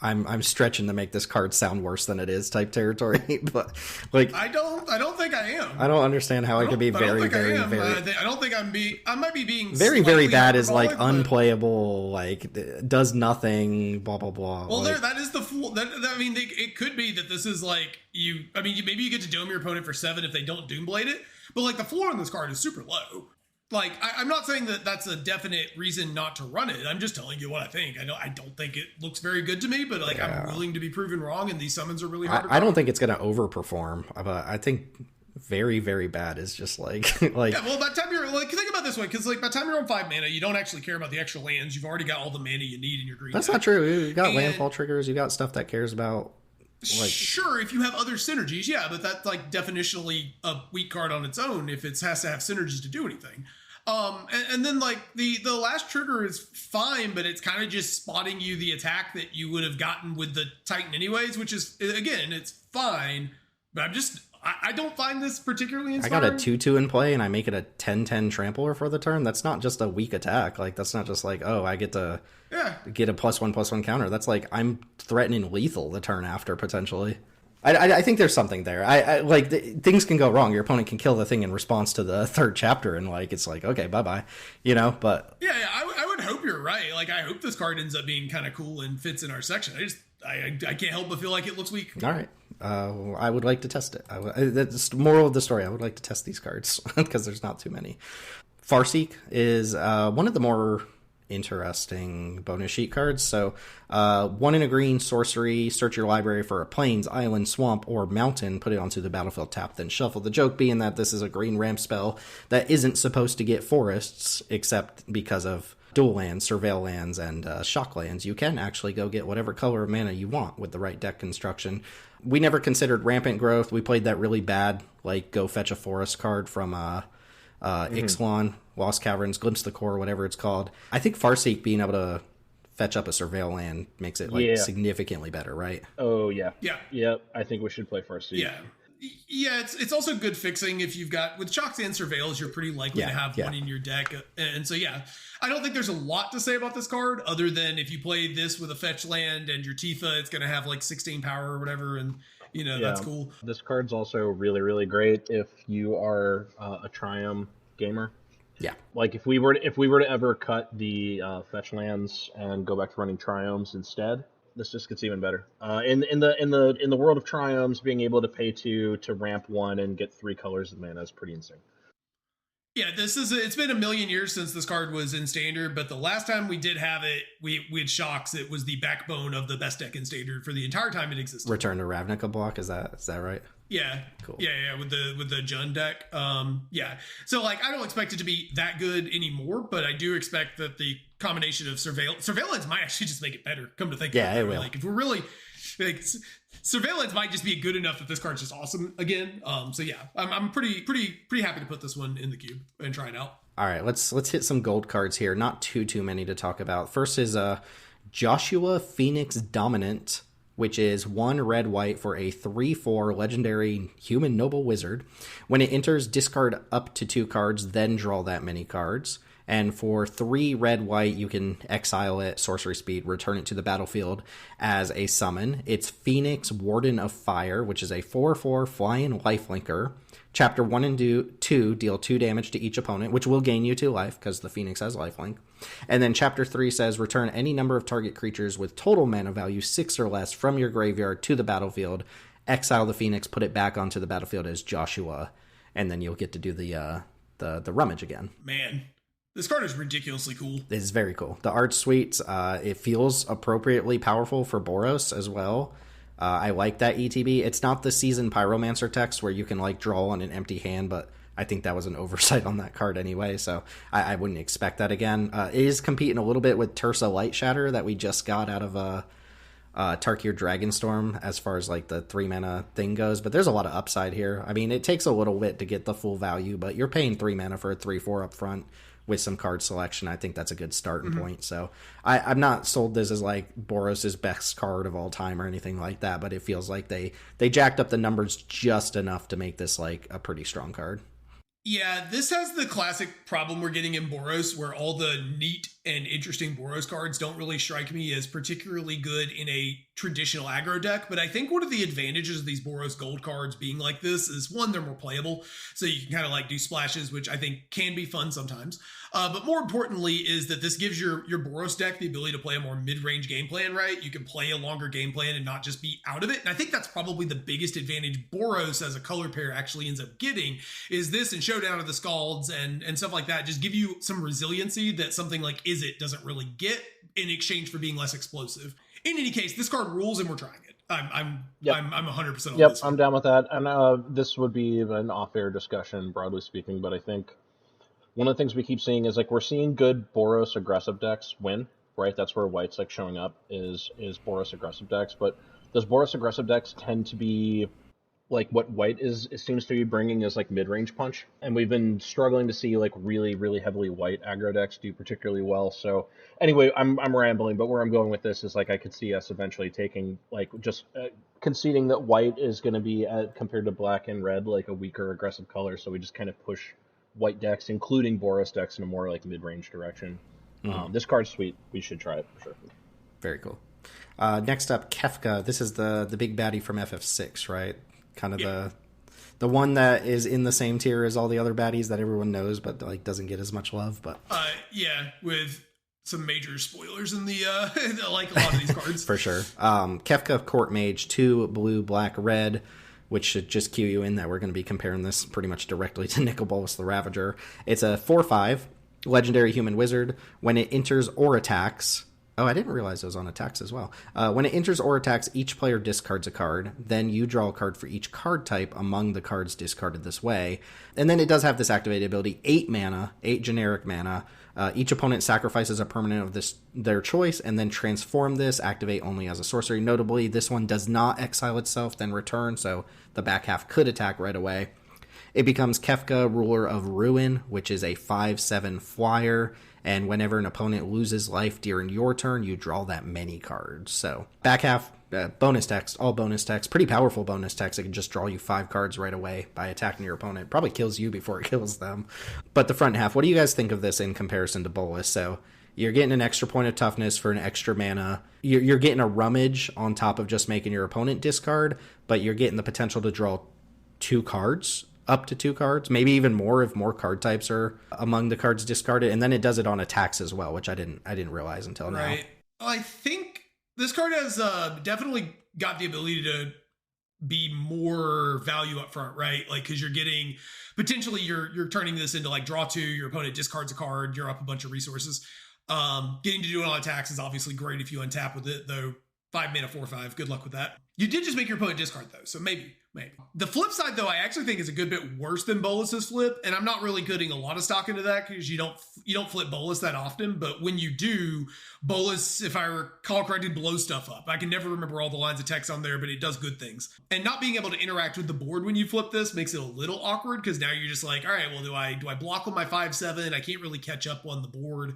I'm stretching to make this card sound worse than it is type territory, but like I don't think I am. I don't very, very, I don't think I might be being very, very bad is like but unplayable, like does nothing, blah blah blah. Well, like, that is the fool. It could be that this is like maybe you get to dome your opponent for 7 if they don't Doomblade it, but like the floor on this card is super low. Like, I'm not saying that that's a definite reason not to run it. I'm just telling you what I think. I don't think it looks very good to me, but like I'm willing to be proven wrong, and these summons are really hard. I don't think it's going to overperform, but I think very, very bad is just like like. Yeah, well, by the time you're like, think about it this way, because like by the time you're on 5 mana, you don't actually care about the extra lands. You've already got all the mana you need in your green. That's not true. You got landfall triggers. You got stuff that cares about. Like, sure, if you have other synergies, yeah, but that's like definitionally a weak card on its own if it has to have synergies to do anything. And then like the last trigger is fine, but it's kind of just spotting you the attack that you would have gotten with the Titan anyways, which is, again, it's fine, but I don't find this particularly inspiring. I got a 2/2 in play and I make it a 10/10 trampler for the turn. That's not just a weak attack. Like, that's not just like, oh, I get to get a +1/+1 counter. That's like, I'm threatening lethal the turn after, potentially. I think there's something there. Things can go wrong. Your opponent can kill the thing in response to the 3rd chapter, and like it's like, okay, bye, but yeah, I would hope you're right. Like, I hope this card ends up being kind of cool and fits in our section. I can't help but feel like it looks weak. All right, I would like to test it. That's the moral of the story. I would like to test these cards because there's not too many. Farseek is one of the more interesting bonus sheet cards. So 1 in a green sorcery, search your library for a plains, island, swamp, or mountain, put it onto the battlefield, tap, then shuffle. The joke being that this is a green ramp spell that isn't supposed to get forests, except because of dual lands, surveil lands, and shock lands. You can actually go get whatever color of mana you want with the right deck construction. We never considered rampant growth. We played that really bad, like go fetch a forest card from Ixalan, Lost Caverns, Glimpse the Core, whatever it's called. I think Farseek being able to fetch up a surveil land makes it significantly better, right? Oh yeah, yeah. I think we should play Farseek. Yeah, it's also good fixing if you've got with shocks and surveils. You're pretty likely to have one in your deck, and so I don't think there's a lot to say about this card other than if you play this with a fetch land and your Tifa, it's going to have like 16 power or whatever, and that's cool. This card's also really, really great if you are a Triumph gamer. Yeah, like if we were to ever cut the fetch lands and go back to running Triumphs instead, this just gets even better. In the world of Triumphs, being able to pay 2 to ramp 1 and get 3 colors of mana is pretty insane. Yeah, it's been a million years since this card was in Standard, but the last time we did have it, we had Shocks. It was the backbone of the best deck in Standard for the entire time it existed. Return to Ravnica block, is that right? Yeah. Cool. Yeah, with the Jund deck. So like I don't expect it to be that good anymore, but I do expect that the combination of surveillance might actually just make it better. Come to think of it. It will. Like if we're really like surveillance might just be good enough that this card's just awesome again. I'm pretty happy to put this one in the cube and try it out. All right, let's hit some gold cards here. Not too many to talk about. First is Joshua Phoenix Dominant, which is 1 red-white for a 3/4 legendary human noble wizard. When it enters, discard up to 2 cards, then draw that many cards. And for 3 red-white, you can exile it, sorcery speed, return it to the battlefield as a summon. It's Phoenix Warden of Fire, which is a 4/4 flying lifelinker. Chapter 1 and 2 deal 2 damage to each opponent, which will gain you 2 life because the Phoenix has lifelink. And then Chapter 3 says, return any number of target creatures with total mana value 6 or less from your graveyard to the battlefield. Exile the Phoenix, put it back onto the battlefield as Joshua, and then you'll get to do the rummage again. Man, this card is ridiculously cool. It's very cool. The art suite, it feels appropriately powerful for Boros as well. I like that ETB. It's not the Seasoned Pyromancer text where you can like draw on an empty hand, but I think that was an oversight on that card anyway, so I wouldn't expect that again. It is competing a little bit with Tersa Light Shatter that we just got out of Tarkir Dragonstorm as far as like the 3 mana thing goes, but there's a lot of upside here. I mean, it takes a little bit to get the full value, but you're paying 3 mana for a 3/4 up front with some card selection. I think that's a good starting point. So I'm not sold this as like Boros' best card of all time or anything like that, but it feels like they jacked up the numbers just enough to make this like a pretty strong card. Yeah, this has the classic problem we're getting in Boros, where all the neat and interesting Boros cards don't really strike me as particularly good in a traditional aggro deck. But I think one of the advantages of these Boros gold cards being like this is, one, they're more playable, so you can kind of like do splashes, which I think can be fun sometimes. But more importantly is that this gives your Boros deck the ability to play a more mid-range game plan, right? You can play a longer game plan and not just be out of it. And I think that's probably the biggest advantage Boros as a color pair actually ends up getting, is this and Showdown of the Scalds and stuff like that just give you some resiliency that something like Izzet doesn't really get in exchange for being less explosive. In any case, this card rules and we're trying it. I'm 100% on Yep, this one. I'm down with that. And this would be an off-air discussion, broadly speaking, but I think one of the things we keep seeing is like we're seeing good Boros aggressive decks win, right? That's where White's like showing up is Boros aggressive decks, but those Boros aggressive decks tend to be like what White seems to be bringing is like mid-range punch, and we've been struggling to see like really, really heavily White aggro decks do particularly well. So anyway, I'm rambling, but where I'm going with this is like I could see us eventually taking like just conceding that White is going to be compared to Black and Red like a weaker aggressive color, so we just kind of push White decks, including Boros decks, in a more like mid-range direction. This card's sweet. We should try it for sure. Very cool. Next up, Kefka. This is the big baddie from FF6, right? Kind of the one that is in the same tier as all the other baddies that everyone knows, but like doesn't get as much love. But with some major spoilers in the like a lot of these cards for sure. Kefka Court Mage, 2 blue, black, red, which should just cue you in that we're going to be comparing this pretty much directly to Nicol Bolas the Ravager. It's a 4/5 legendary human wizard. When it enters or attacks. Oh, I didn't realize it was on attacks as well. When it enters or attacks, each player discards a card. Then you draw a card for each card type among the cards discarded this way. And then it does have this activated ability, 8 mana, 8 generic mana. Each opponent sacrifices a permanent of their choice and then transform this, activate only as a sorcery. Notably, this one does not exile itself, then return, so the back half could attack right away. It becomes Kefka, Ruler of Ruin, which is a 5/7 flyer. And whenever an opponent loses life during your turn, you draw that many cards. So back half, bonus text, all bonus text, pretty powerful bonus text. It can just draw you 5 cards right away by attacking your opponent. Probably kills you before it kills them. But the front half, what do you guys think of this in comparison to Bolas? So you're getting an extra point of toughness for an extra mana. You're getting a rummage on top of just making your opponent discard, but you're getting the potential to draw 2 cards. Up to 2 cards, maybe even more if more card types are among the cards discarded, and then it does it on attacks as well, which I didn't realize until now. Right. I think this card has definitely got the ability to be more value up front, right? Like, because you're getting potentially you're turning this into like draw 2, your opponent discards a card, you're up a bunch of resources. Getting to do it on attacks is obviously great if you untap with it, though. 5 mana 4/5. Good luck with that. You did just make your opponent discard though, so maybe. The flip side though, I actually think is a good bit worse than Bolas's flip, and I'm not really putting a lot of stock into that because you don't flip Bolas that often. But when you do, Bolas, if I recall correctly, blows stuff up. I can never remember all the lines of text on there, but it does good things. And not being able to interact with the board when you flip this makes it a little awkward because now you're just like, all right, well, do I block with my 5/7? I can't really catch up on the board.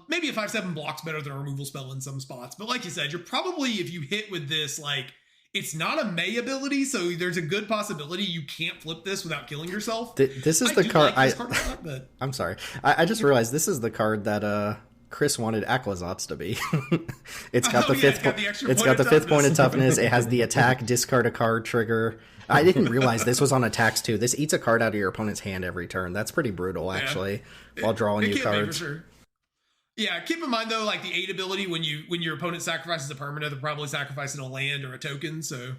Maybe a 5/7 blocks better than a removal spell in some spots, but like you said, you're probably, if you hit with this, like, it's not a May ability, so there's a good possibility you can't flip this without killing yourself. This is the card. But I'm sorry. I just realized this is the card that Chris wanted Aclazotz to be. It's got the fifth. It's got the 5th point of toughness. It has the attack, discard a card trigger. I didn't realize this was on attacks too. This eats a card out of your opponent's hand every turn. That's pretty brutal, actually. While drawing you cards. For sure. Yeah, keep in mind though, like the 8 ability, when your opponent sacrifices a permanent, they're probably sacrificing a land or a token. So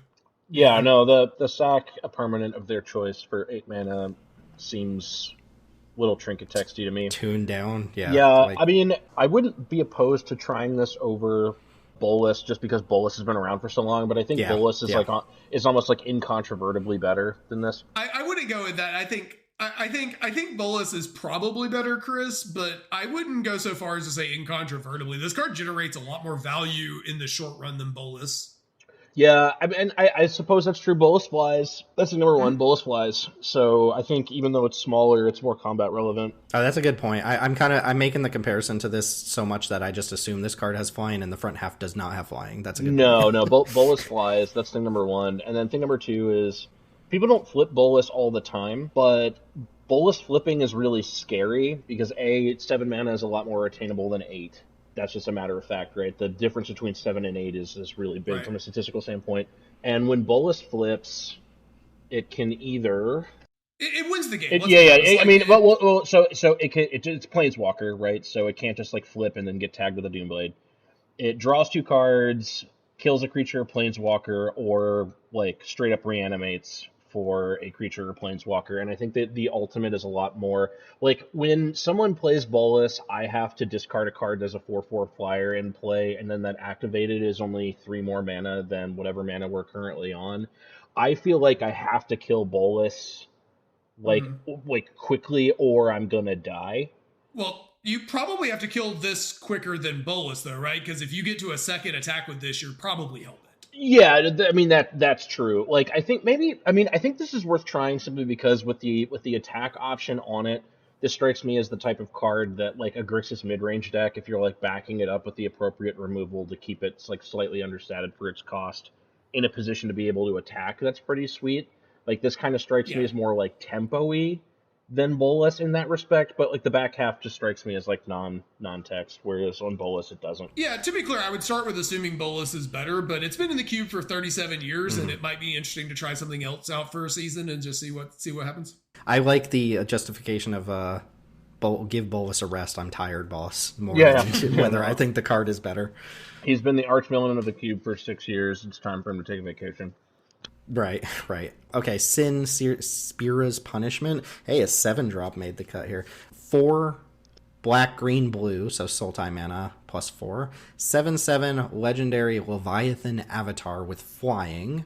yeah, no, the sack a permanent of their choice for 8 mana seems a little trinket texty to me. Tuned down, yeah. Yeah, I mean, I wouldn't be opposed to trying this over Bolas just because Bolas has been around for so long, but I think Bolas is is almost like incontrovertibly better than this. I wouldn't go with that. I think I think Bolas is probably better, Chris, but I wouldn't go so far as to say incontrovertibly. This card generates a lot more value in the short run than Bolas. Yeah, I suppose that's true. Bolus flies. That's the number one. Mhm. Bolus flies. So I think even though it's smaller, it's more combat relevant. Oh, that's a good point. I'm making the comparison to this so much that I just assume this card has flying and the front half does not have flying. That's a good point. No, Bolus flies. That's thing number one. And then thing number two is people don't flip Bolus all the time, but Bolus flipping is really scary because A, 7 mana is a lot more attainable than 8. That's just a matter of fact, right? The difference between 7 and 8 is really big Right. from a statistical standpoint. And when Bolus flips, it can either... It wins the game. It, Let's yeah, be yeah. honest. I Like, mean, well, so it's Planeswalker, right? So it can't just like flip and then get tagged with a Doomblade. It draws 2 cards, kills a creature or Planeswalker, or like straight up reanimates for a creature or Planeswalker. And I think that the ultimate is a lot more like when someone plays Bolas, I have to discard a card as a 4/4 flyer in play, and then that activated is only 3 more mana than whatever mana we're currently on. I feel like I have to kill Bolas like Mhm. like quickly, or I'm gonna die. Well, you probably have to kill this quicker than Bolas, though, right? Because if you get to a second attack with this, you're probably hellbent. Yeah, I mean that's true. Like I think I think this is worth trying simply because with the attack option on it, this strikes me as the type of card that like a Grixis mid-range deck, if you're like backing it up with the appropriate removal to keep it like slightly understated for its cost, in a position to be able to attack, that's pretty sweet. Like this kind of strikes me Yeah. as more like tempo-y than Bolas in that respect, but like the back half just strikes me as like non-text, whereas on Bolas it doesn't. Yeah, to be clear, I would start with assuming Bolas is better, but it's been in the cube for 37 years, and Mhm. it might be interesting to try something else out for a season and just see what happens. I like the justification of give Bolas a rest. I'm tired, boss. More Yeah. than whether I think the card is better. He's been the arch villain of the cube for 6 years. It's time for him to take a vacation. Right, right. Okay, Spira's Punishment. Hey, a 7-drop made the cut here. 4 black, green, blue, so Sultai mana plus 4. 7/7 legendary Leviathan Avatar with flying.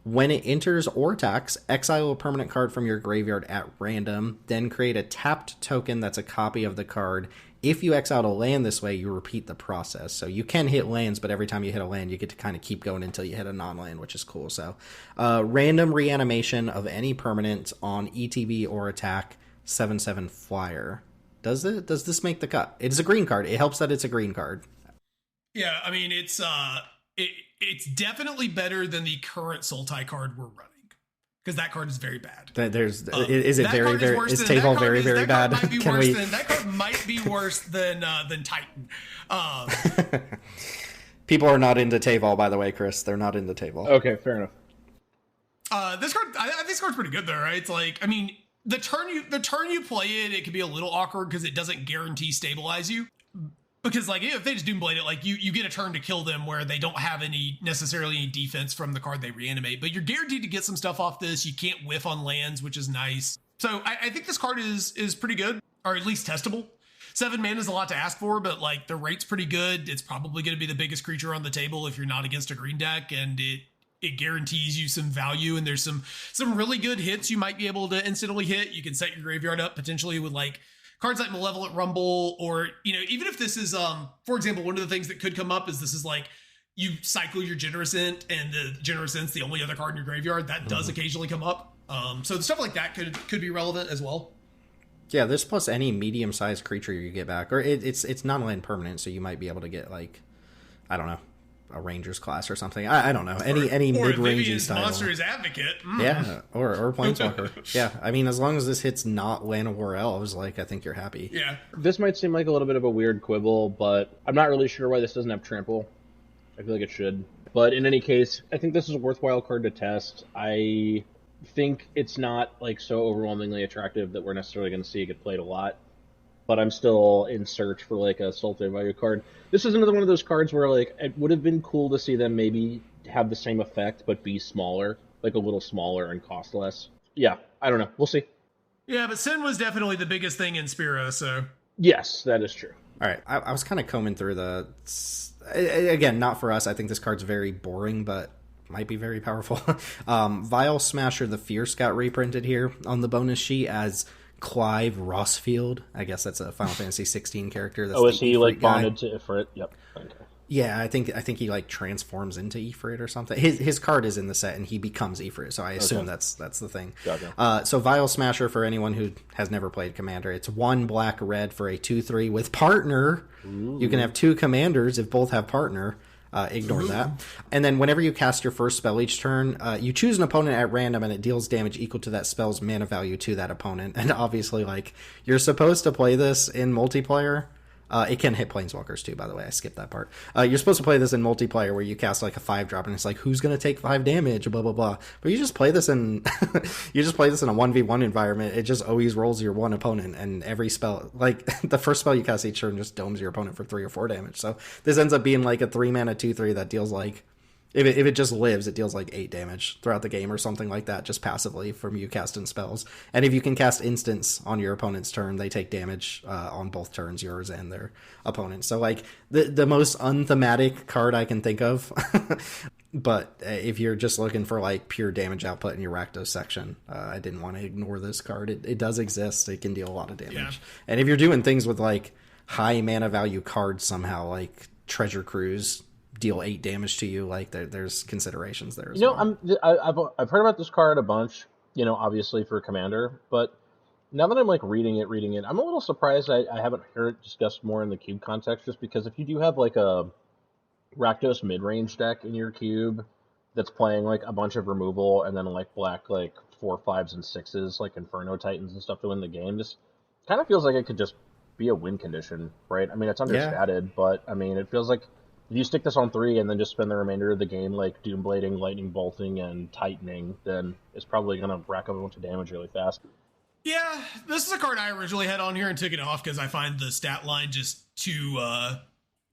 When it enters or attacks, exile a permanent card from your graveyard at random, then create a tapped token that's a copy of the card. If you exile a land this way, you repeat the process. So you can hit lands, but every time you hit a land, you get to kind of keep going until you hit a non-land, which is cool. So random reanimation of any permanent on ETB or attack, 7/7 flyer. Does this make the cut? It's a green card. It helps that it's a green card. Yeah, I mean it's definitely better than the current Sultai card we're running because that card is very bad. Is it That very card very worse is than- table that card very is- very that bad? card might be Can worse we? That card might be worse than Titan. People are not into Table, by the way, Chris. They're not into Table. Okay, fair enough. This card, I think this card's pretty good though, right? It's like, I mean, the turn you play it, it can be a little awkward because it doesn't guarantee stabilize you. Because like if they just Doomblade it, like you get a turn to kill them where they don't have necessarily any defense from the card they reanimate, but you're guaranteed to get some stuff off this. You can't whiff on lands, which is nice. So I think this card is pretty good, or at least testable. 7 mana is a lot to ask for, but like the rate's pretty good. It's probably going to be the biggest creature on the table if you're not against a green deck, and it guarantees you some value. And there's some really good hits you might be able to instantly hit. You can set your graveyard up potentially with like cards like Malevolent Rumble, or, you know, even if this is, for example, one of the things that could come up is this is like, you cycle your Generous Int, and the Generous Int's the only other card in your graveyard. That does occasionally come up. So stuff like that could be relevant as well. Yeah, this plus any medium-sized creature you get back, or it's non-land permanent, so you might be able to get like, I don't know, a Ranger's Class or something. I don't know, any or mid-rangey Vivian's style. Monster's Advocate. Yeah, or Planeswalker. Yeah, I mean, as long as this hits not Land of War Elves, like I think you're happy. Yeah. This might seem like a little bit of a weird quibble, but I'm not really sure why this doesn't have trample. I feel like it should. But in any case, I think this is a worthwhile card to test. I think it's not like so overwhelmingly attractive that we're necessarily going to see it get played a lot. But I'm still in search for like a Sultai value card. This is another one of those cards where like it would have been cool to see them maybe have the same effect but be smaller, like a little smaller and cost less. Yeah, I don't know. We'll see. Yeah, but Sin was definitely the biggest thing in Spira, so. Yes, that is true. All right, I was kind of combing through again, not for us. I think this card's very boring, but might be very powerful. Vile Smasher the Fierce got reprinted here on the bonus sheet as Clive Rossfield. I guess that's a Final Fantasy 16 character. That's is he like guy. bonded to Ifrit? Yep. Okay. Yeah, I think he like transforms into Ifrit or something. His card is in the set and he becomes Ifrit, so I assume that's the thing. Gotcha. So Vile Smasher, for anyone who has never played Commander, it's 1 black red for a 2/3 with partner. Ooh. You can have 2 commanders if both have partner. Ignore that. And then whenever you cast your first spell each turn, you choose an opponent at random and it deals damage equal to that spell's mana value to that opponent. And obviously, like, you're supposed to play this in multiplayer. It can hit planeswalkers too, by the way. I skipped that part. You're supposed to play this in multiplayer where you cast like a 5-drop and it's like, who's going to take 5 damage, blah, blah, blah. But you just play this in you just play this in a 1v1 environment. It just always rolls your one opponent, and every spell, like the first spell you cast each turn just domes your opponent for 3 or 4 damage. So this ends up being like a 3-mana 2/3 that deals like, if it just lives, it deals like 8 damage throughout the game or something like that, just passively from you casting spells. And if you can cast instants on your opponent's turn, they take damage on both turns, yours and their opponent. So like the most unthematic card I can think of. But if you're just looking for like pure damage output in your Rakdos section, I didn't want to ignore this card. It does exist. It can deal a lot of damage. Yeah. And if you're doing things with like high mana value cards somehow, like Treasure Cruise, deal 8 damage to you, like there's considerations there as well. I've heard about this card a bunch, obviously for Commander, but now that I'm like reading it, I'm a little surprised I haven't heard it discussed more in the cube context, just because if you do have like a Rakdos mid-range deck in your cube that's playing like a bunch of removal and then like black like 4, 5s, and 6s like Inferno Titans and stuff to win the game, this kind of feels like it could just be a win condition, right? I mean, it's understated, but I mean, it feels like if you stick this on 3 and then just spend the remainder of the game like Doomblading, Lightning Bolting, and Tightening, then it's probably going to rack up a bunch of damage really fast. Yeah, this is a card I originally had on here and took it off because I find the stat line just too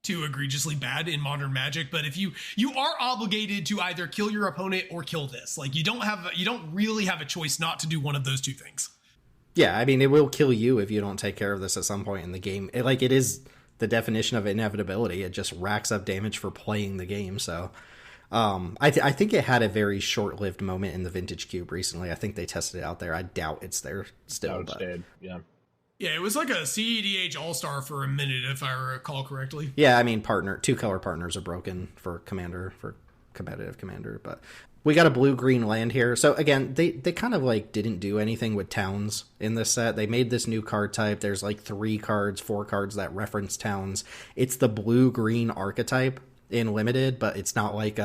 egregiously bad in Modern Magic. But if you are obligated to either kill your opponent or kill this, like you don't really have a choice not to do one of those 2 things. Yeah, I mean, it will kill you if you don't take care of this at some point in the game. It is the definition of inevitability. It just racks up damage for playing the game. So I think it had a very short-lived moment in the Vintage Cube recently. I think they tested it out there. I doubt it's there still. Yeah. Yeah, it was like a CEDH All-Star for a minute, if I recall correctly. Yeah, I mean, 2-color partners are broken for competitive Commander, but we got a blue-green land here. So again, they kind of like didn't do anything with towns in this set. They made this new card type. There's like 4 cards that reference towns. It's the blue-green archetype in Limited, but it's not like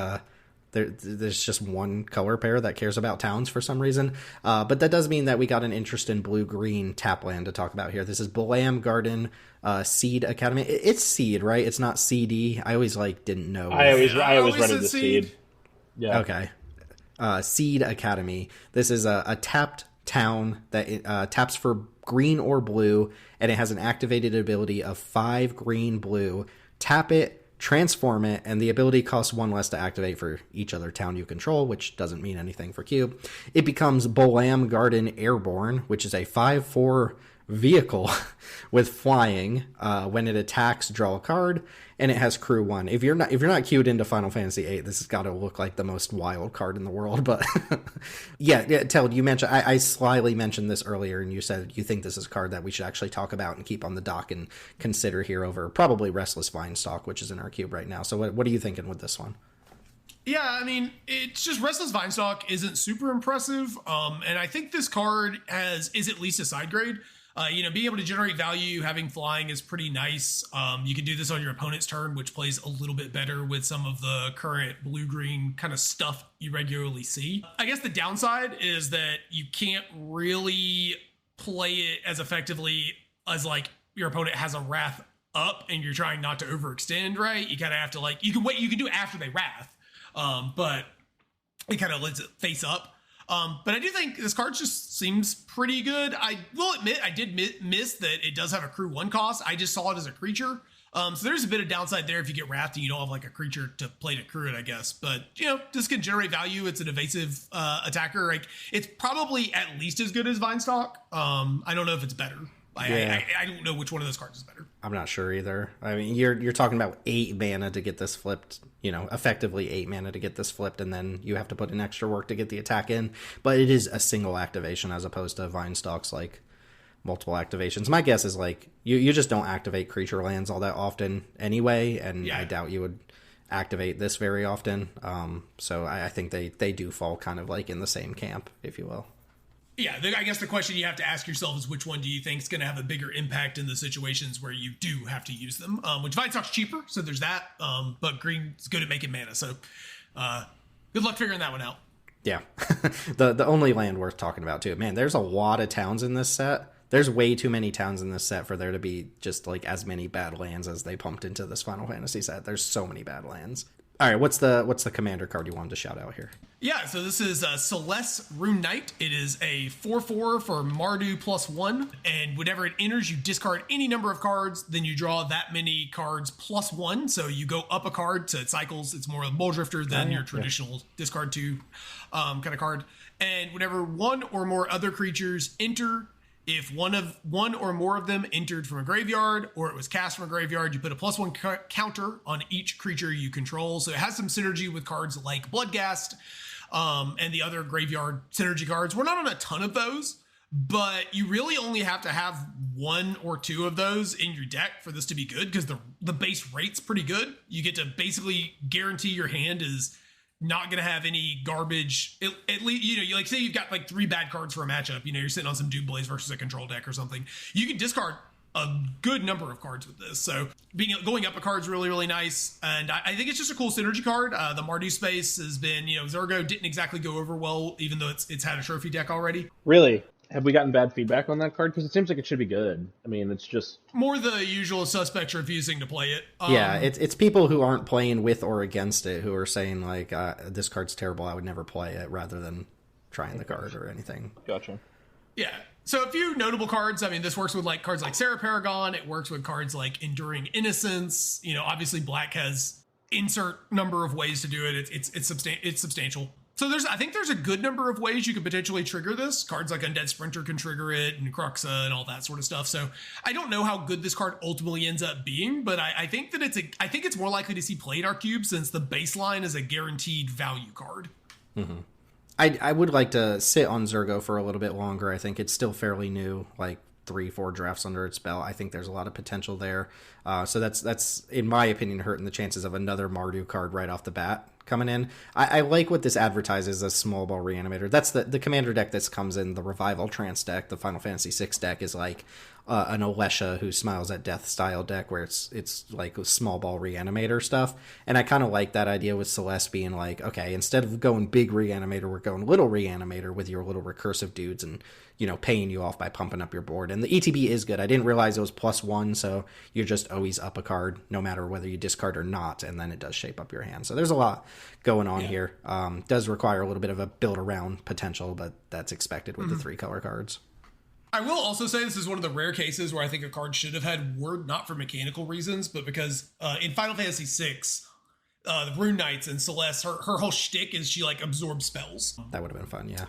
there's just one color pair that cares about towns for some reason. But that does mean that we got an interest in blue-green tap land to talk about here. This is Bolam Garden Seed Academy. It's Seed, right? It's not CD. I always didn't know. I always read it as Seed. Yeah. Okay. Seed Academy. This is a tapped town that taps for green or blue, and it has an activated ability of 5 green blue. Tap it, transform it, and the ability costs 1 less to activate for each other town you control, which doesn't mean anything for Cube. It becomes Bolam Garden Airborne, which is a 5/4 vehicle with flying. When it attacks, draw a card, and it has crew 1. If you're not queued into Final Fantasy VIII, this has got to look like the most wild card in the world. But yeah, Teld, you mentioned, I slyly mentioned this earlier, and you said you think this is a card that we should actually talk about and keep on the dock and consider here over probably Restless Vinestalk, which is in our cube right now. So what are you thinking with this one? Yeah, I mean, it's just Restless Vinestalk isn't super impressive, and I think this card is at least a side grade. Being able to generate value, having flying is pretty nice. You can do this on your opponent's turn, which plays a little bit better with some of the current blue-green kind of stuff you regularly see. I guess the downside is that you can't really play it as effectively as like your opponent has a Wrath up and you're trying not to overextend, right? You kind of have to you can do it after they Wrath, but it kind of lets it face up. But I do think this card just seems pretty good. I will admit I did miss that it does have a crew 1 cost. I just saw it as a creature. So there's a bit of downside there if you get Wrath and you don't have like a creature to play to crew it, I guess. But, this can generate value. It's an evasive attacker. It's probably at least as good as Vinestalk. I don't know if it's better. I don't know which one of those cards is better. I'm not sure either. I mean, you're talking about 8 mana to get this flipped effectively 8 mana to get this flipped, and then you have to put in extra work to get the attack in. But it is a single activation as opposed to Vine Stalk's like multiple activations. My guess is like you just don't activate creature lands all that often anyway, and I doubt you would activate this very often. So I think they do fall kind of like in the same camp, if you will. Yeah, I guess the question you have to ask yourself is which one do you think is going to have a bigger impact in the situations where you do have to use them? Which Vine Stalk's cheaper, so there's that. But green's good at making mana, so good luck figuring that one out. Yeah, the only land worth talking about too. Man, there's a lot of towns in this set. There's way too many towns in this set for there to be just like as many bad lands as they pumped into this Final Fantasy set. There's so many bad lands. All right, what's the commander card you wanted to shout out here? Yeah, so this is Celeste Rune Knight. It is a 4/4 for Mardu +1, and whenever it enters, you discard any number of cards, then you draw that many cards +1. So you go up a card, so it cycles. It's more of a Bowl Drifter than your traditional discard 2 kind of card. And whenever one or more other creatures enter, if one or more of them entered from a graveyard or it was cast from a graveyard, you put a +1 counter on each creature you control. So it has some synergy with cards like Bloodghast and the other graveyard synergy cards. We're not on a ton of those, but you really only have to have 1 or 2 of those in your deck for this to be good, because the base rate's pretty good. You get to basically guarantee your hand is not going to have any garbage. At least, you like say you've got like 3 bad cards for a matchup. You're sitting on some Doom Blaze versus a control deck or something. You can discard a good number of cards with this. So going up a card is really, really nice. And I think it's just a cool synergy card. The Mardu space has been, Zergo didn't exactly go over well, even though it's had a trophy deck already. Really? Have we gotten bad feedback on that card? Because it seems like it should be good. I mean, it's just more the usual suspects refusing to play it. Yeah, it's people who aren't playing with or against it who are saying like, this card's terrible, I would never play it, rather than trying the card or anything. Gotcha. Yeah. So a few notable cards. I mean, this works with like cards like Sarah Paragon. It works with cards like Enduring Innocence. Obviously Black has insert number of ways to do it. It's substantial. So I think there's a good number of ways you could potentially trigger this. Cards like Undead Sprinter can trigger it, and Cruxa and all that sort of stuff. So I don't know how good this card ultimately ends up being, but I think that I think it's more likely to see play in our cube, since the baseline is a guaranteed value card. Mm-hmm. I would like to sit on Zergo for a little bit longer. I think it's still fairly new, like 3-4 drafts under its belt. I think there's a lot of potential there. So that's in my opinion hurting the chances of another Mardu card right off the bat coming in. I like what this advertises as Small Ball Reanimator. That's the commander deck that comes in the Revival Trance deck. The Final Fantasy VI deck is like an Alesha Who Smiles at Death style deck, where it's like Small Ball Reanimator stuff. And I kind of like that idea with Celeste being like, okay, instead of going big Reanimator, we're going little Reanimator with your little recursive dudes and paying you off by pumping up your board. And the ETB is good. I didn't realize it was +1, so you're just always up a card, no matter whether you discard or not, and then it does shape up your hand. So there's a lot going on here. Does require a little bit of a build-around potential, but that's expected with the 3-color cards. I will also say this is one of the rare cases where I think a card should have had word, not for mechanical reasons, but because in Final Fantasy VI, the Rune Knights and Celeste, her whole shtick is she like absorbs spells. That would have been fun, yeah.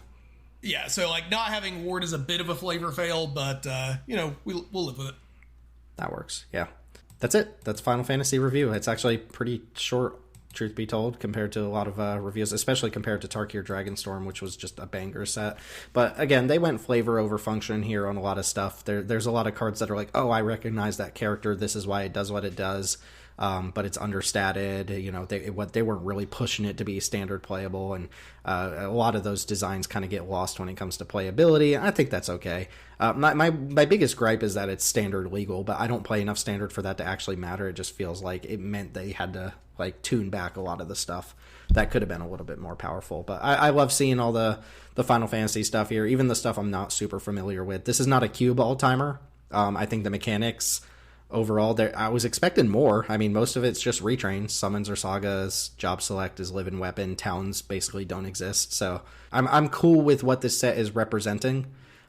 Yeah, so like not having ward is a bit of a flavor fail, but we'll live with it. That works, yeah. That's it. That's Final Fantasy review. It's actually pretty short, truth be told, compared to a lot of reviews, especially compared to Tarkir Dragonstorm, which was just a banger set. But again, they went flavor over function here on a lot of stuff. There's a lot of cards that are like, oh, I recognize that character. This is why it does what it does. But it's understated. They weren't really pushing it to be standard playable, and a lot of those designs kind of get lost when it comes to playability. I think that's okay. My biggest gripe is that it's standard legal, but I don't play enough standard for that to actually matter. It just feels like it meant they had to like tune back a lot of the stuff that could have been a little bit more powerful. But I love seeing all the Final Fantasy stuff here, even the stuff I'm not super familiar with. This is not a cube all-timer. I think the mechanics overall, I was expecting more. I mean, most of it's just retrains. Summons or sagas, job select is living weapon. Towns basically don't exist. So I'm cool with what this set is representing.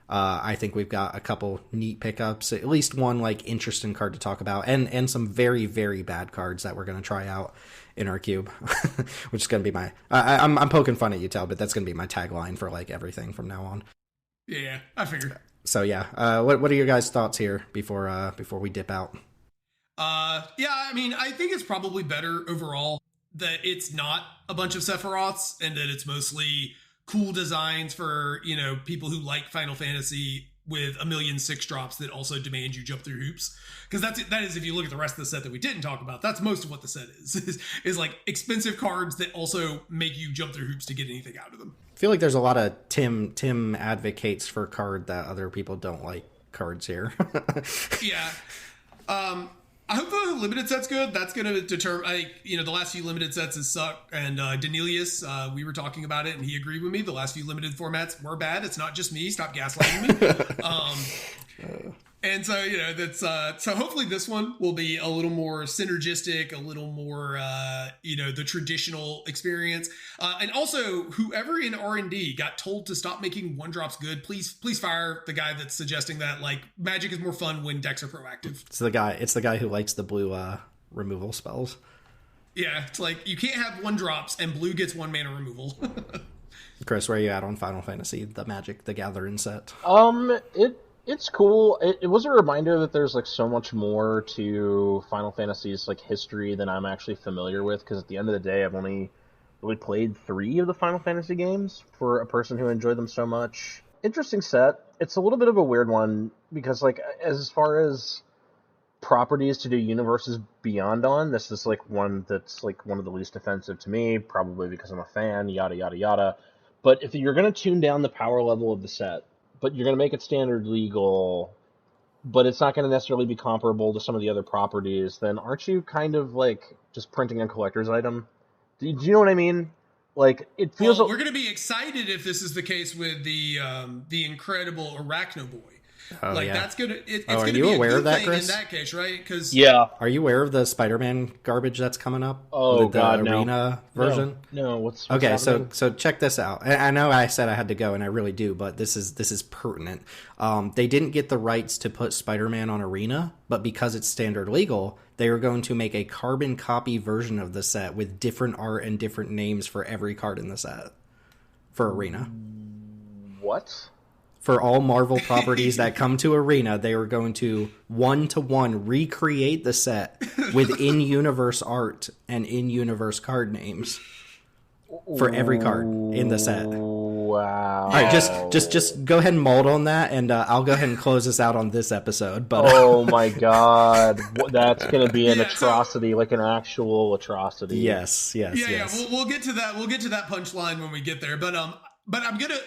I think we've got a couple neat pickups, at least one like interesting card to talk about, and some very, very bad cards that we're going to try out in our cube, which is going to be my, I'm poking fun at you, Teld, but that's going to be my tagline for like everything from now on. Yeah, I figured. So yeah, what are your guys' thoughts here before we dip out? Yeah, I mean, I think it's probably better overall that it's not a bunch of Sephiroths and that it's mostly cool designs for, people who like Final Fantasy with a million 6-drops that also demand you jump through hoops. Because that is, if you look at the rest of the set that we didn't talk about, that's most of what the set is like expensive cards that also make you jump through hoops to get anything out of them. I feel like there's a lot of Tim advocates for card that other people don't like cards here. Yeah. I hope the limited set's good. That's going to determine, the last few limited sets has sucked. And Danelius, we were talking about it, and he agreed with me. The last few limited formats were bad. It's not just me. Stop gaslighting me. And so, that's so hopefully this one will be a little more synergistic, a little more, the traditional experience. And also, whoever in R&D got told to stop making 1-drops good, please fire the guy that's suggesting that. Like, Magic is more fun when decks are proactive. It's the guy who likes the blue removal spells. Yeah, it's like you can't have 1-drops and blue gets 1 mana removal. Chris, where are you at on Final Fantasy, the Magic the Gathering set? It's cool. It was a reminder that there's like so much more to Final Fantasy's like history than I'm actually familiar with, because at the end of the day I've only really played 3 of the Final Fantasy games for a person who enjoyed them so much. Interesting set. It's a little bit of a weird one because like as far as properties to do universes beyond on, this is like one that's like one of the least offensive to me, probably because I'm a fan, yada yada yada. But if you're going to tune down the power level of the set, but you're going to make it standard legal, but it's not going to necessarily be comparable to some of the other properties, then aren't you kind of like just printing a collector's item? Do you know what I mean? Like, it feels... Well, we're going to be excited if this is the case with the incredible Arachno Boy. Oh, like, yeah. that's going to... It's are going to you be a aware good of that, thing Chris? in that case, right? Because Yeah. Are you aware of the Spider-Man garbage that's coming up? Oh, with the God, arena version? No, what's Okay, happening? so check this out. I know I said I had to go, and I really do, but this is pertinent. They didn't get the rights to put Spider-Man on Arena, but because it's standard legal, they are going to make a carbon copy version of the set with different art and different names for every card in the set for Arena. What? For all Marvel properties that come to Arena, they are going to one-to-one recreate the set with in-universe art and in-universe card names for every card in the set. Wow. All right, just go ahead and mold on that, and I'll go ahead and close this out on this episode. But oh my God, that's going to be an atrocity, like an actual atrocity. Yes. Yeah. We'll get to that. We'll get to that punchline when we get there. But I'm gonna.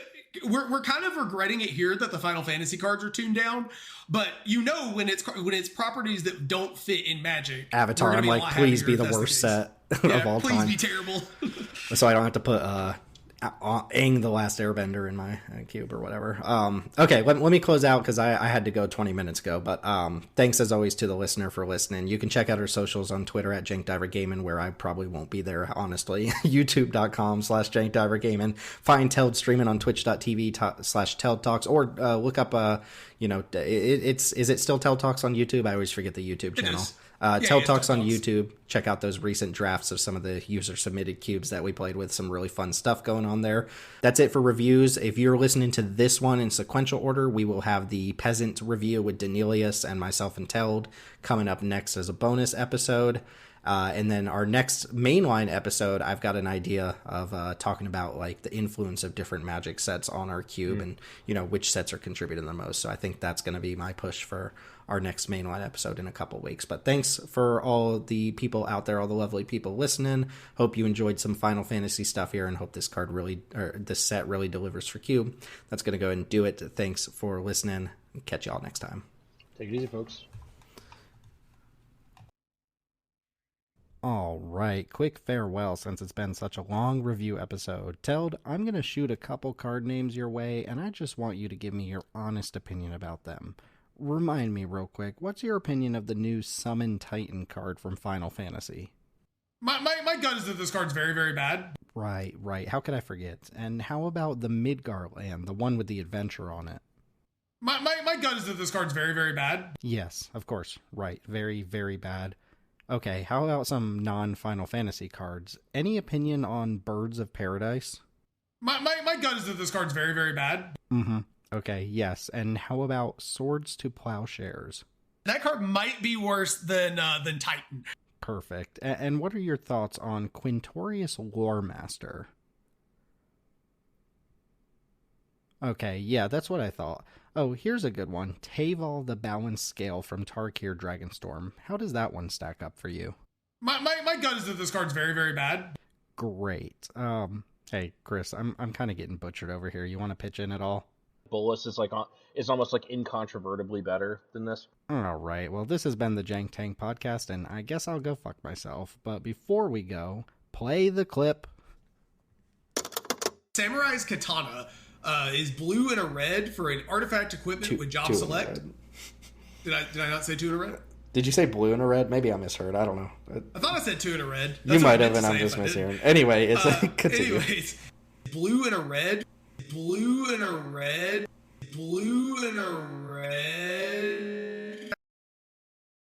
We're kind of regretting it here that the Final Fantasy cards are tuned down, but when it's properties that don't fit in Magic, Avatar, I'm like, please be the worst set of all time. Please be terrible. So I don't have to put Aang the Last Airbender in my cube or whatever. Okay, let me close out because I had to go 20 minutes ago. But thanks as always to the listener for listening. You can check out our socials on Twitter at JankDiverGaming, where I probably won't be there, honestly. YouTube.com/JankDiverGaming. Find Teld streaming on Twitch.tv/Teld Talks, or look up is it still Teld Talks on YouTube? I always forget the YouTube channel. Teld Talks on YouTube. Check out those recent drafts of some of the user-submitted cubes that we played with. Some really fun stuff going on there. That's it for reviews. If you're listening to this one in sequential order, we will have the Peasant review with Danelius and myself and Teld coming up next as a bonus episode. And then our next mainline episode, I've got an idea of talking about like the influence of different Magic sets on our cube and, which sets are contributing the most. So I think that's going to be my push for our next mainline episode in a couple weeks. But thanks for all the people out there, all the lovely people listening. Hope you enjoyed some Final Fantasy stuff here, and hope this set really delivers for cube. That's going to go ahead and do it. Thanks for listening. Catch y'all next time. Take it easy, folks. All right, quick farewell since it's been such a long review episode. Teld, I'm going to shoot a couple card names your way, and I just want you to give me your honest opinion about them. Remind me real quick, what's your opinion of the new Summon Titan card from Final Fantasy? My gut is that this card's very, very bad. Right. How could I forget? And how about the Midgar land, the one with the adventure on it? My gut is that this card's very, very bad. Yes, of course. Right. Very, very bad. Okay, how about some non-Final Fantasy cards? Any opinion on Birds of Paradise? My gut is that this card's very, very bad. Mm-hmm. Okay, yes. And how about Swords to Plowshares? That card might be worse than Titan. Perfect. And what are your thoughts on Quintorius Warmaster? Okay, yeah, that's what I thought. Oh, here's a good one. Taval the Balanced Scale from Tarkir Dragonstorm. How does that one stack up for you? My gut is that this card's very, very bad. Great. Hey, Chris, I'm kind of getting butchered over here. You want to pitch in at all? Bois is almost like incontrovertibly better than this. All right. Well, this has been the Jank Tank podcast, and I guess I'll go fuck myself. But before we go, play the clip. Samurai's Katana is blue and a red for an artifact equipment with job select. Did I not say 2 and a red? Did you say blue and a red? Maybe I misheard. I don't know. I thought I said 2 and a red. You might have, and I'm just mishearing. Anyway, it's continue. Anyways, blue and a red. Blue and a red. Blue and a red.